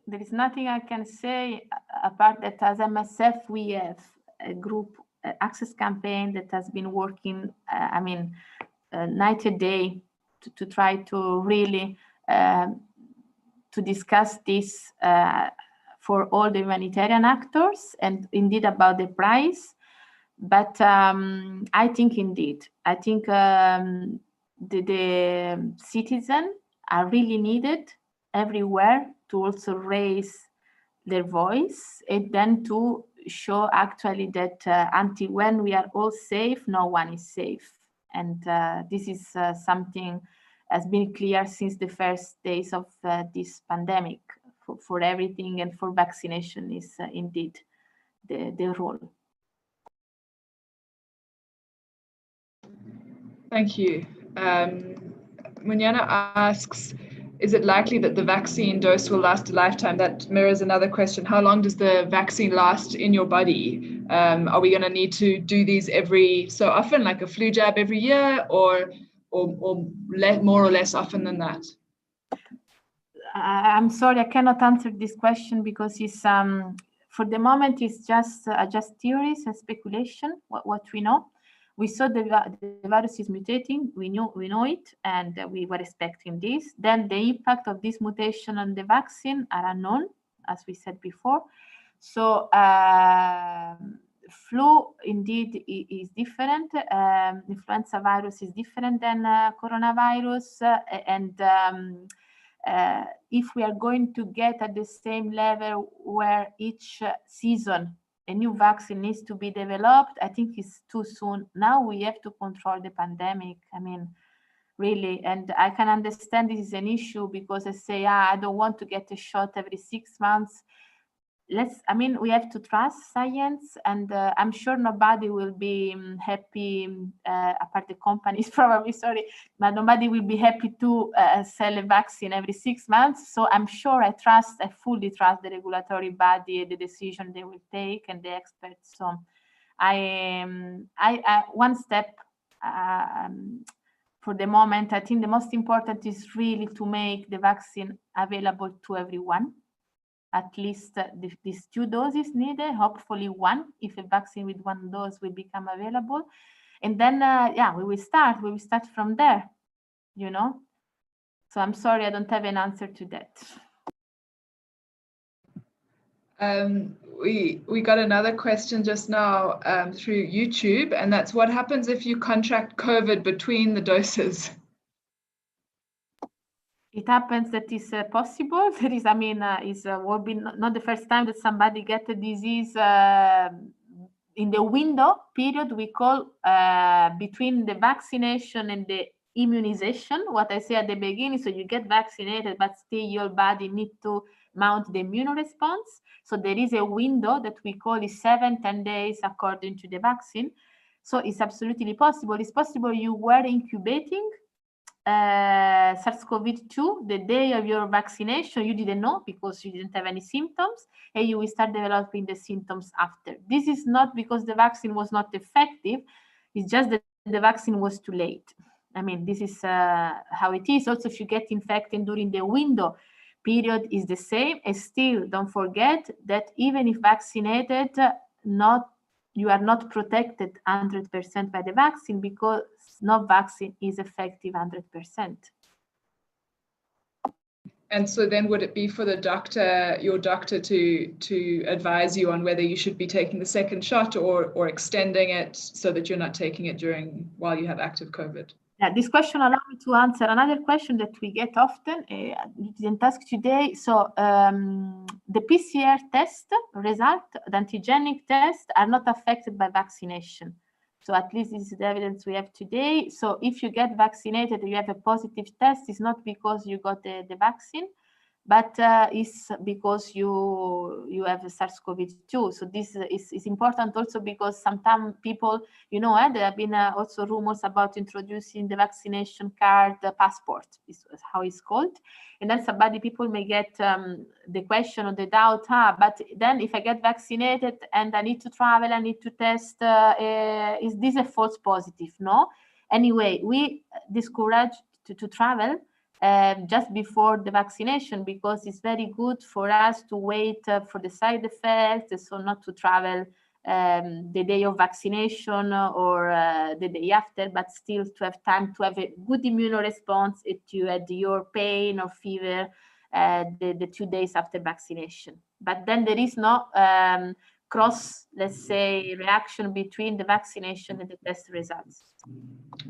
there is nothing I can say apart that as MSF, we have a group access campaign that has been working, night and day to try to really to discuss this for all the humanitarian actors, and indeed about the price. But I think the citizens are really needed everywhere to also raise their voice, and then to show actually that until when we are all safe, no one is safe. And this is something has been clear since the first days of this pandemic for everything, and for vaccination is indeed the role. Thank you. Munyana asks, is it likely that the vaccine dose will last a lifetime? That mirrors another question. How long does the vaccine last in your body? Are we going to need to do these every so often, like a flu jab every year, or more or less often than that? I'm sorry, I cannot answer this question because it's for the moment it's just theories and speculation. What we know. We saw the virus is mutating. We know it, and we were expecting this. Then the impact of this mutation on the vaccine are unknown, as we said before. So flu indeed is different. Influenza virus is different than coronavirus, and if we are going to get at the same level where each season a new vaccine needs to be developed, I think it's too soon. Now we have to control the pandemic. I mean, really, and I can understand this is an issue because I say, I don't want to get a shot every 6 months. we have to trust science, and I'm sure nobody will be happy, apart the companies probably, sorry, but nobody will be happy to sell a vaccine every 6 months. So I'm sure I fully trust the regulatory body, the decision they will take, and the experts. So I one step for the moment, I think the most important is really to make the vaccine available to everyone. At least these 2 doses needed, hopefully 1, if a vaccine with 1 dose will become available. And then, we will start from there, you know. So I'm sorry, I don't have an answer to that. We got another question just now through YouTube, and that's what happens if you contract COVID between the doses? It happens that is possible. There is, will be not the first time that somebody gets a disease in the window period we call between the vaccination and the immunization. What I say at the beginning, so you get vaccinated, but still your body needs to mount the immune response. So there is a window that we call is 7-10 days according to the vaccine. So it's absolutely possible. It's possible you were incubating SARS-CoV-2 the day of your vaccination. You didn't know because you didn't have any symptoms, and you will start developing the symptoms after. This is not because the vaccine was not effective, it's just that the vaccine was too late. I mean, this is how it is. Also, if you get infected during the window period, is the same. And still, don't forget that even if vaccinated, you are not protected 100% by the vaccine, because no vaccine is effective 100%. And so then would it be for the doctor, your doctor, to advise you on whether you should be taking the second shot or extending it so that you're not taking it while you have active COVID? Yeah, this question allows me to answer another question that we get often. We didn't ask today. So the PCR test result, the antigenic test, are not affected by vaccination. So at least this is the evidence we have today. So if you get vaccinated, you have a positive test, it's not because you got the vaccine, but it's because you have a SARS-CoV-2. So this is important also because sometimes people, there have been also rumors about introducing the vaccination card, the passport, is how it's called. And then people may get the question or the doubt, but then if I get vaccinated and I need to travel, I need to test, is this a false positive? No. Anyway, we discourage to travel just before the vaccination, because it's very good for us to wait for the side effects, so not to travel the day of vaccination or the day after, but still to have time to have a good immune response if you had your pain or fever the 2 days after vaccination. But then there is no cross, let's say, reaction between the vaccination and the test results.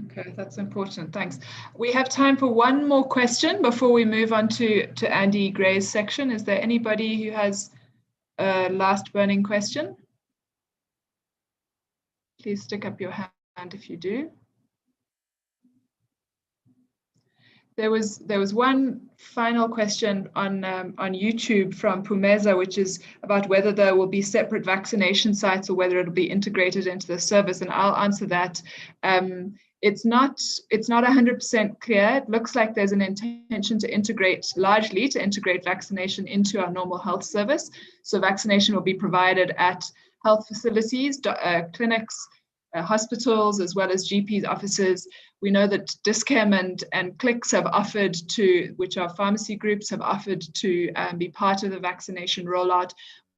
Okay, that's important. Thanks. We have time for one more question before we move on to Andy Gray's section. Is there anybody who has a last burning question? Please stick up your hand if you do. There was one final question on YouTube from Pumeza, which is about whether there will be separate vaccination sites or whether it'll be integrated into the service, and I'll answer that. It's not 100% clear. It looks like there's an intention to integrate vaccination into our normal health service. So vaccination will be provided at health facilities, clinics, hospitals, as well as GPs offices. We know that Dischem and Clicks have offered to, which are pharmacy groups, have offered to be part of the vaccination rollout.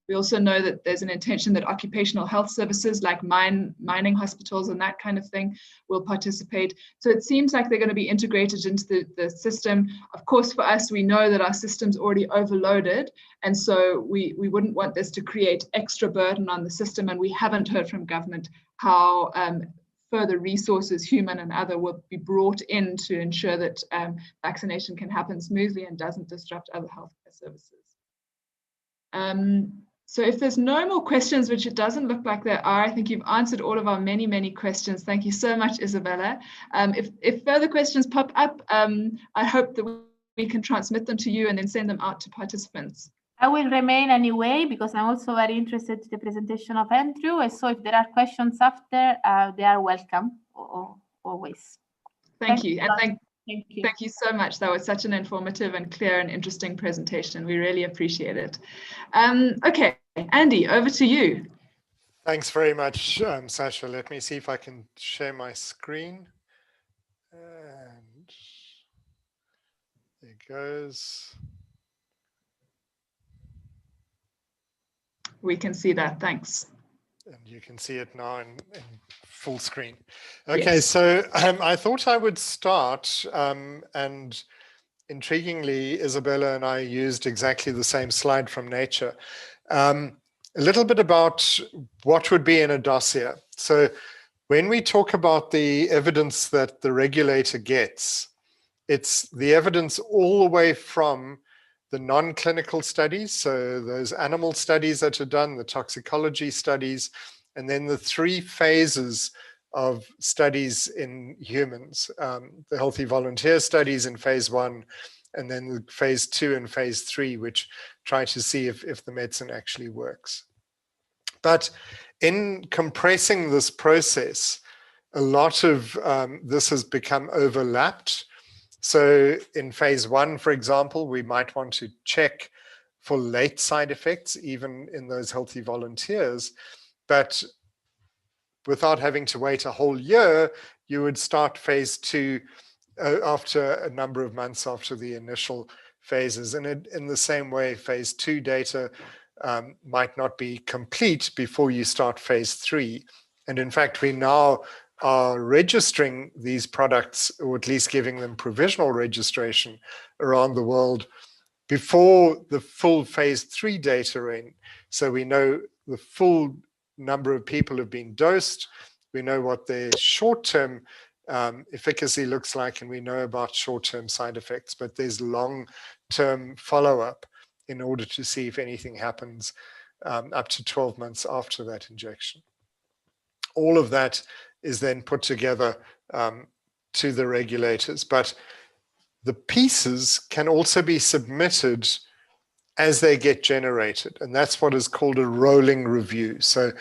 We also know that there's an intention that occupational health services like mining hospitals and that kind of thing will participate. So it seems like they're going to be integrated into the system. Of course, for us, we know that our system's already overloaded, and so we wouldn't want this to create extra burden on the system, and we haven't heard from government how further resources, human and other, will be brought in to ensure that vaccination can happen smoothly and doesn't disrupt other healthcare services. So if there's no more questions, which it doesn't look like there are, I think you've answered all of our many, many questions. Thank you so much, Isabella. If further questions pop up, I hope that we can transmit them to you and then send them out to participants. I will remain anyway, because I'm also very interested in the presentation of Andrew. And so if there are questions after, they are welcome always. Thank you. And Thank you. Thank you so much. That was such an informative and clear and interesting presentation. We really appreciate it. Okay, Andy, over to you. Thanks very much, Sasha. Let me see if I can share my screen. And there it goes. We can see that. Thanks. And you can see it now in full screen. Okay, Yes. so I thought I would start, and intriguingly, Isabella and I used exactly the same slide from Nature. A little bit about what would be in a dossier. So when we talk about the evidence that the regulator gets, it's the evidence all the way from the non-clinical studies, so those animal studies that are done, the toxicology studies, and then the 3 phases of studies in humans, the healthy volunteer studies in phase 1, and then the phase 2 and phase 3, which try to see if the medicine actually works. But in compressing this process, a lot of this has become overlapped. So in phase 1, for example, we might want to check for late side effects, even in those healthy volunteers. But without having to wait a whole year, you would start phase 2 after a number of months after the initial phases. And in the same way, phase 2 data might not be complete before you start phase 3. And in fact, we now are registering these products, or at least giving them provisional registration around the world before the full phase 3 data are in. So we know the full number of people have been dosed, we know what their short-term efficacy looks like, and we know about short-term side effects, but there's long-term follow-up in order to see if anything happens up to 12 months after that injection. All of that is then put together to the regulators, but the pieces can also be submitted as they get generated, and that's what is called a rolling review. So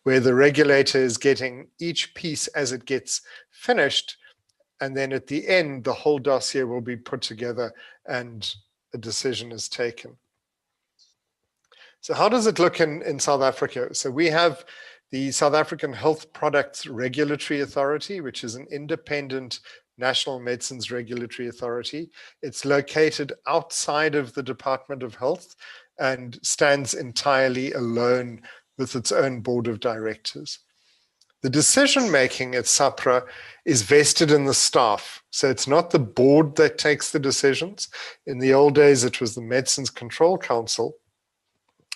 where the regulator is getting each piece as it gets finished, and then at the end, the whole dossier will be put together and a decision is taken. So how does it look in South Africa? So we have the South African Health Products Regulatory Authority, which is an independent national medicines regulatory authority. It's located outside of the Department of Health and stands entirely alone with its own board of directors. The decision-making at SAPRA is vested in the staff. So it's not the board that takes the decisions. In the old days, it was the Medicines Control Council,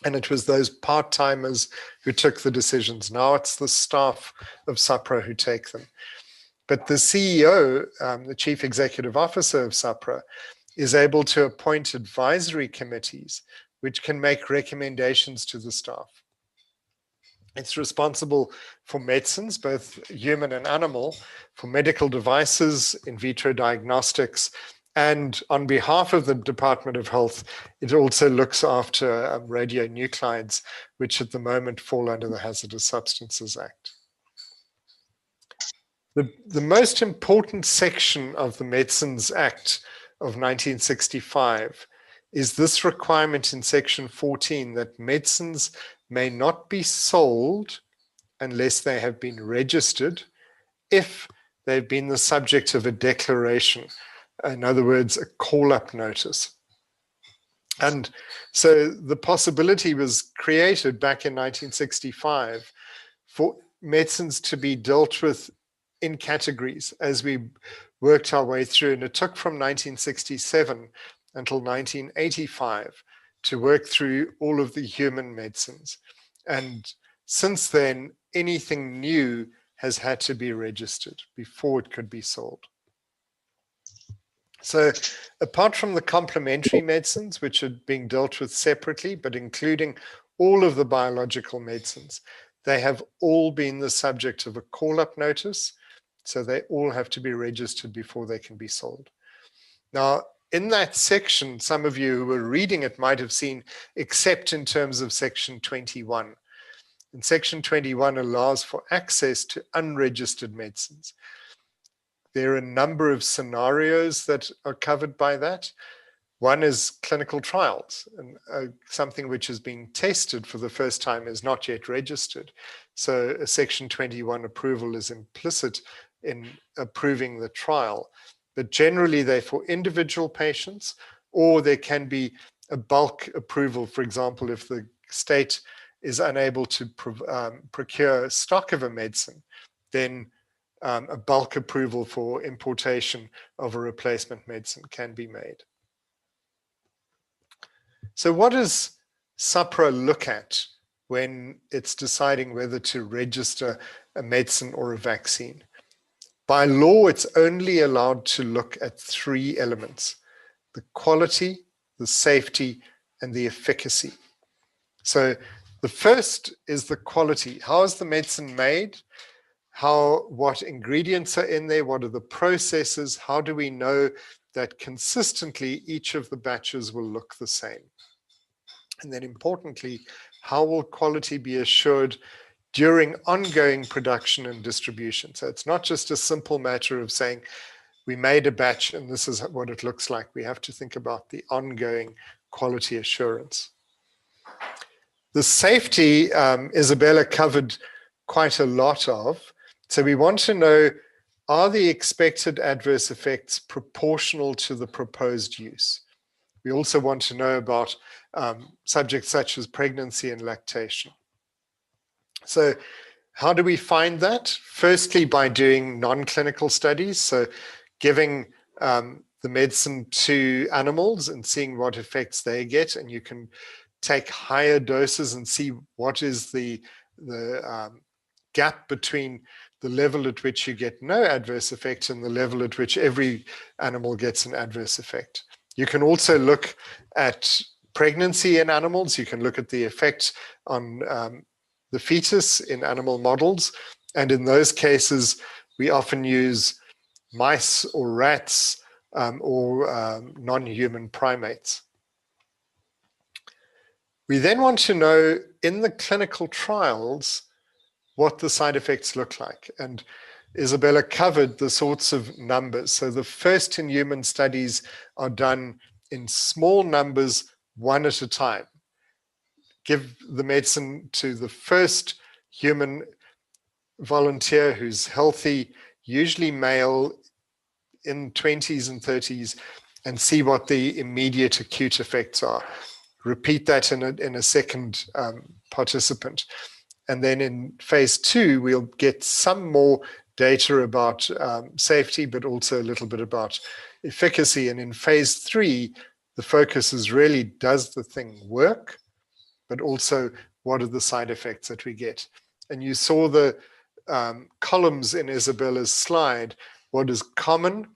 and it was those part-timers who took the decisions. Now it's the staff of SAPRA who take them. But the CEO, the Chief Executive Officer of SAPRA, is able to appoint advisory committees which can make recommendations to the staff. It's responsible for medicines, both human and animal, for medical devices, in vitro diagnostics, and on behalf of the Department of Health, it also looks after radionuclides, which at the moment fall under the Hazardous Substances Act. The most important section of the Medicines Act of 1965 is this requirement in section 14 that medicines may not be sold unless they have been registered if they've been the subject of a declaration. In other words, a call-up notice. And so the possibility was created back in 1965 for medicines to be dealt with in categories as we worked our way through. And it took from 1967 until 1985 to work through all of the human medicines. And since then, anything new has had to be registered before it could be sold. So apart from the complementary medicines, which are being dealt with separately, but including all of the biological medicines, they have all been the subject of a call-up notice. So they all have to be registered before they can be sold. Now, in that section, some of you who were reading it might have seen, except in terms of section 21. And section 21 allows for access to unregistered medicines. There are a number of scenarios that are covered by that. One is clinical trials, and something which is being tested for the first time is not yet registered. So a section 21 approval is implicit in approving the trial. But generally they're for individual patients, or there can be a bulk approval. For example, if the state is unable to procure stock of a medicine, then a bulk approval for importation of a replacement medicine can be made. So what does SAPRA look at when it's deciding whether to register a medicine or a vaccine? By law, it's only allowed to look at 3 elements: the quality, the safety, and the efficacy. So the first is the quality. How is the medicine made? What ingredients are in there? What are the processes? How do we know that consistently each of the batches will look the same? And then importantly, how will quality be assured during ongoing production and distribution? So it's not just a simple matter of saying, we made a batch and this is what it looks like. We have to think about the ongoing quality assurance. The safety, Isabella covered quite a lot of. So we want to know, are the expected adverse effects proportional to the proposed use? We also want to know about subjects such as pregnancy and lactation. So how do we find that? Firstly, by doing non-clinical studies. So giving the medicine to animals and seeing what effects they get. And you can take higher doses and see what is the gap between the level at which you get no adverse effects and the level at which every animal gets an adverse effect. You can also look at pregnancy in animals. You can look at the effect on the fetus in animal models. And in those cases, we often use mice or rats or non-human primates. We then want to know in the clinical trials what the side effects look like. And Isabella covered the sorts of numbers. So the first in human studies are done in small numbers, one at a time. Give the medicine to the first human volunteer who's healthy, usually male, in 20s and 30s, and see what the immediate acute effects are. Repeat that in a second participant. And then in phase 2, we'll get some more data about safety, but also a little bit about efficacy. And in phase 3, the focus is really, does the thing work? But also, what are the side effects that we get? And you saw the columns in Isabella's slide. What is common?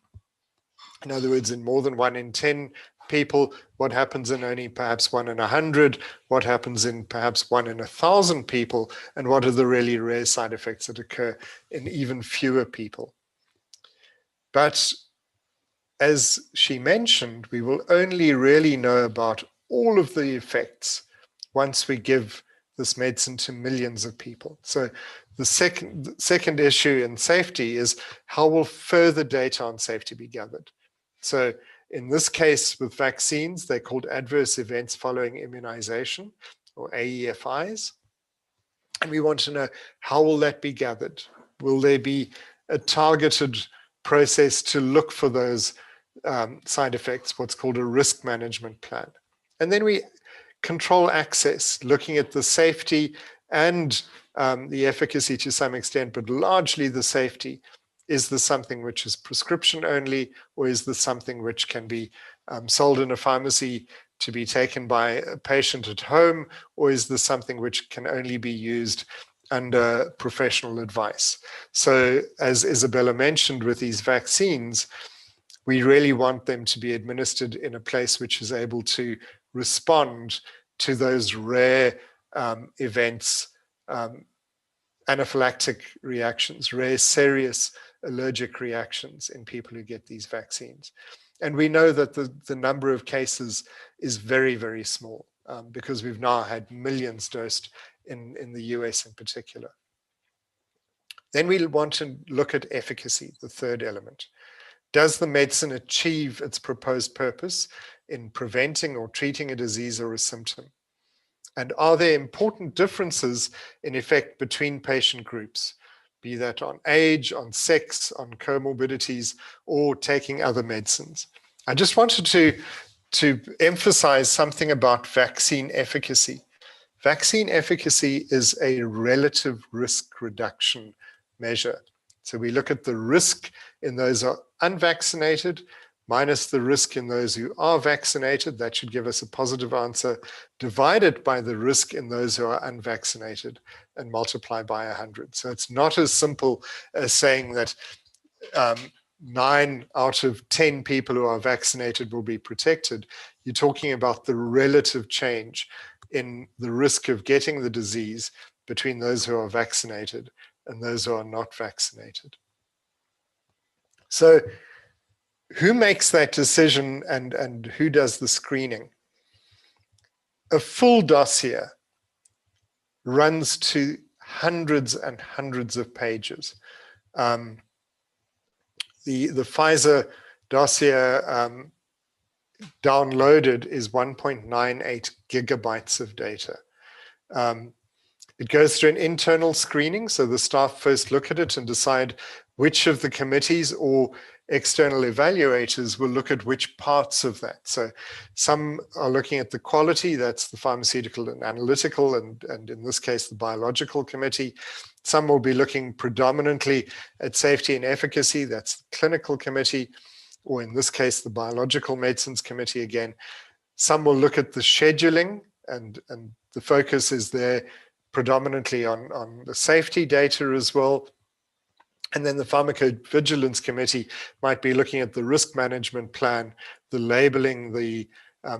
In other words, in more than 1 in 10 people, what happens in only perhaps 1 in 100, what happens in perhaps 1 in 1,000 people, and what are the really rare side effects that occur in even fewer people. But as she mentioned, we will only really know about all of the effects once we give this medicine to millions of people. So the second issue in safety is, how will further data on safety be gathered? So in this case with vaccines, they're called adverse events following immunization, or AEFIs. And we want to know, how will that be gathered? Will there be a targeted process to look for those side effects, what's called a risk management plan? And then we control access, looking at the safety and the efficacy to some extent, but largely the safety. Is this something which is prescription only, or is this something which can be sold in a pharmacy to be taken by a patient at home, or is this something which can only be used under professional advice? So as Isabella mentioned with these vaccines, we really want them to be administered in a place which is able to respond to those rare events, anaphylactic reactions, rare serious allergic reactions in people who get these vaccines. And we know that the number of cases is very, very small because we've now had millions dosed in the US in particular. Then we want to look at efficacy, the third element. Does the medicine achieve its proposed purpose in preventing or treating a disease or a symptom? And are there important differences in effect between patient groups, be that on age, on sex, on comorbidities, or taking other medicines? I just wanted to emphasize something about vaccine efficacy. Vaccine efficacy is a relative risk reduction measure. So we look at the risk in those who are unvaccinated minus the risk in those who are vaccinated. That should give us a positive answer, divided by the risk in those who are unvaccinated and multiply by 100. So it's not as simple as saying that 9 out of 10 people who are vaccinated will be protected. You're talking about the relative change in the risk of getting the disease between those who are vaccinated and those who are not vaccinated. So who makes that decision and who does the screening? A full dossier runs to hundreds and hundreds of pages. The Pfizer dossier downloaded is 1.98 gigabytes of data. It goes through an internal screening, so the staff first look at it and decide which of the committees or external evaluators will look at which parts of that. So some are looking at the quality, that's the pharmaceutical and analytical, and in this case, the biological committee. Some will be looking predominantly at safety and efficacy, that's the clinical committee, or in this case, the biological medicines committee again. Some will look at the scheduling, and the focus is there predominantly on the safety data as well. And then the pharmacovigilance committee might be looking at the risk management plan, the labeling, the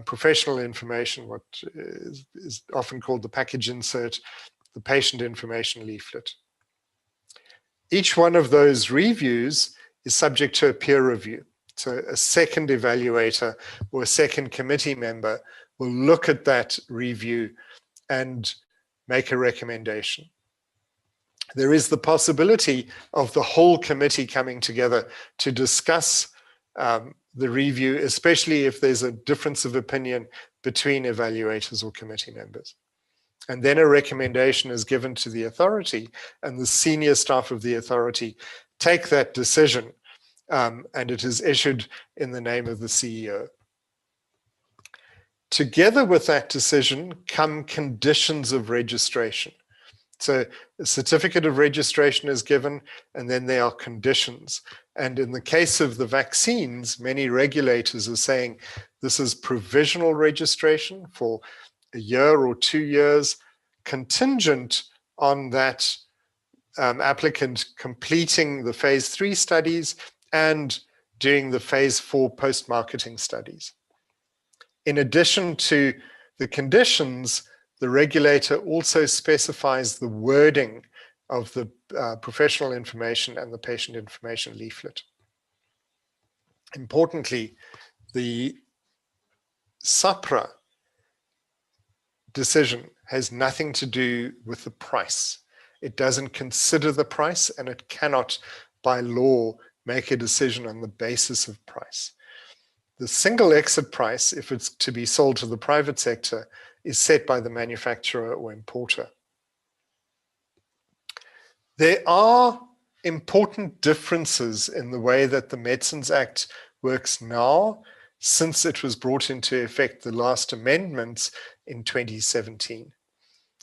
professional information, what is often called the package insert, the patient information leaflet. Each one of those reviews is subject to a peer review. So a second evaluator or a second committee member will look at that review and make a recommendation. There is the possibility of the whole committee coming together to discuss the review, especially if there's a difference of opinion between evaluators or committee members. And then a recommendation is given to the authority, and the senior staff of the authority take that decision, and it is issued in the name of the CEO. Together with that decision come conditions of registration. So a certificate of registration is given, and then there are conditions. And in the case of the vaccines, many regulators are saying this is provisional registration for a year or 2 years, contingent on that applicant completing the phase 3 studies and doing the phase 4 post-marketing studies. In addition to the conditions, the regulator also specifies the wording of the professional information and the patient information leaflet. Importantly, the SAPRA decision has nothing to do with the price. It doesn't consider the price, and it cannot, by law, make a decision on the basis of price. The single exit price, if it's to be sold to the private sector, is set by the manufacturer or importer. There are important differences in the way that the Medicines Act works now, since it was brought into effect the last amendments in 2017.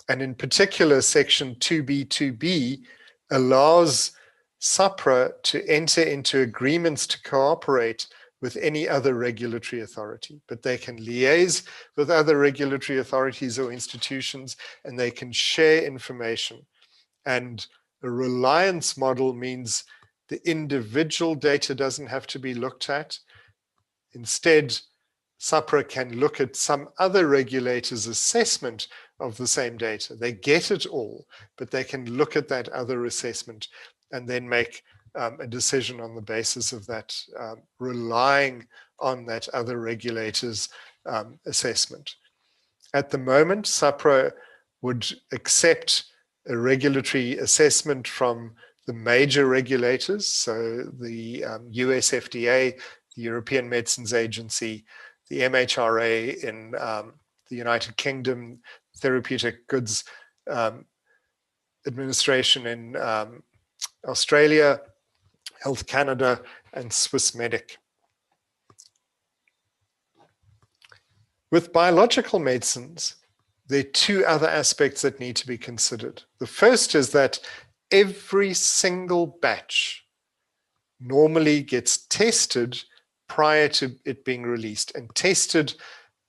And in particular, Section 2B allows SAPRA to enter into agreements to cooperate with any other regulatory authority, but they can liaise with other regulatory authorities or institutions, and they can share information. And a reliance model means the individual data doesn't have to be looked at. Instead, SAPRA can look at some other regulator's assessment of the same data. They get it all, but they can look at that other assessment and then make a decision on the basis of that, relying on that other regulator's assessment. At the moment, SAPRA would accept a regulatory assessment from the major regulators, so the US FDA, the European Medicines Agency, the MHRA in the United Kingdom, Therapeutic Goods Administration in Australia, Health Canada, and Swissmedic. With biological medicines, there are two other aspects that need to be considered. The first is that every single batch normally gets tested prior to it being released, and tested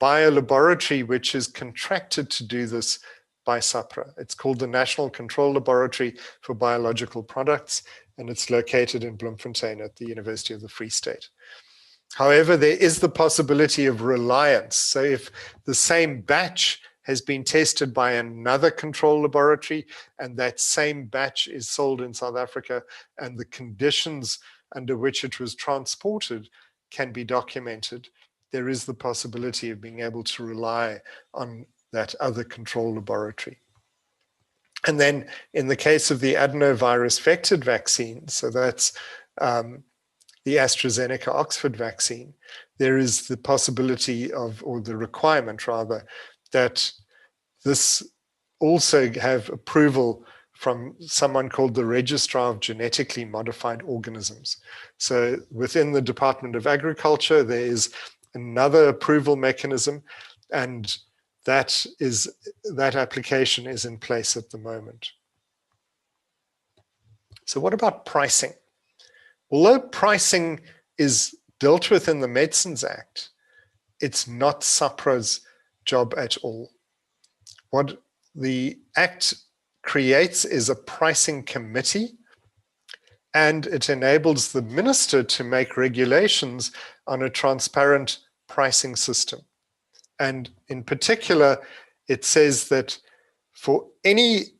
by a laboratory which is contracted to do this by SAPRA. It's called the National Control Laboratory for Biological Products, and it's located in Bloemfontein at the University of the Free State. However, there is the possibility of reliance. So if the same batch has been tested by another control laboratory, and that same batch is sold in South Africa, and the conditions under which it was transported can be documented, there is the possibility of being able to rely on that other control laboratory. And then in the case of the adenovirus vectored vaccine, so that's the AstraZeneca Oxford vaccine, there is the possibility of, or the requirement rather, that this also have approval from someone called the Registrar of Genetically Modified Organisms. So within the Department of Agriculture, there is another approval mechanism, and that application is in place at the moment. So what about pricing? Although pricing is dealt with in the Medicines Act, it's not SAPRA's job at all. What the Act creates is a pricing committee, and it enables the minister to make regulations on a transparent pricing system. And in particular, it says that for any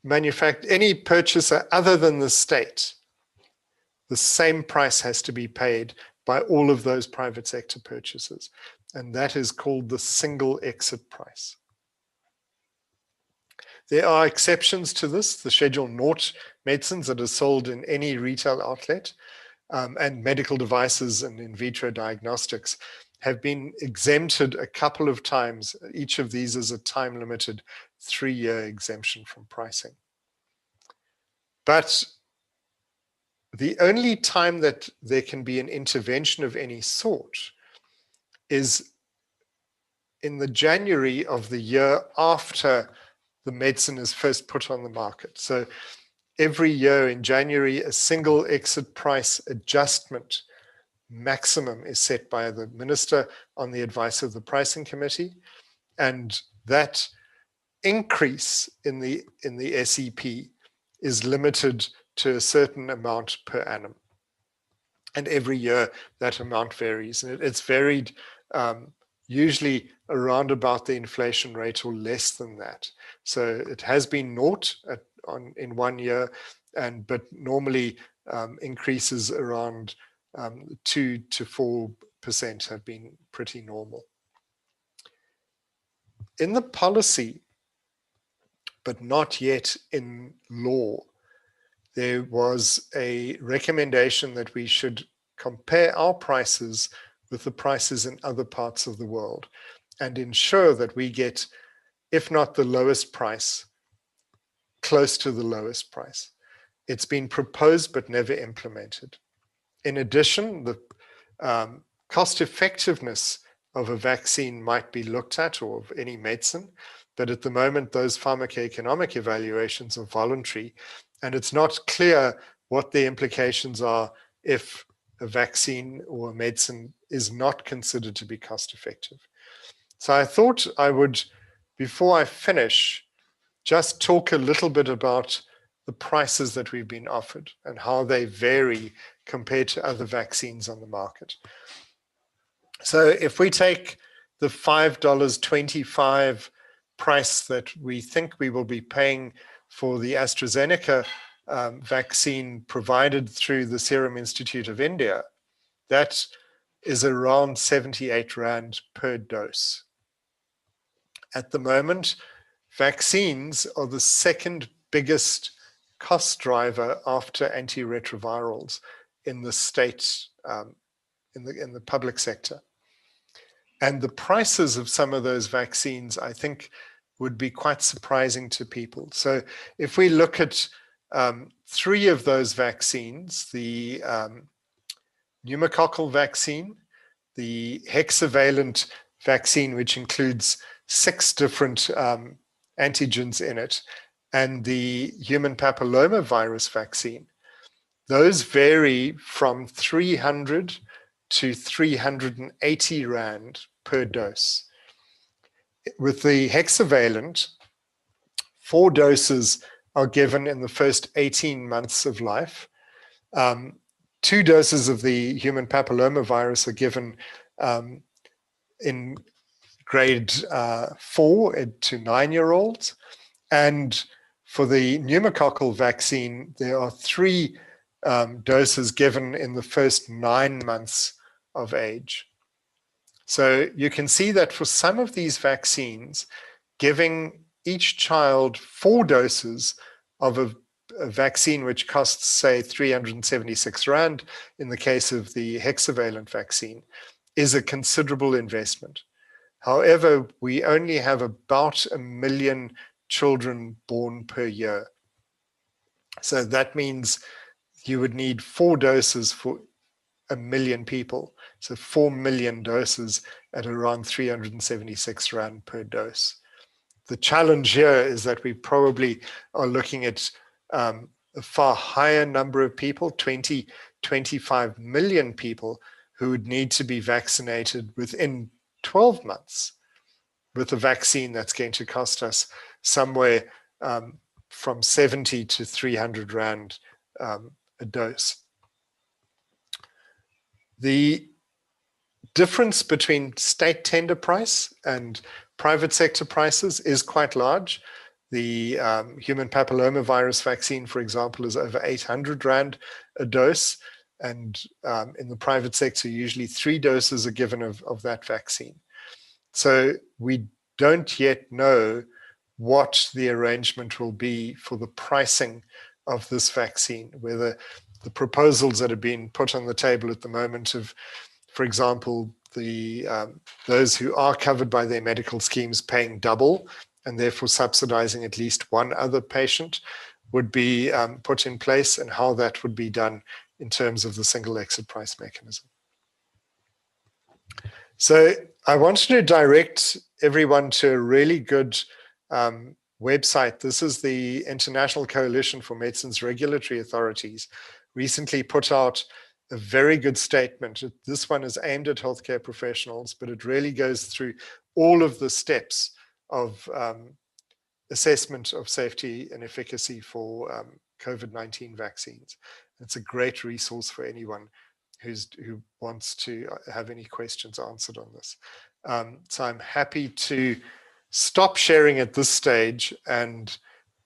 purchaser other than the state, the same price has to be paid by all of those private sector purchasers. And that is called the single exit price. There are exceptions to this, the Schedule 0 medicines that are sold in any retail outlet, and medical devices and in vitro diagnostics have been exempted a couple of times. Each of these is a time-limited 3-year exemption from pricing. But the only time that there can be an intervention of any sort is in the January of the year after the medicine is first put on the market. So every year in January, a single exit price adjustment maximum is set by the minister on the advice of the pricing committee. And that increase in the SEP is limited to a certain amount per annum. And every year that amount varies. And it's varied usually around about the inflation rate or less than that. So it has been 0 in 1 year, but normally increases around 2 to 4% have been pretty normal. In the policy, but not yet in law, there was a recommendation that we should compare our prices with the prices in other parts of the world and ensure that we get, if not the lowest price, close to the lowest price. It's been proposed but never implemented. In addition, the cost effectiveness of a vaccine might be looked at, or of any medicine, but at the moment those pharmacoeconomic evaluations are voluntary, and it's not clear what the implications are if a vaccine or a medicine is not considered to be cost effective. So I thought I would, before I finish, just talk a little bit about the prices that we've been offered and how they vary compared to other vaccines on the market. So if we take the $5.25 price that we think we will be paying for the AstraZeneca vaccine provided through the Serum Institute of India, that is around 78 Rand per dose. At the moment, vaccines are the second biggest cost driver after antiretrovirals in the state, in the public sector. And the prices of some of those vaccines, I think, would be quite surprising to people. So if we look at 3 of those vaccines, the pneumococcal vaccine, the hexavalent vaccine, which includes 6 different antigens in it, and the human papillomavirus vaccine, those vary from 300 to 380 Rand per dose. With the hexavalent, 4 doses are given in the first 18 months of life. 2 doses of the human papillomavirus are given in grade 4 to 9-year-olds. And for the pneumococcal vaccine, there are 3 doses given in the first 9 months of age. So you can see that for some of these vaccines, giving each child 4 doses of a vaccine which costs, say, 376 Rand in the case of the hexavalent vaccine, is a considerable investment. However, we only have about 1 million children born per year. So that means you would need 4 doses for 1 million people. So 4 million doses at around 376 Rand per dose. The challenge here is that we probably are looking at a far higher number of people, 25 million people, who would need to be vaccinated within 12 months with a vaccine that's going to cost us somewhere from 70 to 300 Rand a dose. The difference between state tender price and private sector prices is quite large. The human papillomavirus vaccine, for example, is over 800 Rand a dose. And in the private sector, usually 3 doses are given of that vaccine. So we don't yet know what the arrangement will be for the pricing of this vaccine, whether the proposals that are being put on the table at the moment of, for example, those who are covered by their medical schemes paying double and therefore subsidizing at least one other patient would be put in place, and how that would be done in terms of the single exit price mechanism. So I wanted to direct everyone to a really good website. This is the International Coalition for Medicines Regulatory Authorities, recently put out a very good statement. This one is aimed at healthcare professionals, but it really goes through all of the steps of assessment of safety and efficacy for COVID-19 vaccines. It's a great resource for anyone who wants to have any questions answered on this. So I'm happy to stop sharing at this stage and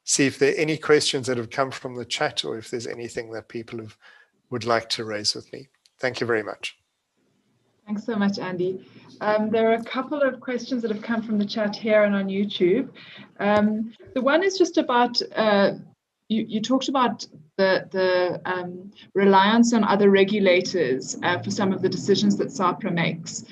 see if there are any questions that have come from the chat, or if there's anything that people would like to raise with me. Thank you very much. Thanks so much, Andy. There are a couple of questions that have come from the chat here and on YouTube. The one is just about, you talked about the reliance on other regulators for some of the decisions that SAHPRA makes,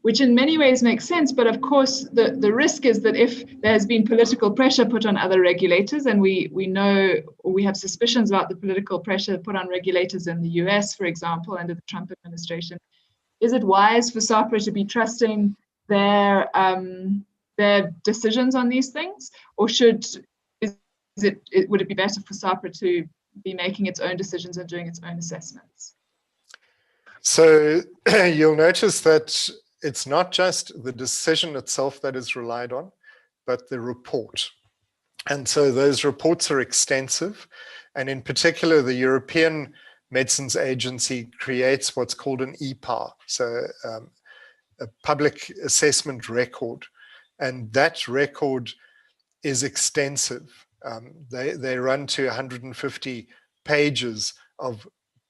which in many ways makes sense. But of course, the risk is that if there has been political pressure put on other regulators, and we know, or we have suspicions about the political pressure put on regulators in the US, for example, under the Trump administration, is it wise for SAHPRA to be trusting their decisions on these things, or would it be better for SAHPRA to be making its own decisions and doing its own assessments? So you'll notice that it's not just the decision itself that is relied on, but the report. And so those reports are extensive. And in particular, the European Medicines Agency creates what's called an EPA, so a public assessment record. And that record is extensive. They run to 150 pages of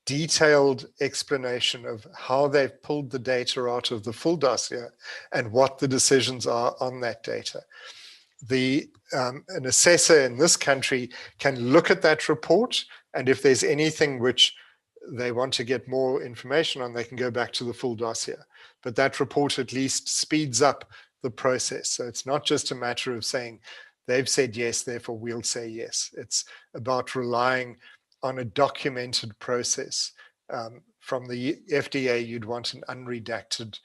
detailed explanation of how they've pulled the data out of the full dossier and what the decisions are on that data. An assessor in this country can look at that report, and if there's anything which they want to get more information on, they can go back to the full dossier. But that report at least speeds up the process. So it's not just a matter of saying, they've said yes, therefore we'll say yes. It's about relying on a documented process. From the FDA, you'd want an unredacted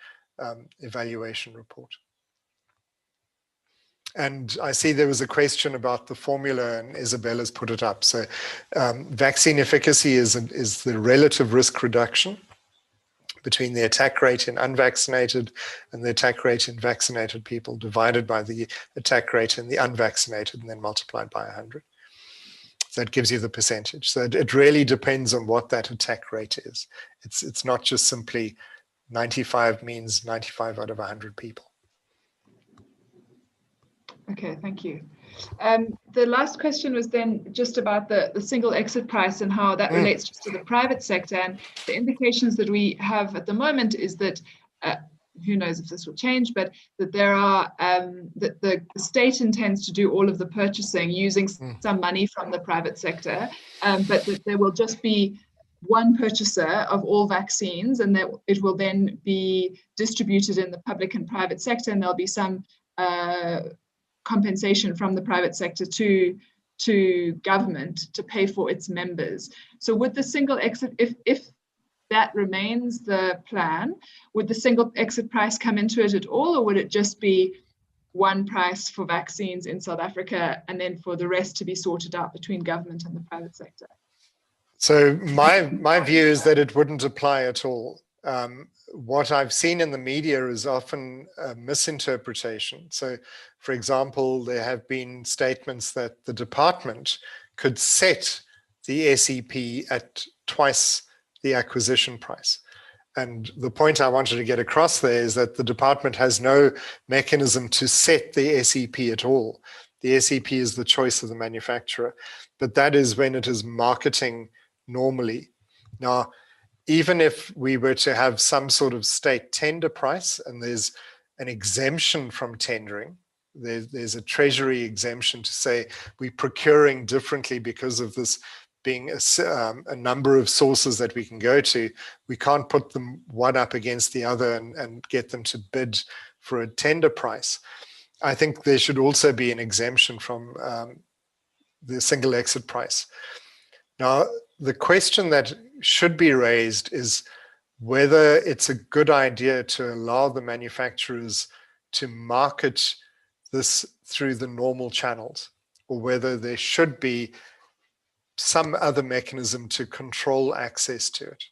evaluation report. And I see there was a question about the formula, and Isabella's put it up. So vaccine efficacy is the relative risk reduction between the attack rate in unvaccinated and the attack rate in vaccinated people, divided by the attack rate in the unvaccinated and then multiplied by 100. So that gives you the percentage. So it really depends on what that attack rate is. It's not just simply 95 means 95 out of 100 people. Okay, thank you. The last question was then just about the single exit price and how that relates just to the private sector. And the indications that we have at the moment is that, who knows if this will change, but that there are, that the state intends to do all of the purchasing using some money from the private sector, but that there will just be one purchaser of all vaccines, and that it will then be distributed in the public and private sector, and there'll be some compensation from the private sector to government to pay for its members. So would the single exit, if that remains the plan, would the single exit price come into it at all, or would it just be one price for vaccines in South Africa and then for the rest to be sorted out between government and the private sector? So my view is that it wouldn't apply at all. What I've seen in the media is often a misinterpretation. So, for example, there have been statements that the department could set the SEP at twice the acquisition price. And the point I wanted to get across there is that the department has no mechanism to set the SEP at all. The SEP is the choice of the manufacturer, but that is when it is marketing normally. Now, even if we were to have some sort of state tender price, and there's an exemption from tendering, there's a treasury exemption to say we're procuring differently because of this being a number of sources that we can go to, we can't put them one up against the other and get them to bid for a tender price. I think there should also be an exemption from the single exit price. Now, the question that should be raised is whether it's a good idea to allow the manufacturers to market this through the normal channels, or whether there should be some other mechanism to control access to it.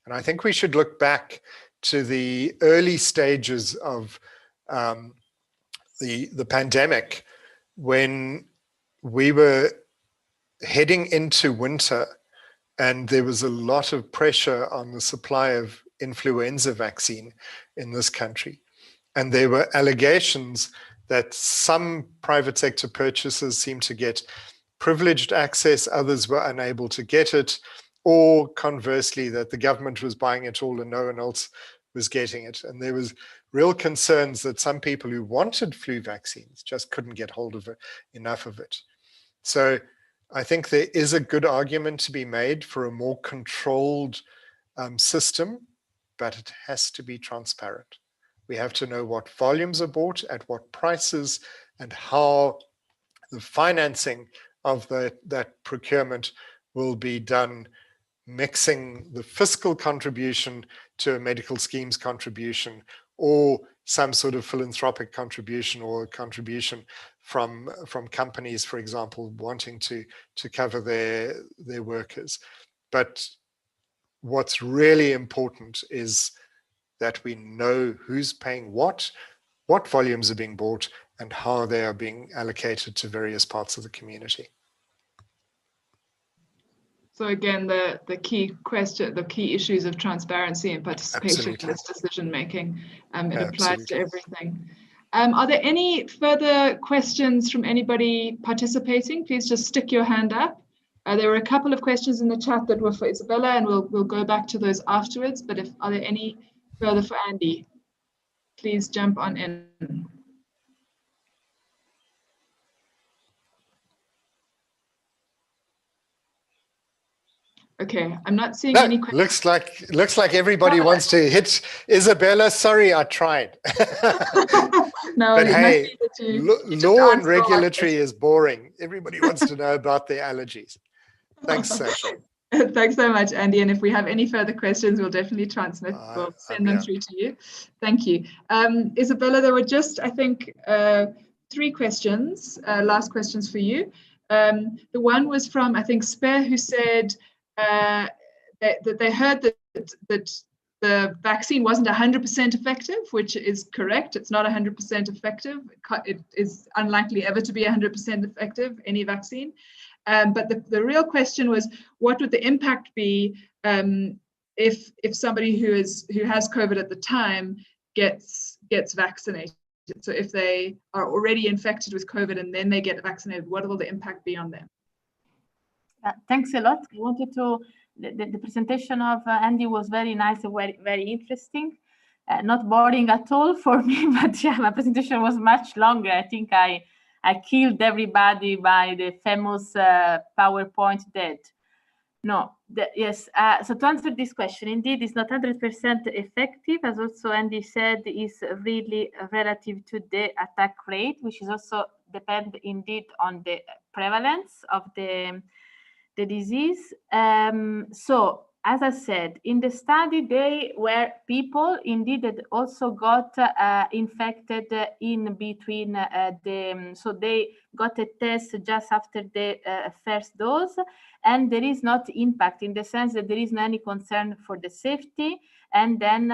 And I think we should look back to the early stages of the pandemic, when we were heading into winter and there was a lot of pressure on the supply of influenza vaccine in this country. And there were allegations that some private sector purchasers seemed to get privileged access, others were unable to get it, or conversely, that the government was buying it all and no one else was getting it. And there was real concerns that some people who wanted flu vaccines just couldn't get hold of it, enough of it. So I think there is a good argument to be made for a more controlled system, but it has to be transparent. We have to know what volumes are bought, at what prices, and how the financing of that procurement will be done, mixing the fiscal contribution to a medical schemes contribution, or some sort of philanthropic contribution, or a contribution from companies, for example, wanting to cover their workers. But what's really important is that we know who's paying what volumes are being bought, and how they are being allocated to various parts of the community. So again, the key question, the key issues of transparency and participation in this decision making, it applies to everything. Are there any further questions from anybody participating? Please just stick your hand up. There were a couple of questions in the chat that were for Isabella, and we'll go back to those afterwards. But are there any further for Andy? Please jump on in. Okay, I'm not seeing any questions. Looks like everybody wants to hit Isabella. Sorry, I tried. No, but hey, law and regulatory regulatory is boring. Everybody wants to know about their allergies. Thanks, Sasha. Thanks so much, Andy. And if we have any further questions, we'll definitely transmit. We'll send them through to you. Thank you. Isabella, there were just, I think, 3 questions, last questions for you. The one was from, I think, Spear, who said that they heard that the vaccine wasn't 100% effective, which is correct. It's not 100% effective. It is unlikely ever to be 100% effective, any vaccine. But the real question was, what would the impact be if somebody who has COVID at the time gets vaccinated? So if they are already infected with COVID and then they get vaccinated, what will the impact be on them? Thanks a lot. I wanted to, the presentation of Andy was very nice and very interesting. Not boring at all for me, but yeah, my presentation was much longer. I think I killed everybody by the famous PowerPoint dead. No, yes. So to answer this question, indeed, it's not 100% effective, as also Andy said, is really relative to the attack rate, which is also depend indeed on the prevalence of the disease. So as I said, in the study, they were people indeed that also got infected in between so they got a test just after the first dose, and there is not impact in the sense that there is no any concern for the safety. And then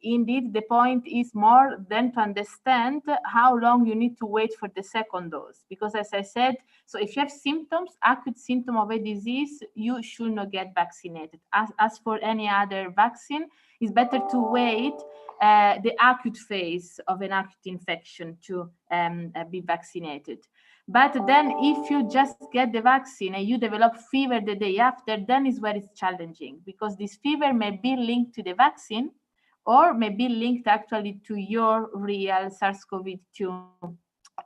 indeed, the point is more than to understand how long you need to wait for the second dose. Because as I said, so if you have symptoms, acute symptom of a disease, you should not get vaccinated. As for any other vaccine, it's better to wait the acute phase of an acute infection to be vaccinated. But then if you just get the vaccine and you develop fever the day after, then is where it's challenging, because this fever may be linked to the vaccine or may be linked actually to your real SARS-CoV-2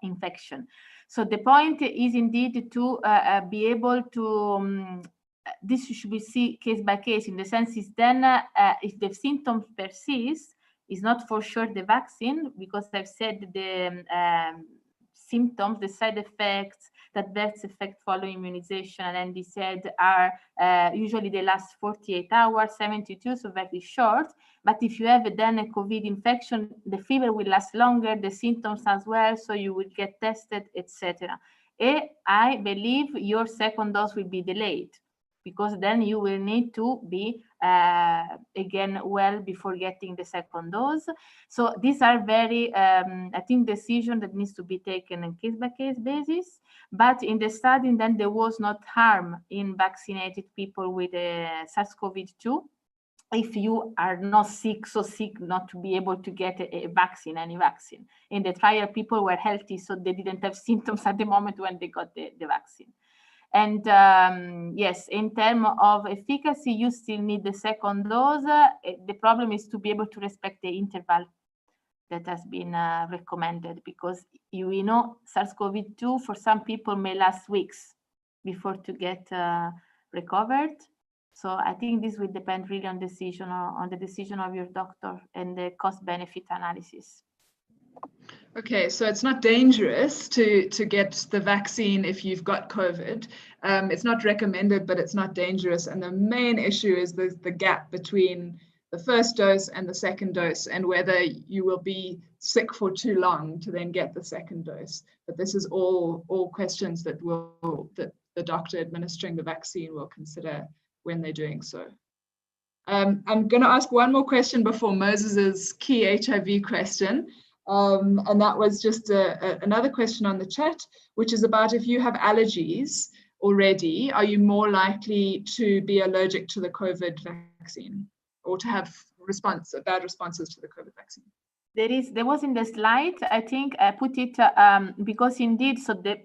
infection. So the point is indeed to be able to, this should be seen case by case, in the sense is then if the symptoms persist, is not for sure the vaccine, because I've said the symptoms, the side effects, that adverse effect following immunization, and they said are usually they last 48 hours, 72, so very short. But if you have then a COVID infection, the fever will last longer, the symptoms as well, so you will get tested, etc. And I believe your second dose will be delayed, because then you will need to be again well before getting the second dose. So these are very, I think, decision that needs to be taken on case-by-case basis. But in the study, then there was not harm in vaccinated people with SARS-CoV-2 if you are not sick, so sick not to be able to get a vaccine, any vaccine. In the trial, people were healthy, so they didn't have symptoms at the moment when they got the vaccine. And yes, in terms of efficacy, you still need the second dose. The problem is to be able to respect the interval that has been recommended, because you know SARS-CoV-2 for some people may last weeks before to get recovered. So I think this will depend really on the decision of your doctor and the cost-benefit analysis. Okay, so it's not dangerous to get the vaccine if you've got COVID. It's not recommended, but it's not dangerous. And the main issue is the gap between the first dose and the second dose, and whether you will be sick for too long to then get the second dose. But this is all questions that the doctor administering the vaccine will consider when they're doing so. I'm going to ask one more question before Moses's key HIV question. And that was just another question on the chat, which is about if you have allergies already, are you more likely to be allergic to the COVID vaccine or to have bad responses to the COVID vaccine? There was in the slide, I think I put it because indeed, so the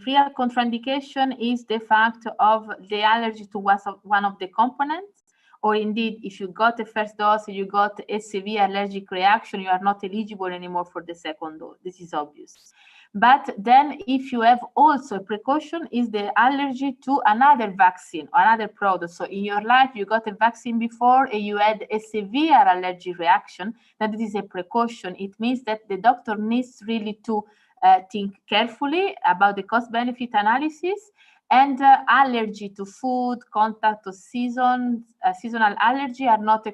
real contraindication is the fact of the allergy to one of the components, or indeed, if you got the first dose, you got a severe allergic reaction, you are not eligible anymore for the second dose. This is obvious. But then if you have also a precaution is the allergy to another vaccine or another product. So in your life, you got a vaccine before and you had a severe allergic reaction, that is a precaution. It means that the doctor needs really to think carefully about the cost-benefit analysis. And allergy to food, contact to seasonal allergy are not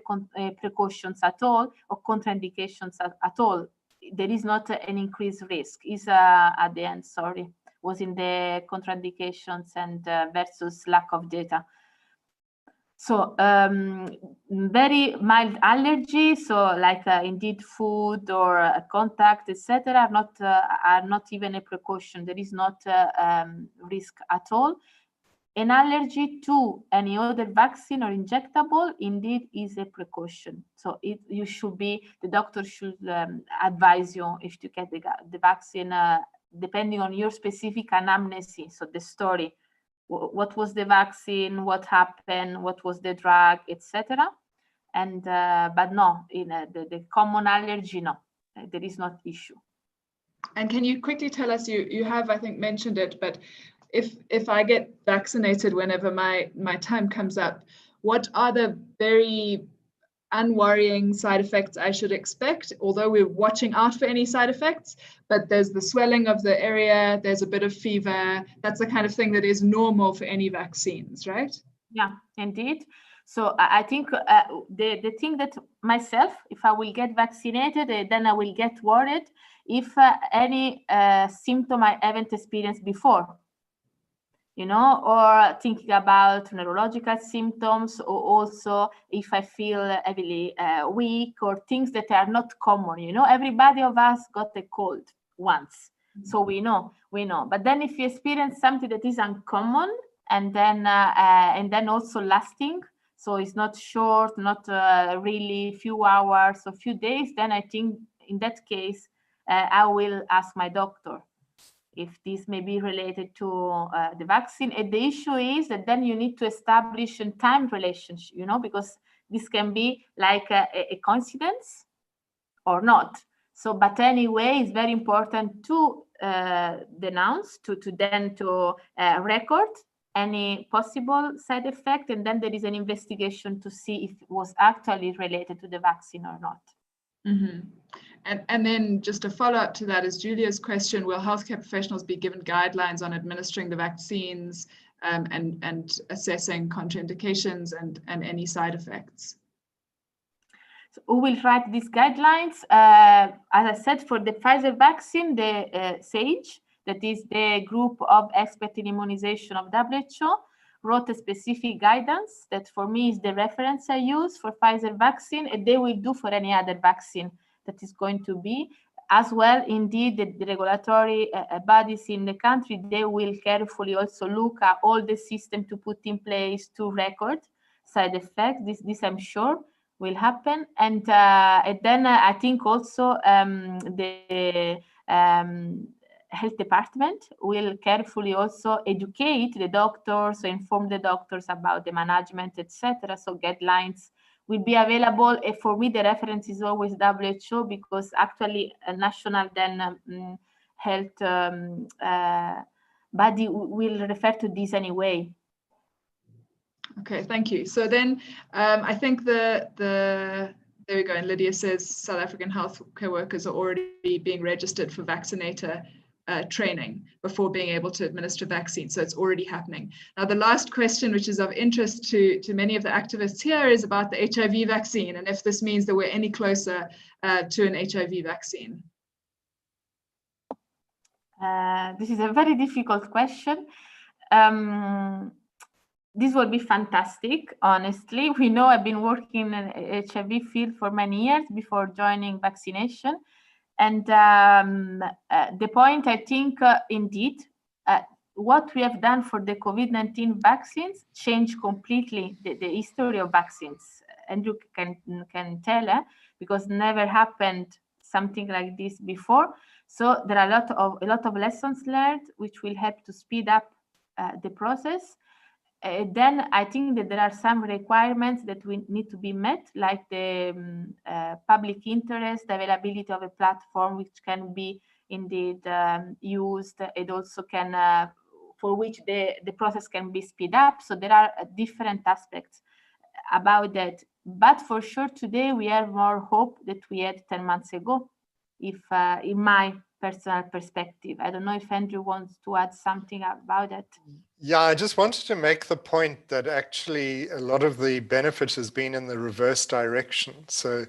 precautions at all or contraindications at all. There is not an increased risk. Is at the end, sorry, was in the contraindications and versus lack of data. So very mild allergy, so like indeed food or contact, etc., are not even a precaution. There is not risk at all. An allergy to any other vaccine or injectable indeed is a precaution. So the doctor should advise you if you get the vaccine depending on your specific anamnesis, so the story. What was the vaccine, what happened, what was the drug, etc. And but no, in the common allergy, no, there is not issue. And can you quickly tell us, you have, I think, mentioned it, but if I get vaccinated whenever my time comes up, what are the very unworrying side effects I should expect? Although we're watching out for any side effects, but there's the swelling of the area, there's a bit of fever. That's the kind of thing that is normal for any vaccines, right? Yeah, indeed. So I think the thing that myself, if I will get vaccinated, then I will get worried if any symptom I haven't experienced before. You know, or thinking about neurological symptoms, or also if I feel heavily weak, or things that are not common. You know, everybody of us got a cold once, so we know. But then if you experience something that is uncommon, and then also lasting, so it's not short, not really few hours or few days, then I think in that case I will ask my doctor if this may be related to the vaccine. And the issue is that then you need to establish a time relationship, you know, because this can be like a coincidence or not. So, but anyway, it's very important to denounce, to record any possible side effect, and then there is an investigation to see if it was actually related to the vaccine or not. Mm-hmm. And then just a follow-up to that is Julia's question, will healthcare professionals be given guidelines on administering the vaccines and assessing contraindications and any side effects? So who will write these guidelines? As I said, for the Pfizer vaccine, the SAGE, that is the group of experts in immunization of WHO, wrote a specific guidance that for me is the reference I use for Pfizer vaccine, and they will do for any other vaccine that is going to be. As well, indeed, the regulatory bodies in the country, they will carefully also look at all the system to put in place to record side effects. This I'm sure will happen. And then I think also the health department will carefully also educate the doctors, inform the doctors about the management, etc. So guidelines will be available. For me, the reference is always WHO, because actually a national then health body will refer to this anyway. Okay, thank you. So then I think there we go. And Lydia says South African healthcare workers are already being registered for vaccinator training before being able to administer vaccines. So it's already happening. Now, the last question, which is of interest to many of the activists here, is about the HIV vaccine, and if this means that we're any closer to an HIV vaccine. This is a very difficult question. This will be fantastic, honestly. We know I've been working in the HIV field for many years before joining vaccination. And the point, I think, indeed, what we have done for the COVID-19 vaccines changed completely the history of vaccines. And you can tell, because never happened something like this before. So there are a lot of lessons learned, which will help to speed up the process. Then I think that there are some requirements that we need to be met, like the public interest, the availability of a platform which can be indeed used. It also can, for which the process can be speed up. So there are different aspects about that. But for sure, today we have more hope that we had 10 months ago, if in my personal perspective. I don't know if Andrew wants to add something about that. Yeah, I just wanted to make the point that actually a lot of the benefit has been in the reverse direction. So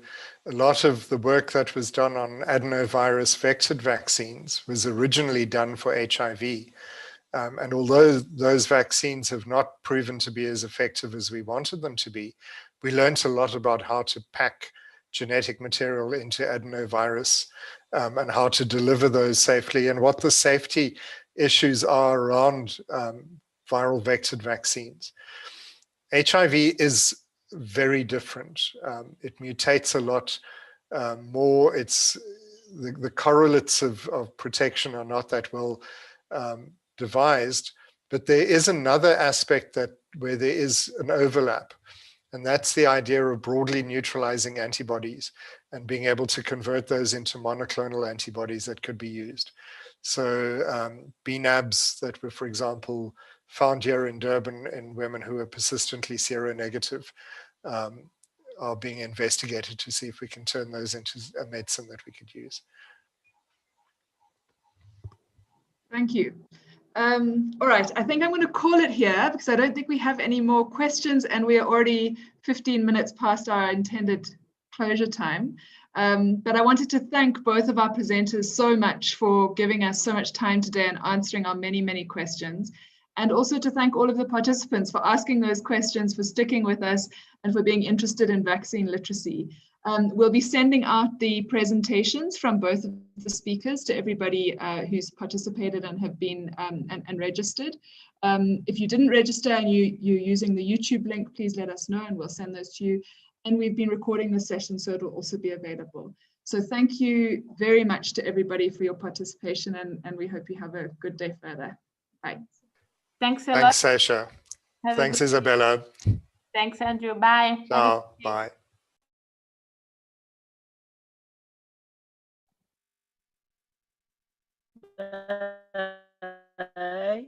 a lot of the work that was done on adenovirus vectored vaccines was originally done for HIV. And although those vaccines have not proven to be as effective as we wanted them to be, we learned a lot about how to pack genetic material into adenovirus and how to deliver those safely and what the safety issues are around viral vectored vaccines. HIV is very different. It mutates a lot more. It's the correlates of protection are not that well devised, but there is another aspect where there is an overlap, and that's the idea of broadly neutralizing antibodies and being able to convert those into monoclonal antibodies that could be used. So BNAbs that were, for example, found here in Durban in women who are persistently seronegative are being investigated to see if we can turn those into a medicine that we could use. Thank you. All right, I think I'm going to call it here because I don't think we have any more questions and we are already 15 minutes past our intended closure time. But I wanted to thank both of our presenters so much for giving us so much time today and answering our many, many questions. And also to thank all of the participants for asking those questions, for sticking with us, and for being interested in vaccine literacy. We'll be sending out the presentations from both of the speakers to everybody who's participated and have been and registered. If you didn't register and you're using the YouTube link, please let us know and we'll send those to you. And we've been recording the session, so it'll also be available. So thank you very much to everybody for your participation, and we hope you have a good day further. Bye. Thanks a lot. Thanks, Sasha. Thanks, Isabella. Thanks, Andrew. Bye. Ciao. Bye. Bye.